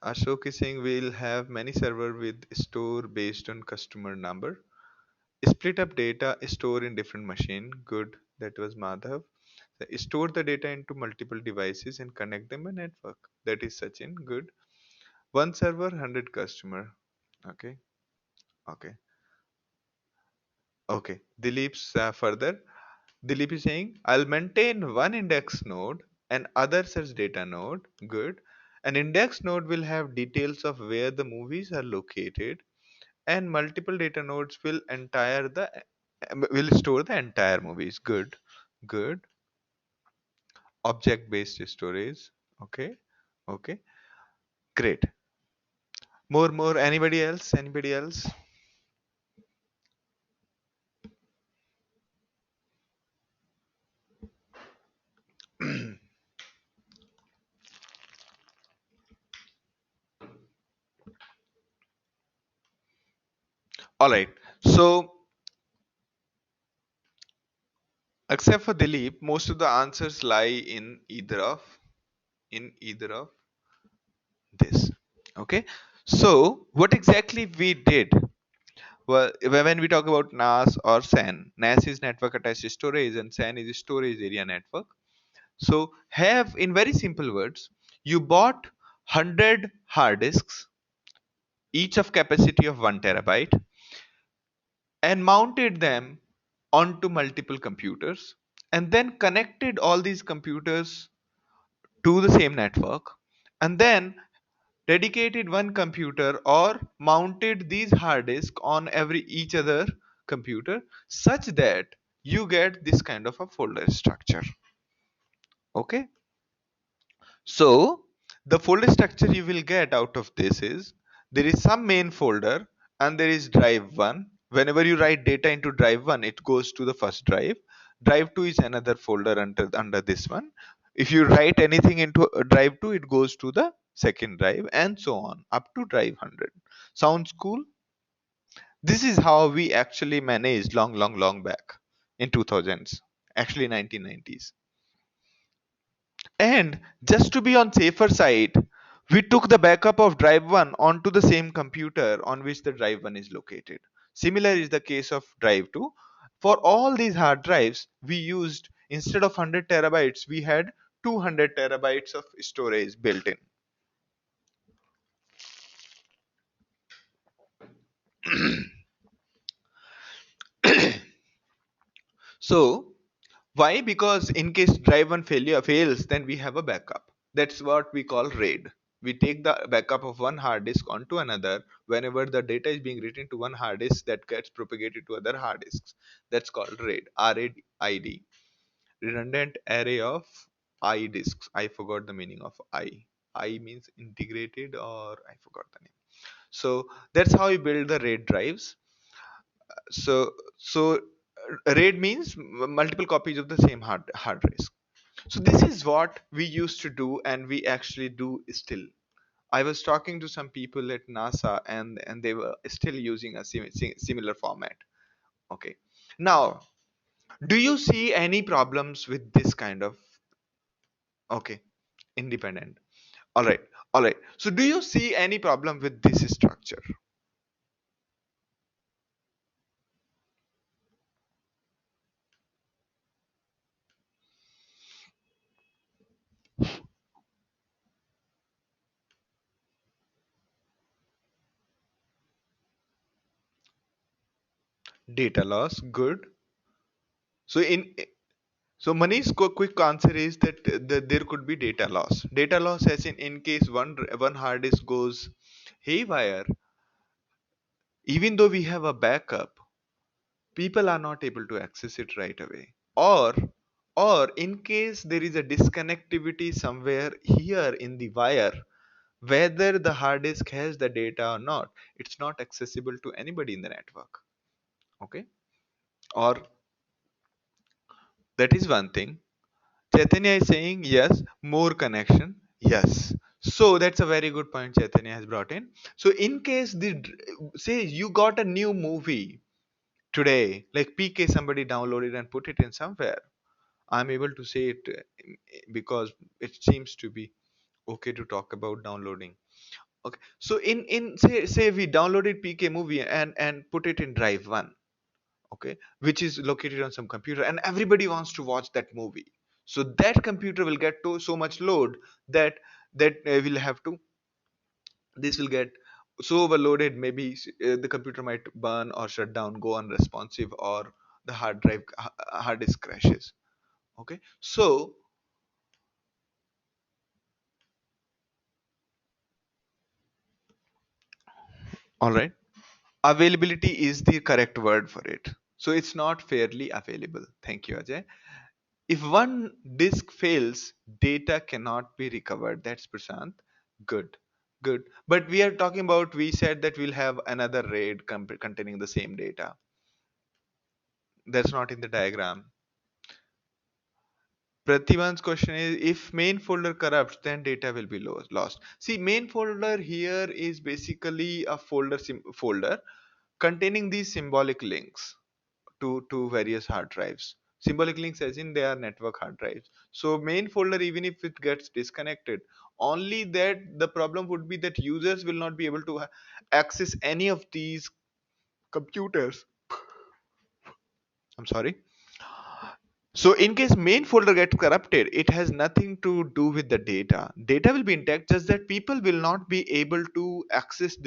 Ashok is saying we'll have many server with store based on customer number. Split up data, store in different machine. Good. That was Madhav. Store the data into multiple devices and connect them a network. That is Sachin. Good. One server, 100 customer. Okay. Okay. Okay. Dilip's further. Dilip is saying, I'll maintain one index node and other such data node. Good. An index node will have details of where the movies are located, and multiple data nodes will store the entire movies. Good. Good. Object based storage. Okay. Okay. Great. More. Anybody else? Anybody else? All right. So, except for Dilip, most of the answers lie in either of this. Okay. So, what exactly we did? Well, when we talk about NAS or SAN, NAS is network attached storage and SAN is storage area network. So have, in very simple words, you bought 100 hard disks, each of capacity of 1 terabyte, and mounted them onto multiple computers, and then connected all these computers to the same network, and then dedicated one computer or mounted these hard disks on every each other computer, such that you get this kind of a folder structure. Okay, so the folder structure you will get out of this is, there is some main folder and there is drive 1. Whenever you write data into drive 1, it goes to the first drive. Drive 2 is another folder under this one. If you write anything into drive 2, it goes to the second drive, and so on up to drive 100. Sounds cool? This is how we actually managed long back in 2000s, actually 1990s. And just to be on safer side, we took the backup of drive 1 onto the same computer on which the drive 1 is located. Similar is the case of drive 2. For all these hard drives, we used, instead of 100 terabytes, we had 200 terabytes of storage built in. So why? Because in case drive 1 failure fails, then we have a backup. That's what we call RAID. We take the backup of one hard disk onto another. Whenever the data is being written to one hard disk, that gets propagated to other hard disks. That's called RAID. RAID. Redundant array of I disks. I forgot the meaning of I. I means integrated, or I forgot the name. So that's how we build the RAID drives. So RAID means multiple copies of the same hard disk. So this is what we used to do, and we actually do still. I was talking to some people at NASA, and they were still using a similar format. Okay. Now, do you see any problems with this kind of? Okay, independent. All right. All right. So do you see any problem with this structure? Data loss, good. So in so Mani's quick answer is that there could be data loss. Data loss, as in case one hard disk goes haywire, even though we have a backup, people are not able to access it right away. Or in case there is a disconnectivity somewhere here in the wire, whether the hard disk has the data or not, it's not accessible to anybody in the network. Okay? Or that is one thing. Chaitanya is saying yes, more connection. Yes. So that's a very good point Chaitanya has brought in. So in case say you got a new movie today, like PK, somebody downloaded and put it in somewhere. I'm able to say it because it seems to be okay to talk about downloading. Okay. So in say we downloaded PK movie and put it in drive 1, okay, which is located on some computer, and everybody wants to watch that movie. So that computer will get to so much load that will have to, this will get so overloaded, maybe the computer might burn or shut down, go unresponsive, or the hard disk crashes. Okay, so all right, availability is the correct word for it. So it's not fairly available. Thank you, Ajay. If one disk fails, data cannot be recovered. That's Prashant. Good, good. But we are talking about, we said that we'll have another RAID containing the same data. That's not in the diagram. Pratibhan's question is, if main folder corrupts, then data will be lost. See, main folder here is basically a folder containing these symbolic links to various hard drives. Symbolic links as in they are network hard drives. So main folder, even if it gets disconnected, only that the problem would be that users will not be able to access any of these computers. I'm sorry. So in case main folder gets corrupted, it has nothing to do with the data. Data will be intact, just that people will not be able to access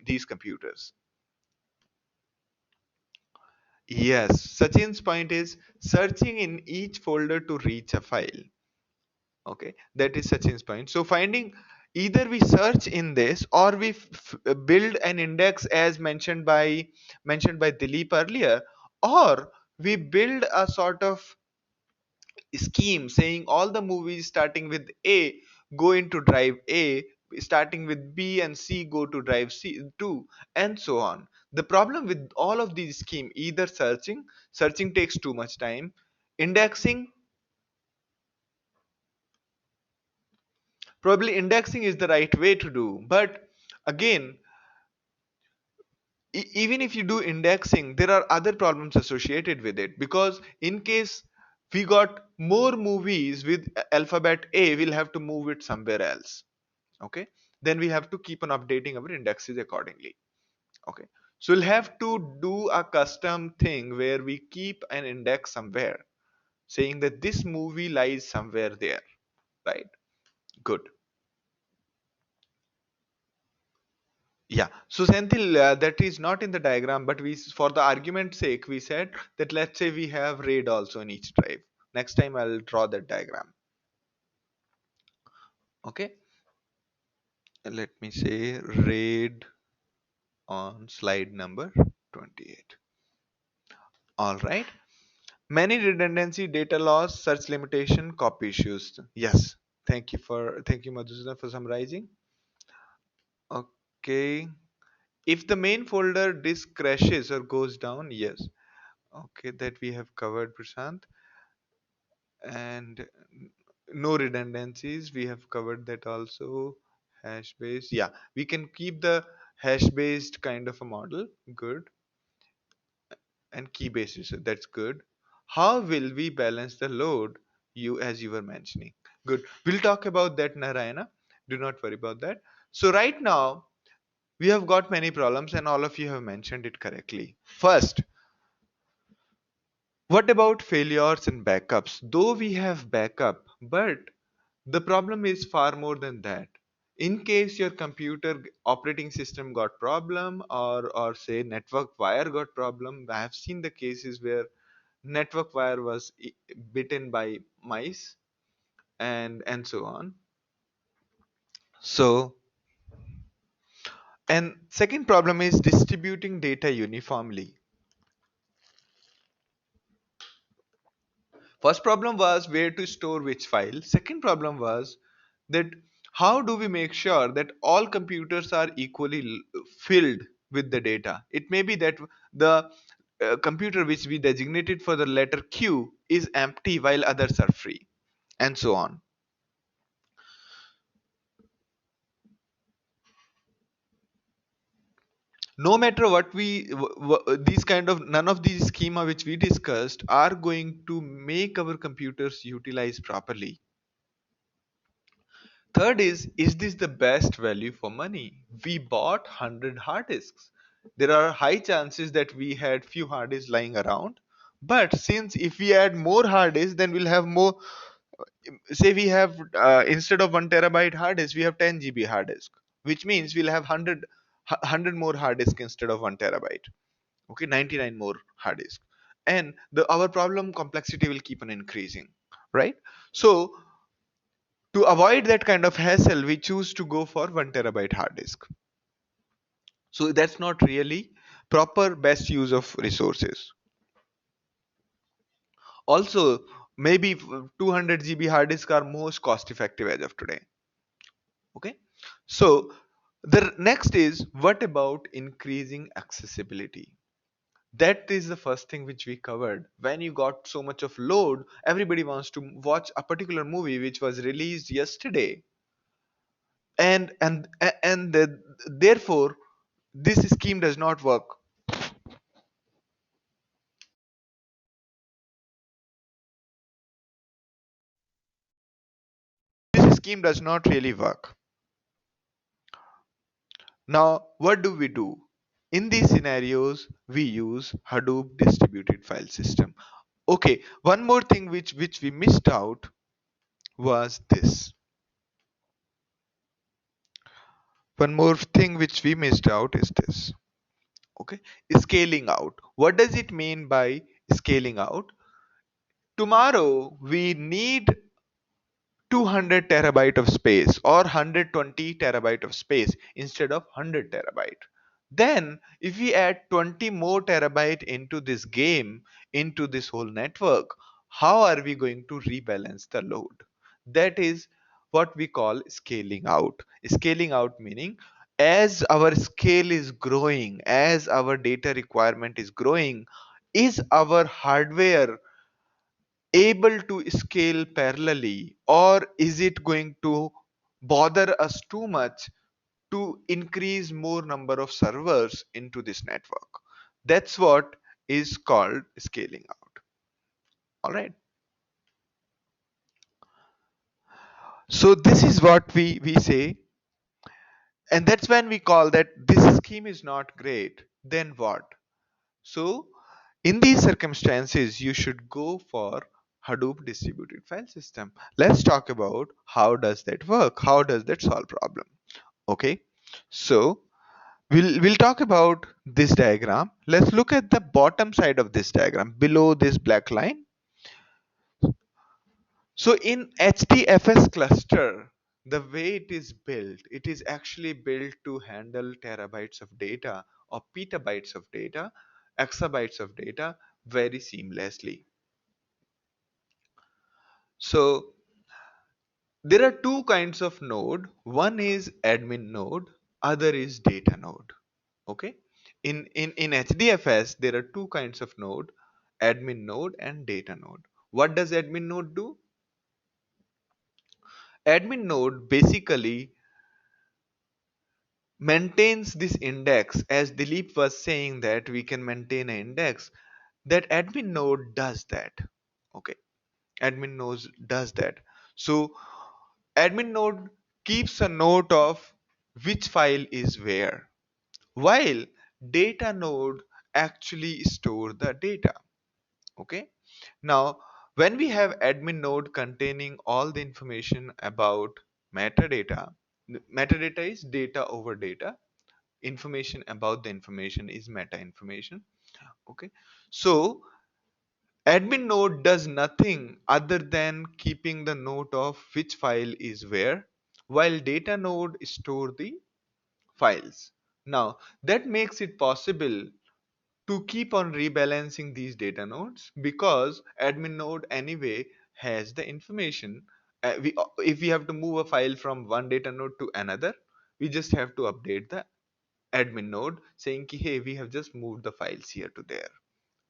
these computers. Yes, Sachin's point is searching in each folder to reach a file. Okay, that is Sachin's point. So finding, either we search in this or we build an index as mentioned by Dilip earlier, or we build a sort of scheme saying all the movies starting with A go into drive A, starting with B and C go to drive C 2, and so on. The problem with all of these scheme, either searching takes too much time, indexing, probably indexing is the right way to do, but again, even if you do indexing, there are other problems associated with it, because in case we got more movies with alphabet A, we'll have to move it somewhere else. Okay, then we have to keep on updating our indexes accordingly. Okay, so we'll have to do a custom thing where we keep an index somewhere saying that this movie lies somewhere there, right? Good. Yeah, so Senthil, that is not in the diagram, but for the argument's sake, we said that let's say we have RAID also in each drive. Next time I'll draw that diagram. Okay, let me say RAID on slide number 28. All right. Many redundancy, data loss, search limitation, copy issues. Yes. Thank you, Madhusudan, for summarizing. Okay. If the main folder disk crashes or goes down, yes. Okay, that we have covered, Prashant. And no redundancies, we have covered that also. Hash based, yeah, we can keep the hash based kind of a model. Good. And key based research, that's good. How will we balance the load, you as you were mentioning? Good, we'll talk about that, Narayana, do not worry about that. So right now we have got many problems and all of you have mentioned it correctly. First, what about failures and backups? Though we have backup, but the problem is far more than that. In case your computer operating system got problem, or say network wire got problem, I have seen the cases where network wire was bitten by mice, and so on. So, and second problem is distributing data uniformly. First problem was where to store which file. Second problem was that how do we make sure that all computers are equally filled with the data. It may be that the computer which we designated for the letter Q is empty while others are free, and so on. No matter what these kind of, none of these schema which we discussed are going to make our computers utilize properly. Third is this the best value for money? We bought 100 hard disks. There are high chances that we had few hard disks lying around, but since if we add more hard disks, then we'll have more. Say we have, instead of 1 terabyte hard disk, we have 10 GB hard disk, which means we'll have 100 more hard disk instead of 1 terabyte. Okay, 99 more hard disk, and our problem complexity will keep on increasing, right? So to avoid that kind of hassle, we choose to go for 1 terabyte hard disk. So that's not really proper best use of resources. Also, maybe 200 GB hard disk are most cost effective as of today. Okay, so the next is, what about increasing accessibility? That is the first thing which we covered. When you got so much of load, everybody wants to watch a particular movie which was released yesterday, and therefore this scheme does not work. This scheme does not really work. Now what do we do? In these scenarios we use Hadoop distributed file system. Okay, one more thing which we missed out was this. One more thing which we missed out is this. Okay, scaling out. What does it mean by scaling out? Tomorrow we need 200 terabyte of space or 120 terabyte of space instead of 100 terabyte. Then if we add 20 more terabyte into this game, into this whole network, how are we going to rebalance the load? That is what we call scaling out. Scaling out meaning, as our scale is growing, as our data requirement is growing, is our hardware able to scale parallelly, or is it going to bother us too much to increase more number of servers into this network? That's what is called scaling out. All right, so this is what we say, and that's when we call that this scheme is not great. Then what? So in these circumstances, you should go for Hadoop distributed file system. Let's talk about how does that work? How does that solve problem? Okay, so we'll talk about this diagram. Let's look at the bottom side of this diagram below this black line. So in HDFS cluster, the way it is actually built to handle terabytes of data or petabytes of data, exabytes of data very seamlessly. So there are two kinds of node. One is admin node, other is data node. Okay. In HDFS, there are two kinds of node, admin node and data node. What does admin node do? Admin node basically maintains this index. As Dilip was saying that we can maintain an index, that admin node does that. Okay, admin node does that. So admin node keeps a note of which file is where, while data node actually store the data. Okay, now when we have admin node containing all the information about metadata, metadata is data over data, information about the information is meta information. Okay, so admin node does nothing other than keeping the note of which file is where, while data node store the files. Now that makes it possible to keep on rebalancing these data nodes, because admin node anyway has the information. If we have to move a file from one data node to another, we just have to update the admin node saying ki, hey, we have just moved the files here to there,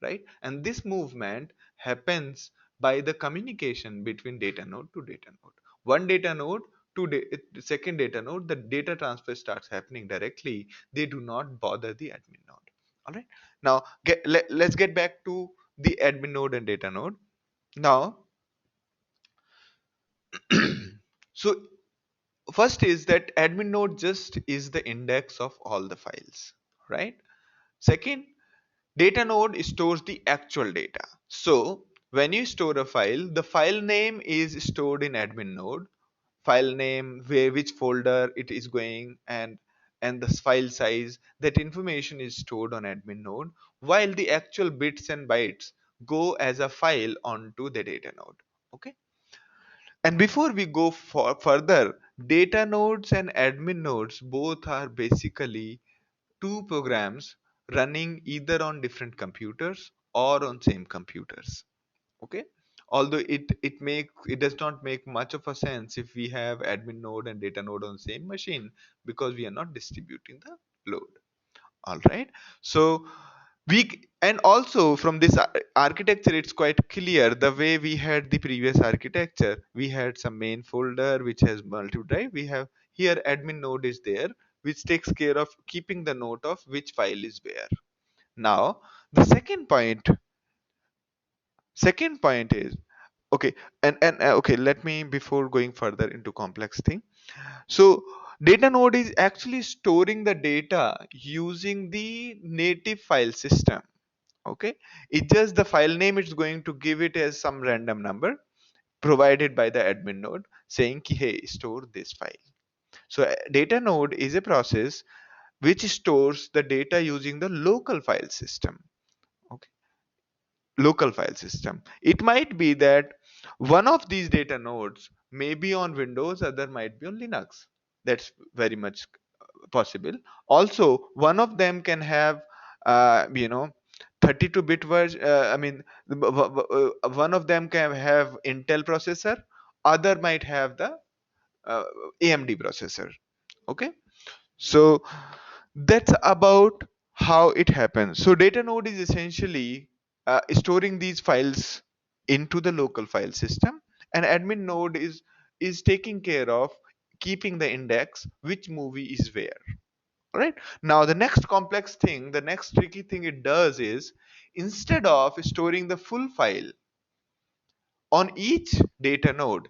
right? And this movement happens by the communication between data node to data node. One data node to second data node, the data transfer starts happening directly. They do not bother the admin node. All right. Now let's get back to the admin node and data node. Now, so first is that admin node just is the index of all the files, right? Second, data node stores the actual data. So when you store a file, the file name is stored in admin node. File name, where which folder it is going, and the file size, that information is stored on admin node, while the actual bits and bytes go as a file onto the data node. Okay. And before we go further, data nodes and admin nodes both are basically two programs running either on different computers or on same computers. Okay, although it does not make much of a sense if we have admin node and data node on same machine, because we are not distributing the load. All right, so and also from this architecture, it's quite clear the way we had the previous architecture. We had some main folder which has multi drive. We have here admin node is there, which takes care of keeping the note of which file is where. Now the second point is, okay, and okay, let me, before going further into complex thing, so data node is actually storing the data using the native file system. Okay, it's just the file name, it's going to give it as some random number provided by the admin node saying ki, hey, store this file. So data node is a process which stores the data using the local file system. Okay, local file system. It might be that one of these data nodes may be on Windows, other might be on Linux. That's very much possible. Also, one of them can have, you know, 32-bit version. I mean, one of them can have Intel processor, other might have the uh, AMD processor. Okay, so that's about how it happens. So data node is essentially storing these files into the local file system, and admin node is taking care of keeping the index which movie is where. Right, now the next complex thing, the next tricky thing it does is, instead of storing the full file on each data node,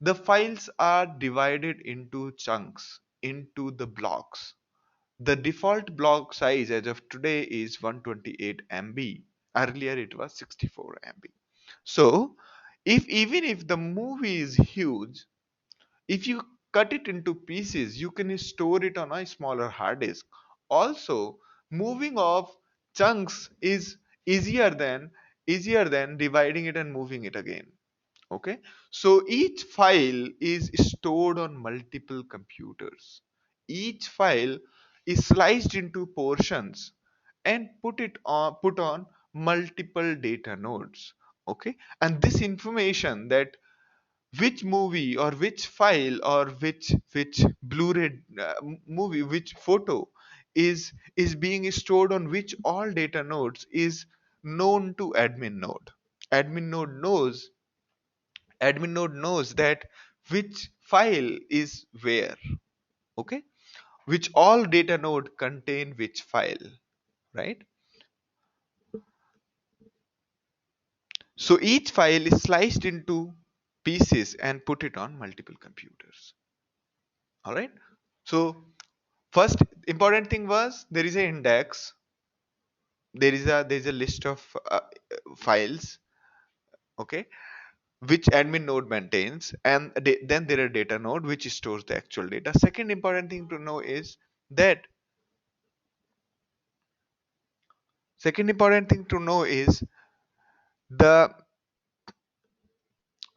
the files are divided into chunks, into the blocks. The default block size as of today is 128 MB. Earlier it was 64 MB. So, if even if the movie is huge, if you cut it into pieces, you can store it on a smaller hard disk. Also, moving of chunks is easier than easier than dividing it and moving it again. Okay, so each file is stored on multiple computers. Each file is sliced into portions and put on multiple data nodes. Okay, and this information, that which movie or which file or which Blu-ray movie, which photo is being stored on which all data nodes, is known to admin node knows admin node knows that which file is where. Okay, which all data node contain which file, right? So each file is sliced into pieces and put it on multiple computers. All right, so first important thing was, there is an index, there is a list of files, okay, which admin node maintains, and then there are data node which stores the actual data. Second important thing to know is that second important thing to know is the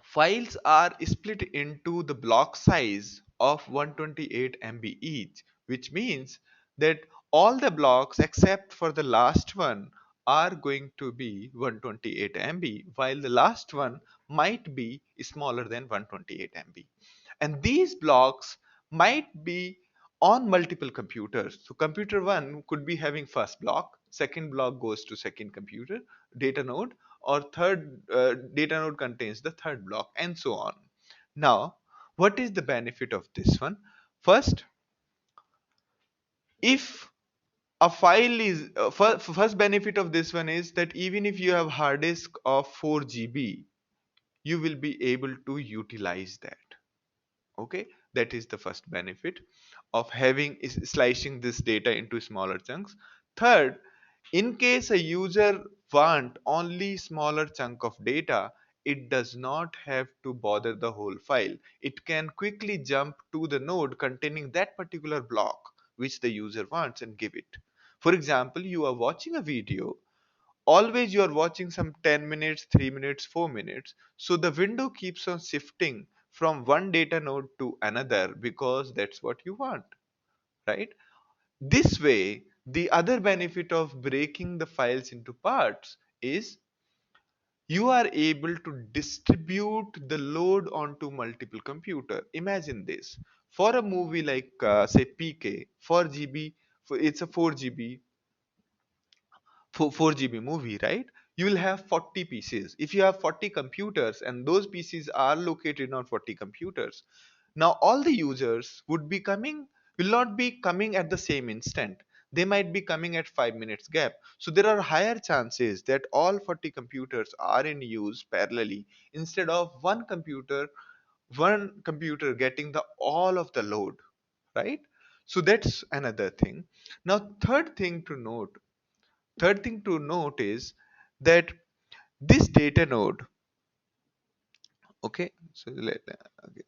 files are split into the block size of 128 MB each, which means that all the blocks except for the last one are going to be 128 MB, while the last one might be smaller than 128 MB. And these blocks might be on multiple computers. So computer one could be having first block, second block goes to second computer data node, or third data node contains the third block, and so on. Now, what is the benefit of this one? First, if a file is first benefit of this one is that even if you have hard disk of 4 GB, you will be able to utilize that. Okay, that is the first benefit of having is slicing this data into smaller chunks. Third, in case a user want only smaller chunk of data, it does not have to bother the whole file. It can quickly jump to the node containing that particular block which the user wants and give it. For example, you are watching a video, always you are watching some 10 minutes, 3 minutes, 4 minutes, so the window keeps on shifting from one data node to another because that's what you want, right? This way, the other benefit of breaking the files into parts is you are able to distribute the load onto multiple computer. Imagine this, for a movie like say PK 4 GB, it's a 4 GB, 4 GB movie, right? You will have 40 pieces. If you have 40 computers and those pieces are located on 40 computers, now all the users will not be coming at the same instant. They might be coming at 5 minutes gap. So there are higher chances that all 40 computers are in use parallelly, instead of one computer getting the all of the load, right? So that's another thing. Now, third thing to note is that this data node, okay, so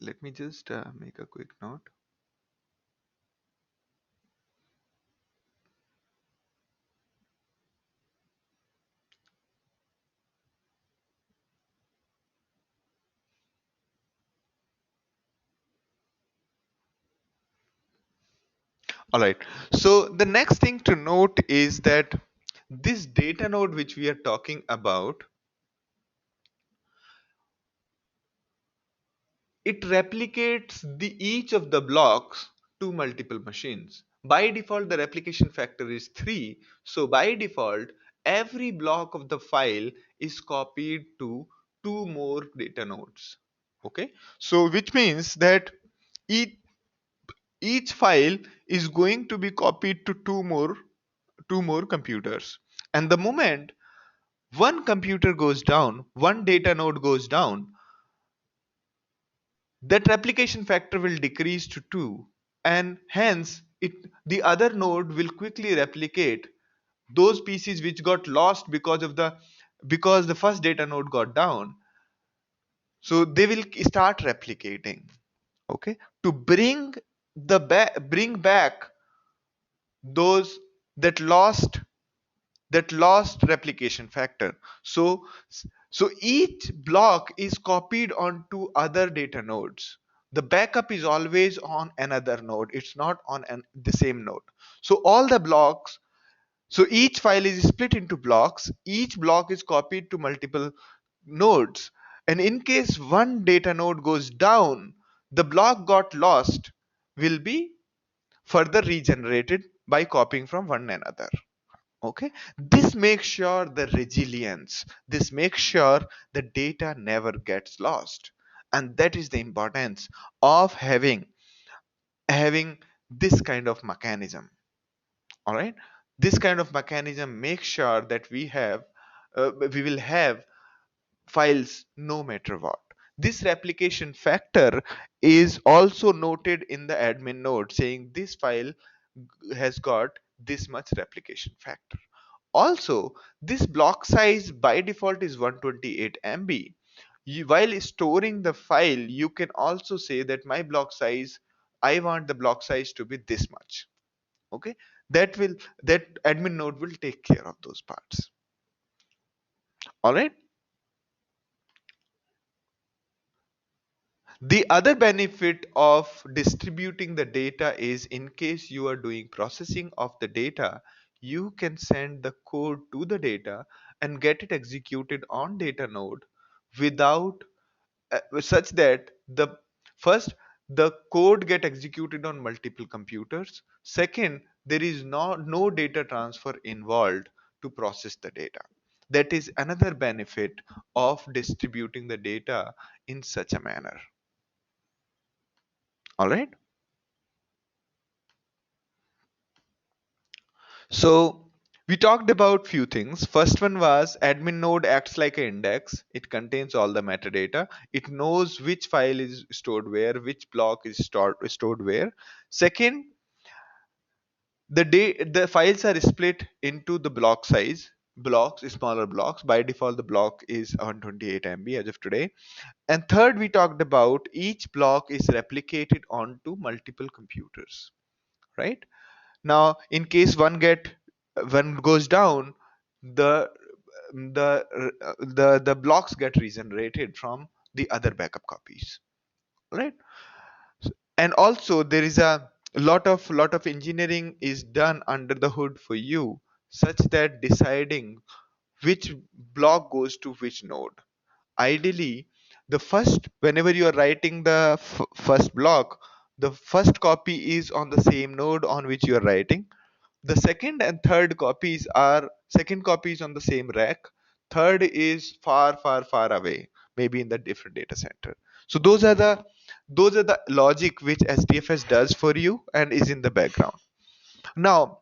let me just make a quick note. All right. So the next thing to note is that this data node which we are talking about, it replicates the each of the blocks to multiple machines. By default, the replication factor is 3. So by default, every block of the file is copied to two more data nodes. Okay. So which means that each each file is going to be copied to two more computers. And the moment one computer goes down, one data node goes down, that replication factor will decrease to 2, and hence the other node will quickly replicate those pieces which got lost because the first data node got down. So they will start replicating, okay, to bring back those that lost replication factor. So each block is copied onto other data nodes. The backup is always on another node, it's not on the same node. So all the blocks, so each file is split into blocks, each block is copied to multiple nodes, and in case one data node goes down, the block got lost will be further regenerated by copying from one another. Okay, this makes sure the resilience, this makes sure the data never gets lost. And that is the importance of having this kind of mechanism. All right, this kind of mechanism makes sure that we will have files no matter what. This replication factor is also noted in the admin node saying this file has got this much replication factor. Also, this block size by default is 128 MB. While storing the file, you can also say that my block size, I want the block size to be this much. Okay, that admin node will take care of those parts. All right. The other benefit of distributing the data is in case you are doing processing of the data, you can send the code to the data and get it executed on data node without such that the first, the code get executed on multiple computers. Second, there is no data transfer involved to process the data. That is another benefit of distributing the data in such a manner. All right. So we talked about few things. First one was admin node acts like an index. It contains all the metadata. It knows which file is stored where, which block is stored where. Second, the files are split into the block size blocks, smaller blocks. By default, the block is 128 MB as of today. And third, we talked about each block is replicated onto multiple computers, right? Now, in case one goes down, the the blocks get regenerated from the other backup copies, right? And also there is a lot of engineering is done under the hood for you, such that deciding which block goes to which node. Ideally, the first, whenever you are writing the first block, the first copy is on the same node on which you are writing. The second and third copies are second copies on the same rack. Third is far, far, far away, maybe in the different data center. So those are the logic which SDFS does for you and is in the background. Now,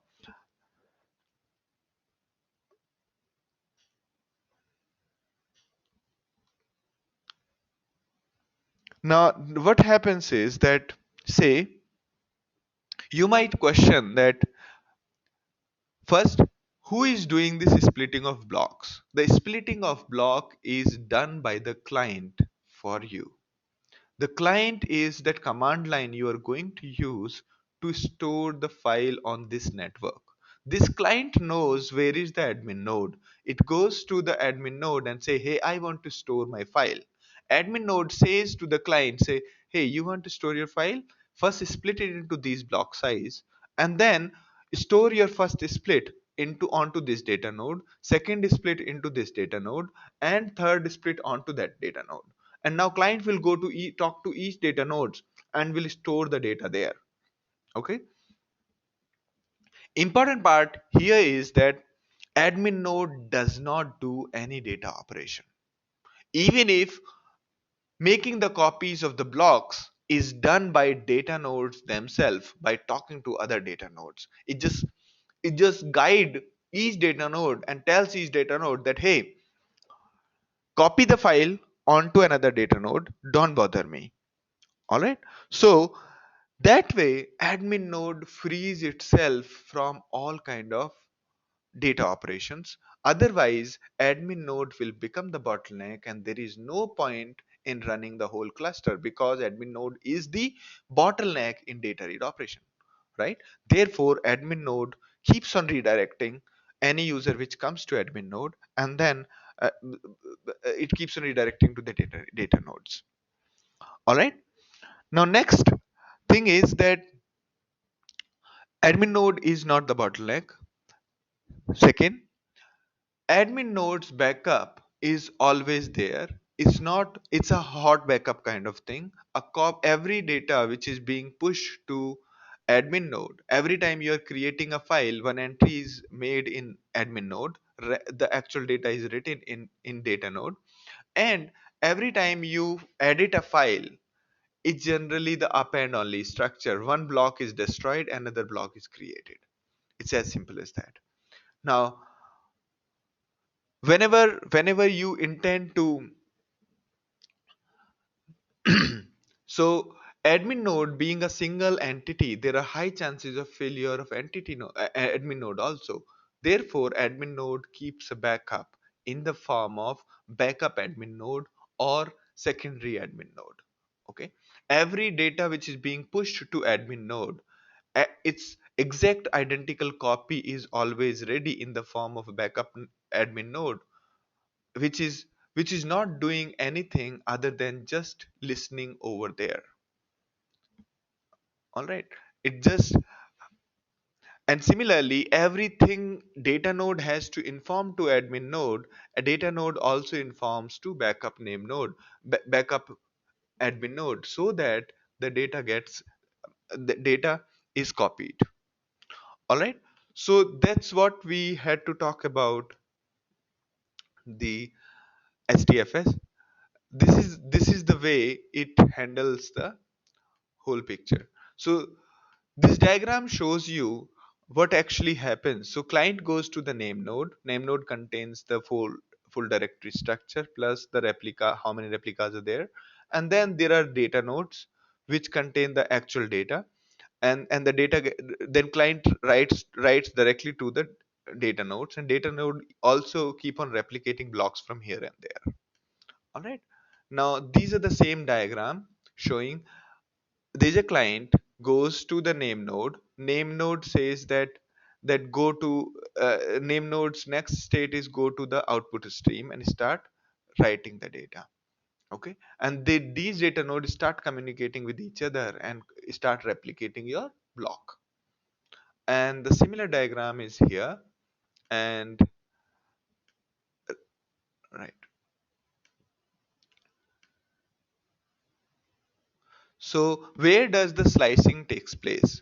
now what happens is that, say, you might question that, first, Who is doing this splitting of blocks? The splitting of block is done by the client for you. The client is that command line you are going to use to store the file on this network. This client knows where is the admin node. It goes to the admin node and say, hey, I want to store my file. Admin node says to the client, say, hey, you want to store your file? First split it into these block size and then store your first split into onto this data node, second split into this data node, and third split onto that data node. And now client will go to talk to each data nodes and will store the data there. Okay, important part here is that admin node does not do any data operation. Even if making the copies of the blocks is done by data nodes themselves by talking to other data nodes, it just guide each data node and tells each data node that, hey, copy the file onto another data node, don't bother me. All right, so that way admin node frees itself from all kind of data operations. Otherwise admin node will become the bottleneck and there is no point in running the whole cluster because admin node is the bottleneck in data read operation, right? Therefore admin node keeps on redirecting any user which comes to admin node, and then it keeps on redirecting to the data nodes. All right, now next thing is that admin node is not the bottleneck. Second, admin node's backup is always there. It's not, it's a hot backup kind of thing. Every data which is being pushed to admin node, every time you are creating a file, one entry is made in admin node, the actual data is written in data node, and every time you edit a file, it's generally the append only structure. One block is destroyed, another block is created. It's as simple as that. Now whenever you intend to so admin node being a single entity, there are high chances of failure of admin node also. Therefore admin node keeps a backup in the form of backup admin node or secondary admin node. Okay, every data which is being pushed to admin node, its exact identical copy is always ready in the form of a backup admin node, which is not doing anything other than just listening over there. All right, it just, and similarly everything data node has to inform to admin node, a data node also informs to backup name node, backup admin node, so that the data is copied. All right, so that's what we had to talk about the STFS. This is the way it handles the whole picture. So this diagram shows you what actually happens. So client goes to the name node. Name node contains the full directory structure plus the replica, how many replicas are there, and then there are data nodes which contain the actual data, and the data then client writes directly to the data nodes, and data node also keep on replicating blocks from here and there. All right, now these are the same diagram showing there's a client goes to the name node says that go to name node's next state is go to the output stream and start writing the data. Okay, and these data nodes start communicating with each other and start replicating your block, and the similar diagram is here. And right, so where does the slicing takes place?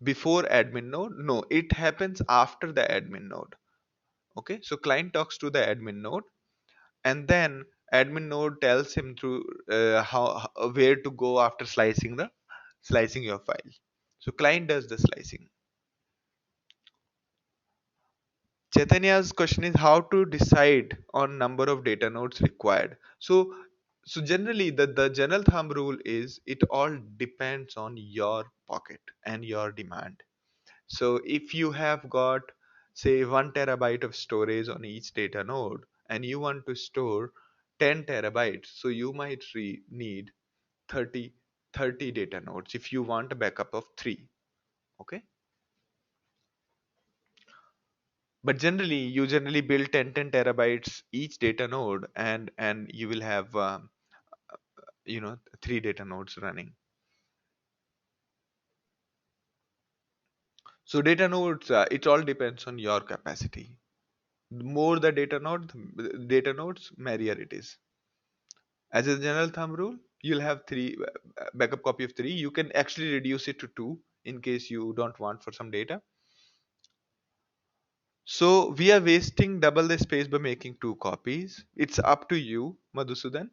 Before admin node? No, it happens after the admin node. Okay, so client talks to the admin node, and then admin node tells him through where to go after slicing your file. So client does the slicing. Chaitanya's question is how to decide on number of data nodes required. So generally the general thumb rule is it all depends on your pocket and your demand. So if you have got say 1 terabyte of storage on each data node, and you want to store 10 terabytes, so you might need 30 30 data nodes if you want a backup of 3. Okay, but generally you generally build 10 terabytes each data node, and you will have 3 data nodes running. So data nodes, it all depends on your capacity. The more the data nodes, merrier it is. As a general thumb rule, you'll have three backup copy of 3. You can actually reduce it to 2 in case you don't want for some data. So we are wasting double the space by making 2 copies. It's up to you, Madhusudan.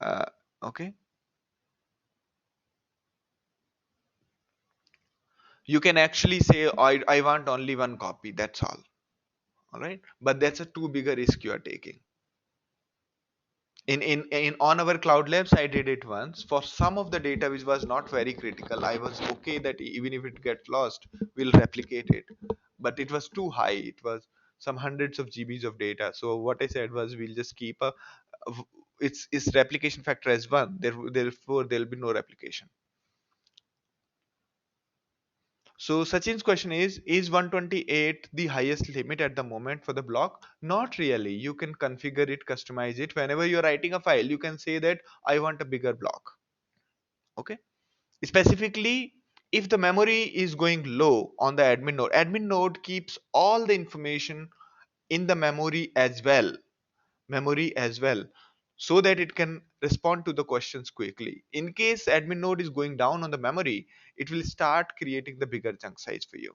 Uh, okay, you can actually say I want only 1 copy. That's all right. But that's a too big a risk you are taking. In on our cloud labs, I did it once for some of the data which was not very critical. I was okay that even if it gets lost, we'll replicate it, but it was too high. It was some hundreds of GBs of data. So what I said was we'll just keep its replication factor as 1. Therefore there'll be no replication. So Sachin's question is 128 the highest limit at the moment for the block? Not really. You can configure it, customize it. Whenever you're writing a file, you can say that I want a bigger block. Okay. Specifically, if the memory is going low on the admin node keeps all the information in the memory as well, so that it can respond to the questions quickly. In case admin node is going down on the memory, it will start creating the bigger chunk size for you.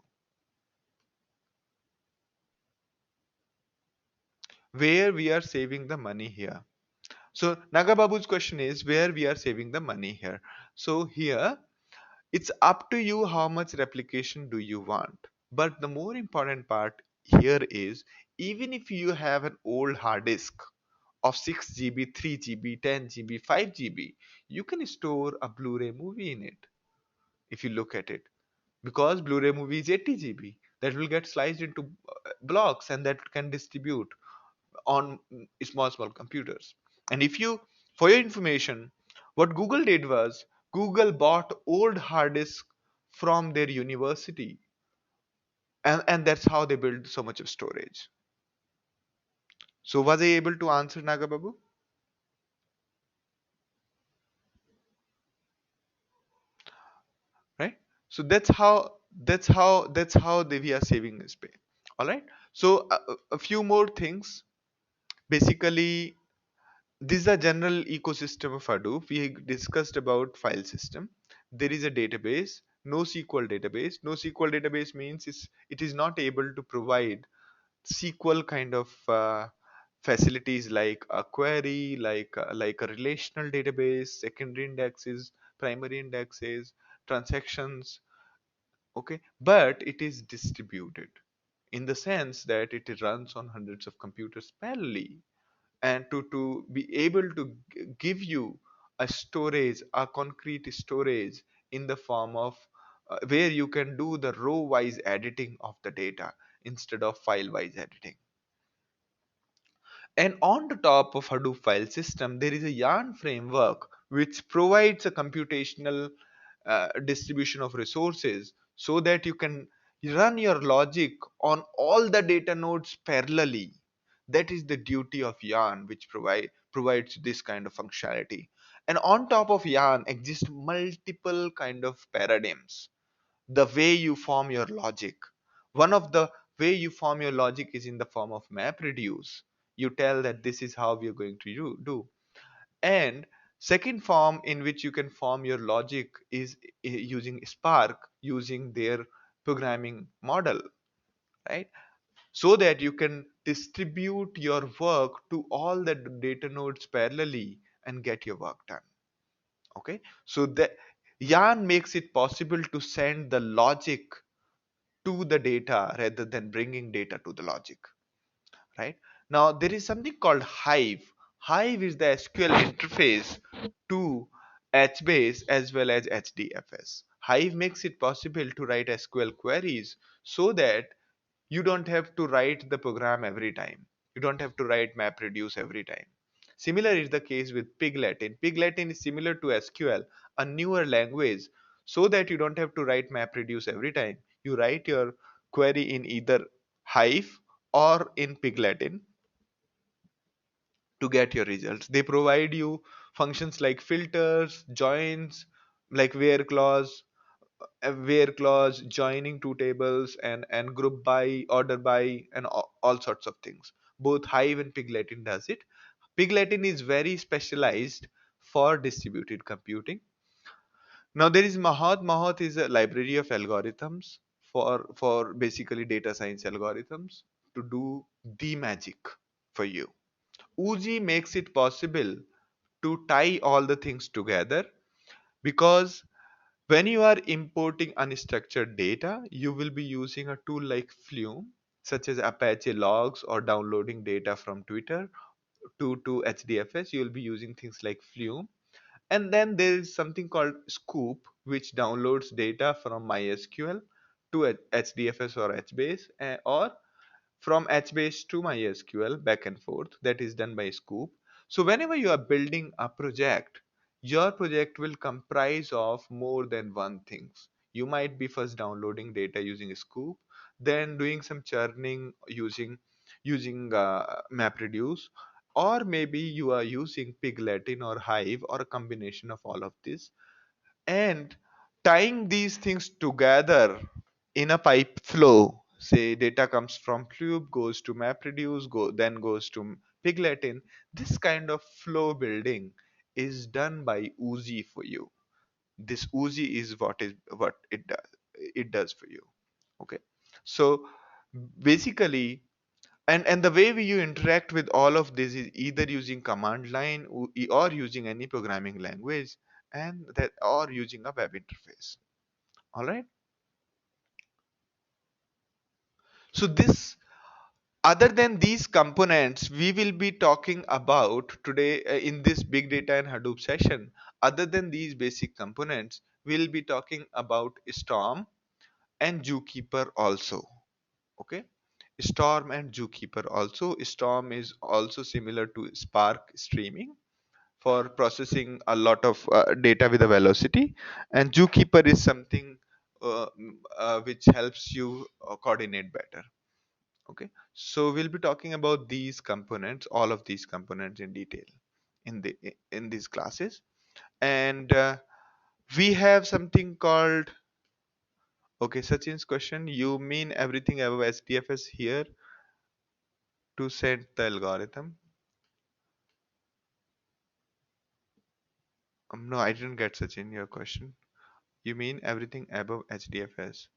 Where we are saving the money here? So Nagababu's question is where we are saving the money here. So here it's up to you how much replication do you want. But the more important part here is, even if you have an old hard disk of 6 GB, 3 GB, 10 GB, 5 GB, you can store a Blu-ray movie in it if you look at it. Because Blu-ray movie is 80 GB, that will get sliced into blocks and that can distribute on small computers. And if you, for your information, what Google did was Google bought old hard disk from their university, and that's how they built so much of storage. So was I able to answer, Nagababu? Right? So that's how we are saving this pay. All right. So a few more things. Basically, this is a general ecosystem of Hadoop. We discussed about file system. There is a database, NoSQL database. NoSQL database means it is not able to provide SQL kind of facilities like a query, like a relational database, secondary indexes, primary indexes, transactions. Okay, but it is distributed in the sense that it runs on hundreds of computers parallelly, and to be able to give you a storage, a concrete storage in the form of where you can do the row wise editing of the data instead of file wise editing. And on the top of Hadoop file system, there is a Yarn framework which provides a computational distribution of resources so that you can run your logic on all the data nodes parallelly. That is the duty of Yarn, which provides this kind of functionality. And on top of Yarn exist multiple kind of paradigms. The way you form your logic, one of the way you form your logic is in the form of map reduce. You tell that this is how we are going to do. And second form in which you can form your logic is using Spark, using their programming model, right? So that you can distribute your work to all the data nodes parallelly and get your work done. Okay, so the Yarn makes it possible to send the logic to the data rather than bringing data to the logic, right? Now there is something called Hive. Hive is the SQL interface to HBase as well as HDFS. Hive makes it possible to write SQL queries so that you don't have to write the program every time. You don't have to write MapReduce every time. Similar is the case with Pig Latin. Pig Latin is similar to SQL, a newer language, so that you don't have to write MapReduce every time. You write your query in either Hive or in Pig Latin to get your results. They provide you functions like filters, joins, like where clause, joining two tables, and group by, order by, and all sorts of things. Both Hive and Piglatin does it. Piglatin is very specialized for distributed computing. Now there is Mahat. Mahat is a library of algorithms for basically data science algorithms to do the magic for you. Uji makes it possible to tie all the things together, because when you are importing unstructured data, you will be using a tool like Flume, such as Apache Logs, or downloading data from Twitter to HDFS. You will be using things like Flume. And then there is something called Scoop, which downloads data from MySQL to HDFS or HBase, or from HBase to MySQL, back and forth. That is done by Scoop. So whenever you are building a project, your project will comprise of more than one things. You might be first downloading data using Scoop, then doing some churning using MapReduce, or maybe you are using Piglatin or Hive, or a combination of all of this, and tying these things together in a pipe flow. Say data comes from Cube, goes to MapReduce, then goes to Piglatin. This kind of flow building is done by Uzi for you. This Uzi is what it does for you. Okay, so basically, and the way you interact with all of this is either using command line, or using any programming language, and that, or using a web interface. All right. So this, other than these components, we will be talking about today in this big data and Hadoop session. Other than these basic components, we'll be talking about Storm and Zookeeper also. Okay, Storm and Zookeeper also. Storm is also similar to Spark streaming for processing a lot of data with a velocity, and Zookeeper is something which helps you coordinate better. Okay, so we'll be talking about these components, all of these components in detail in these classes. And we have something called, okay, Sachin's question, you mean everything above SDFS here to set the algorithm? No, I didn't get Sachin your question. You mean everything above HDFS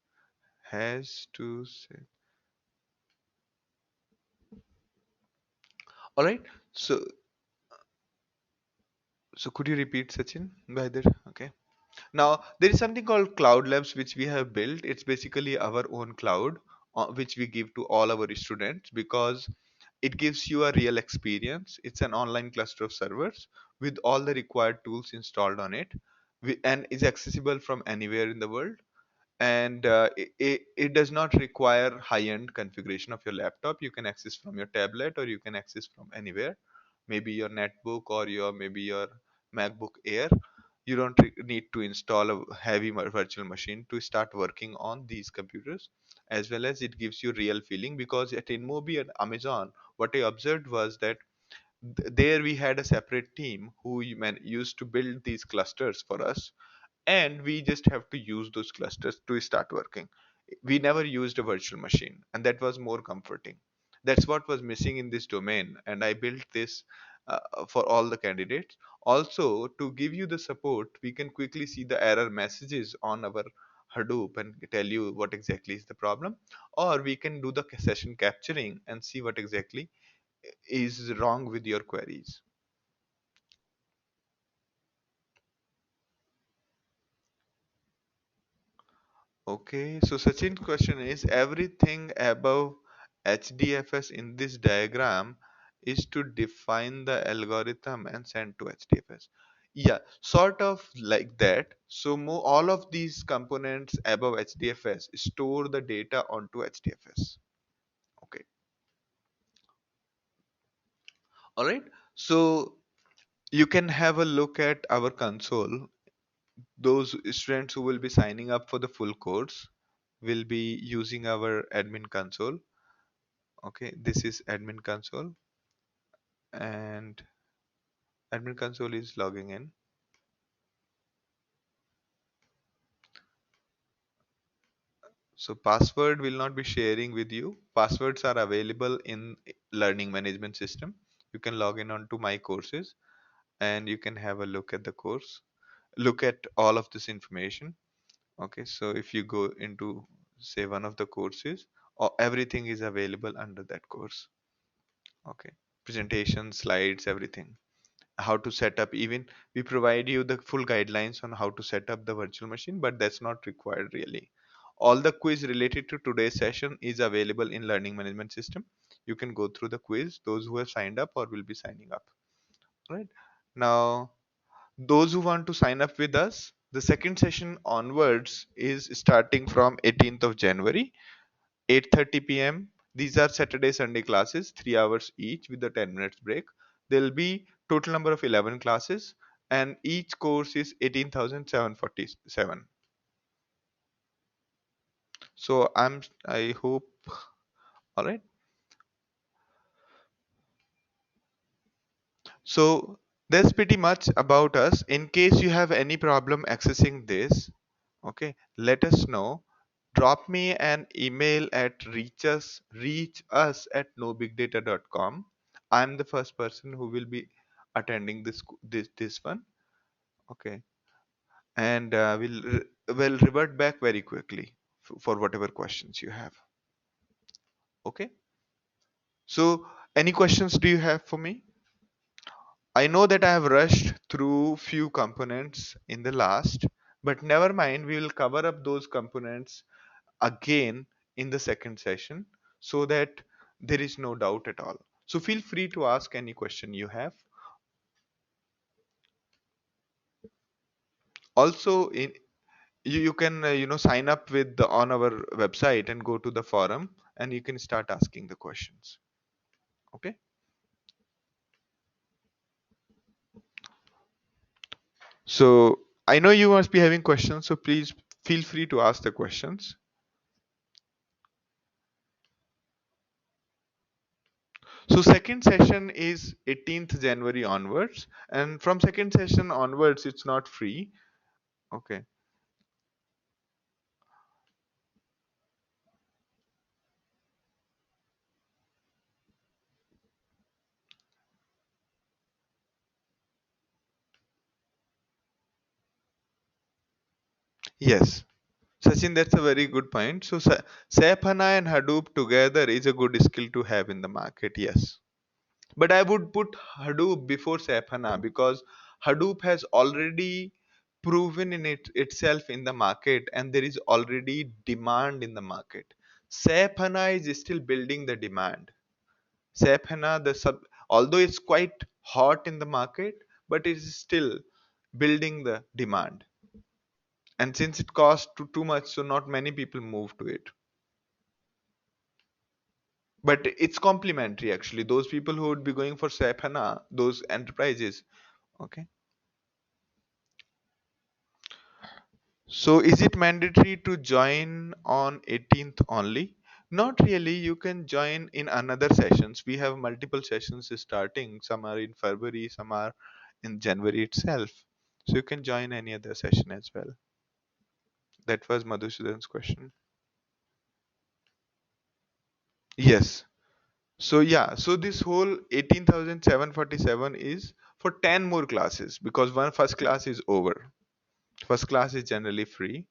has to set? All right. So so could you repeat, Sachin, by the, okay. Now, there is something called Cloud Labs which we have built. It's basically our own cloud, which we give to all our students, because it gives you a real experience. It's an online cluster of servers with all the required tools installed on it, and is accessible from anywhere in the world. And it does not require high-end configuration of your laptop. You can access from your tablet, or you can access from anywhere, maybe your netbook, or maybe your MacBook Air. You don't need to install a heavy virtual machine to start working on these computers. As well as it gives you real feeling, because at InMobi and Amazon, what I observed was that there we had a separate team who used to build these clusters for us, and we just have to use those clusters to start working. We never used a virtual machine, and that was more comforting. That's what was missing in this domain, and I built this for all the candidates. Also, to give you the support, we can quickly see the error messages on our Hadoop and tell you what exactly is the problem, or we can do the session capturing and see what exactly is wrong with your queries. Okay, so Sachin's question is, everything above HDFS in this diagram is to define the algorithm and send to HDFS. Yeah, sort of like that. So all of these components above HDFS store the data onto HDFS. All right. So you can have a look at our console. Those students who will be signing up for the full course will be using our admin console. Okay, this is admin console, and admin console is logging in. So password will not be sharing with you. Passwords are available in learning management system. You can log in onto my courses and you can have a look at the course. Look at all of this information. Okay, so if you go into say one of the courses, everything is available under that course. Okay, presentation, slides, everything. How to set up, even we provide you the full guidelines on how to set up the virtual machine, but that's not required really. All the quiz related to today's session is available in learning management system. You can go through the quiz, those who have signed up or will be signing up. Right now, those who want to sign up with us, the second session onwards is starting from 18th of January, 8:30 p.m. These are Saturday Sunday classes, 3 hours each with a 10 minutes break. There will be total number of 11 classes and each course is 18,747. So I hope, all right. So that's pretty much about us. In case you have any problem accessing this, okay, let us know. Drop me an email at reach us at nobigdata.com. I'm the first person who will be attending this one. Okay, and we'll revert back very quickly for whatever questions you have. Okay. So any questions do you have for me? I know that I have rushed through few components in the last, but never mind. We will cover up those components again in the second session so that there is no doubt at all. So feel free to ask any question you have. Also, you can sign up with on our website and go to the forum and you can start asking the questions. Okay. So I know you must be having questions, so please feel free to ask the questions. So second session is 18th January onwards, and from second session onwards, it's not free. Okay. Yes, Sachin, that's a very good point. So SAP HANA and Hadoop together is a good skill to have in the market. Yes, but I would put Hadoop before SAP HANA because Hadoop has already proven in itself in the market, and there is already demand in the market. SAP HANA is still building the demand. SAP HANA, although it's quite hot in the market, but it is still building the demand. And since it costs too much, so not many people move to it. But it's complementary actually. Those people who would be going for SAP HANA, those enterprises. Okay. So is it mandatory to join on 18th only? Not really. You can join in another sessions. We have multiple sessions starting. Some are in February, some are in January itself. So you can join any other session as well. That was Madhusudan's question. Yes. So yeah, so this whole 18,747 is for 10 more classes because one first class is over. First class is generally free.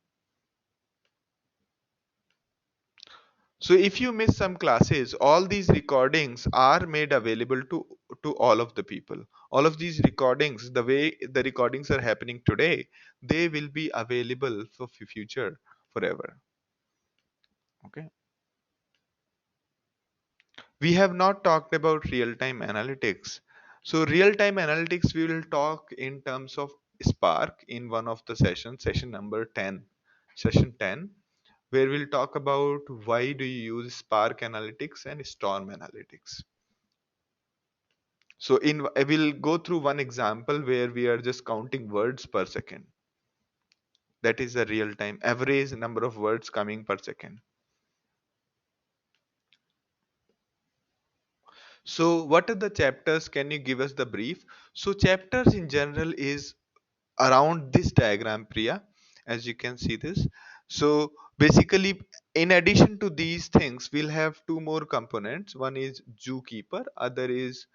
So if you miss some classes, all these recordings are made available to all of the people. All of these recordings, the way the recordings are happening today, they will be available for future forever. Okay. We have not talked about real-time analytics. So real-time analytics we will talk in terms of Spark in one of the sessions, session number 10. Session 10, where we'll talk about why do you use Spark Analytics and Storm Analytics. So I will go through one example where we are just counting words per second. That is a real time average number of words coming per second. So what are the chapters? Can you give us the brief? So chapters in general is around this diagram, Priya, as you can see this. So basically, in addition to these things, we'll have two more components. One is zookeeper, other is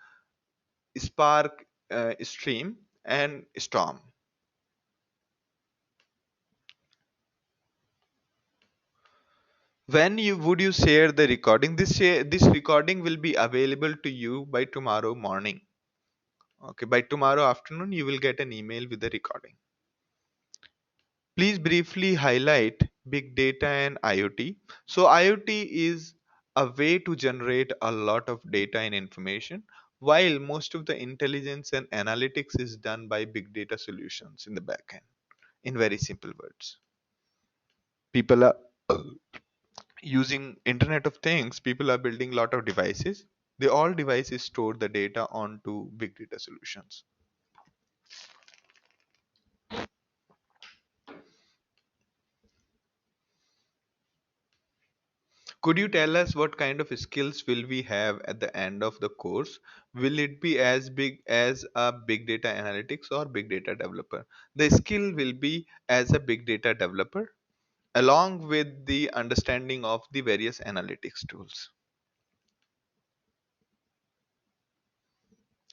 spark, stream, and storm. When you would you share the recording? This recording will be available to you by tomorrow morning. Okay, by tomorrow afternoon you will get an email with the recording. Please briefly highlight big data and IoT. So IoT is a way to generate a lot of data and information, while most of the intelligence and analytics is done by big data solutions in the backend. In very simple words, people are using Internet of Things. People are building a lot of devices. They all devices store the data onto big data solutions. Could you tell us what kind of skills will we have at the end of the course? Will it be as big as a big data analytics or big data developer? The skill will be as a big data developer along with the understanding of the various analytics tools.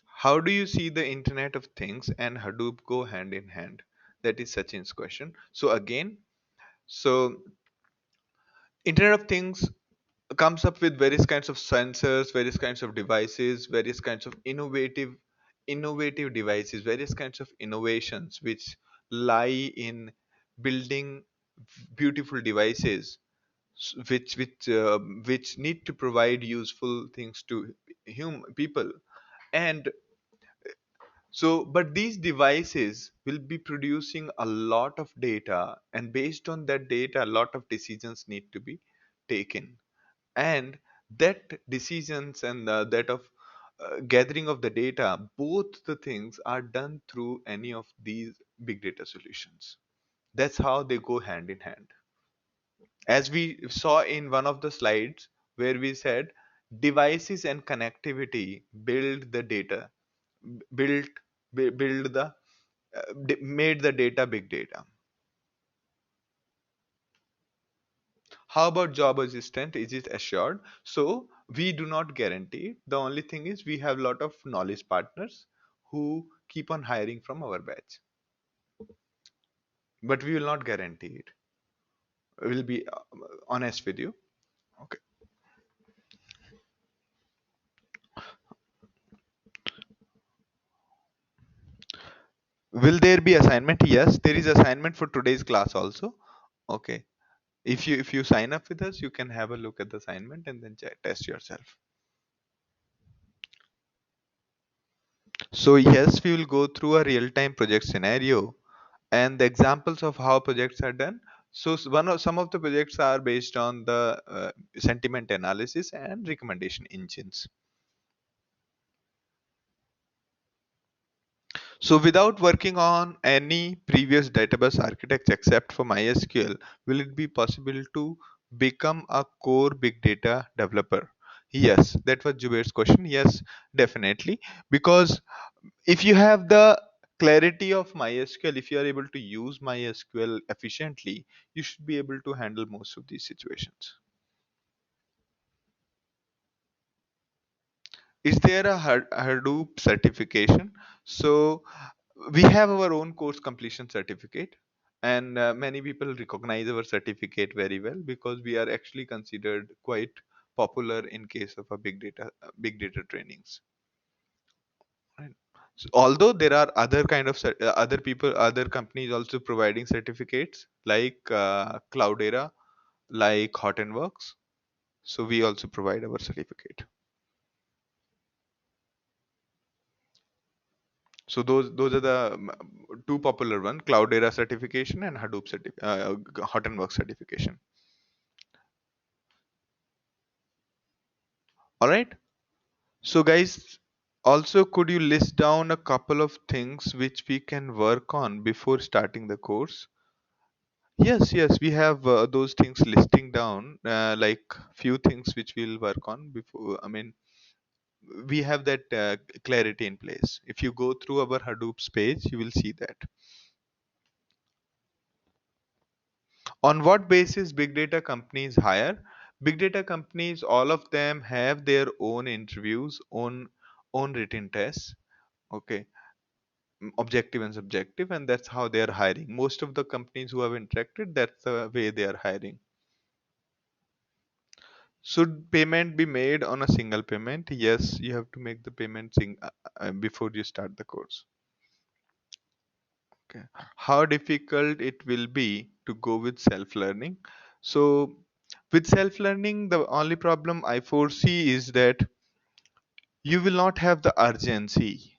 How do you see the Internet of Things and Hadoop go hand in hand? That is Sachin's question. So again, so Internet of Things comes up with various kinds of sensors, various kinds of devices, various kinds of innovative devices, various kinds of innovations which lie in building beautiful devices which need to provide useful things to people. And so but these devices will be producing a lot of data, and based on that data a lot of decisions need to be taken, and that decisions and that of gathering of the data, both the things are done through any of these big data solutions. That's how they go hand in hand, as we saw in one of the slides where we said devices and connectivity build the data, built build the made the data big data. How about job assistant? Is it assured? So we do not guarantee it. The only thing is we have a lot of knowledge partners who keep on hiring from our batch, but we will not guarantee it. We'll be honest with you. Okay. Will there be assignment? Yes, there is assignment for today's class also. Okay. If you sign up with us, you can have a look at the assignment and then test yourself. So yes, we will go through a real-time project scenario and the examples of how projects are done. So some of the projects are based on the sentiment analysis and recommendation engines. So without working on any previous database architecture except for MySQL, will it be possible to become a core big data developer? Yes, that was Jubair's question. Yes, definitely. Because if you have the clarity of MySQL, if you are able to use MySQL efficiently, you should be able to handle most of these situations. Is there a Hadoop certification? So we have our own course completion certificate, and many people recognize our certificate very well because we are actually considered quite popular in case of a big data trainings. Right. So, although there are other kind of other people, other companies also providing certificates like Cloudera, like Hottenworks. So we also provide our certificate. So those are the two popular one: Cloudera certification and Hottenworks certification. All right. So guys, Also, could you list down a couple of things which we can work on before starting the course? Yes, yes, we have those things listing down, like few things which we'll work on before. I mean, we have that clarity in place. If you go through our Hadoop's page, you will see that. On what basis big data companies hire? Big data companies, all of them have their own interviews, own written tests. Okay, objective and subjective, and that's how they are hiring. Most of the companies who have interacted, that's the way they are hiring. Should payment be made on a single payment? Yes, you have to make the payment before you start the course. Okay. How difficult it will be to go with self-learning? So, with self-learning, the only problem I foresee is that you will not have the urgency.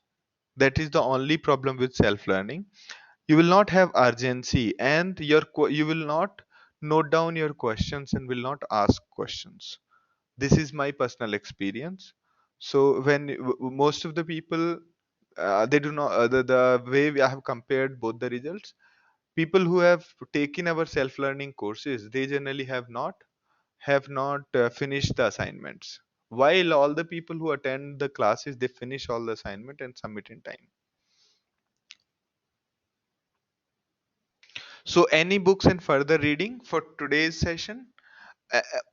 That is the only problem with self-learning. You will not have urgency, and you will not note down your questions and will not ask questions. This is my personal experience. So most of the people, they do not, the way I have compared both the results, people who have taken our self learning courses, they generally have not finished the assignments, while all the people who attend the classes, they finish all the assignment and submit in time. So any books and further reading for today's session?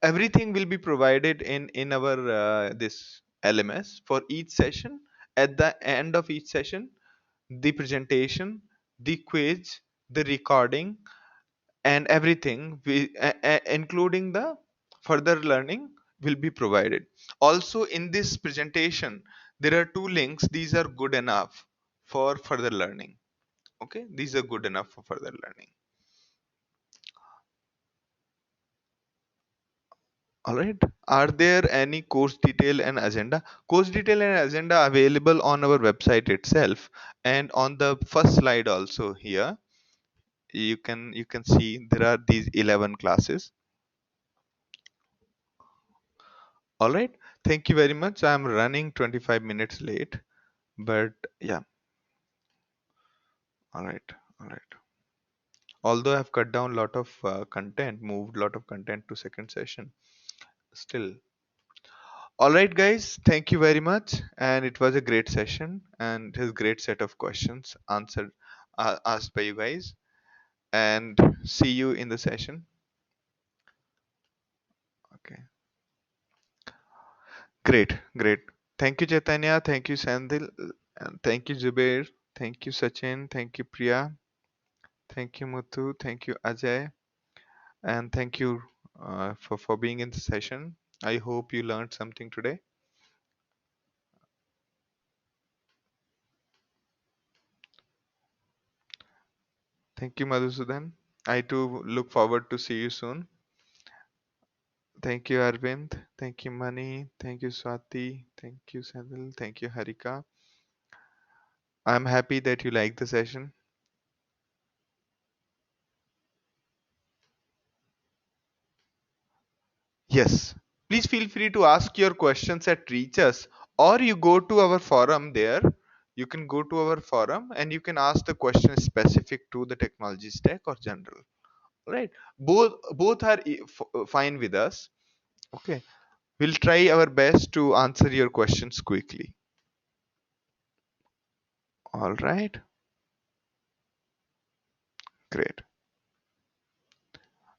Everything will be provided in our this LMS for each session. At the end of each session, the presentation, the quiz, the recording, and everything, including the further learning, will be provided. Also, in this presentation, there are two links. These are good enough for further learning. Okay, these are good enough for further learning. All right. Are there any course detail and agenda? Course detail and agenda available on our website itself, and on the first slide also here you can see there are these 11 classes. All right. Thank you very much. I'm running 25 minutes late, but yeah. All right. All right. Although I've cut down a lot of content, moved a lot of content to second session, still. All right, guys, thank you very much. And it was a great session, and it was a great set of questions answered, asked by you guys. And see you in the session. Okay, great, great. Thank you, Chaitanya. Thank you, Sandil. And thank you, Zubair. Thank you, Sachin. Thank you, Priya. Thank you, Muthu. Thank you, Ajay. And thank you for being in the session. I hope you learned something today. Thank you, Madhusudan. I too look forward to see you soon. Thank you, Arvind. Thank you, Mani. Thank you, Swati. Thank you, Sandal. Thank you, Harika. I'm happy that you liked the session. Yes. Please feel free to ask your questions at Reach Us, or you go to our forum there. You can go to our forum and you can ask the question specific to the technology stack or general. Right? Both are fine with us. Okay. We'll try our best to answer your questions quickly. All right. Great.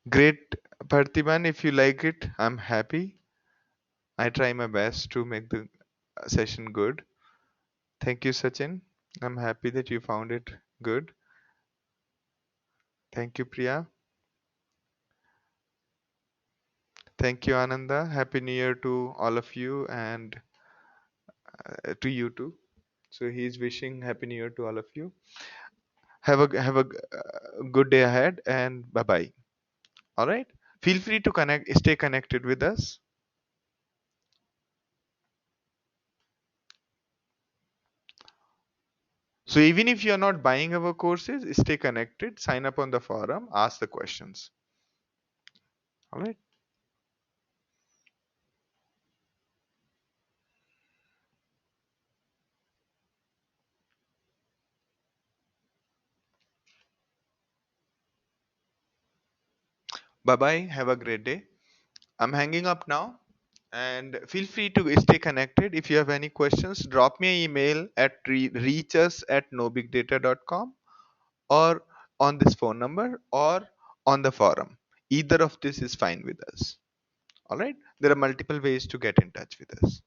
Great, Parthiban. If you like it, I'm happy. I try my best to make the session good. Thank you, Sachin. I'm happy that you found it good. Thank you, Priya. Thank you, Ananda. Happy New Year to all of you and to you too. So he's wishing Happy New Year to all of you. Have a good day ahead and bye bye. All right. Feel free to stay connected with us. So even if you're not buying our courses, stay connected, sign up on the forum, ask the questions. All right. Bye bye. Have a great day. I'm hanging up now. And feel free to stay connected. If you have any questions, drop me an email at reachus@nobigdata.com or on this phone number or on the forum. Either of this is fine with us. All right. There are multiple ways to get in touch with us.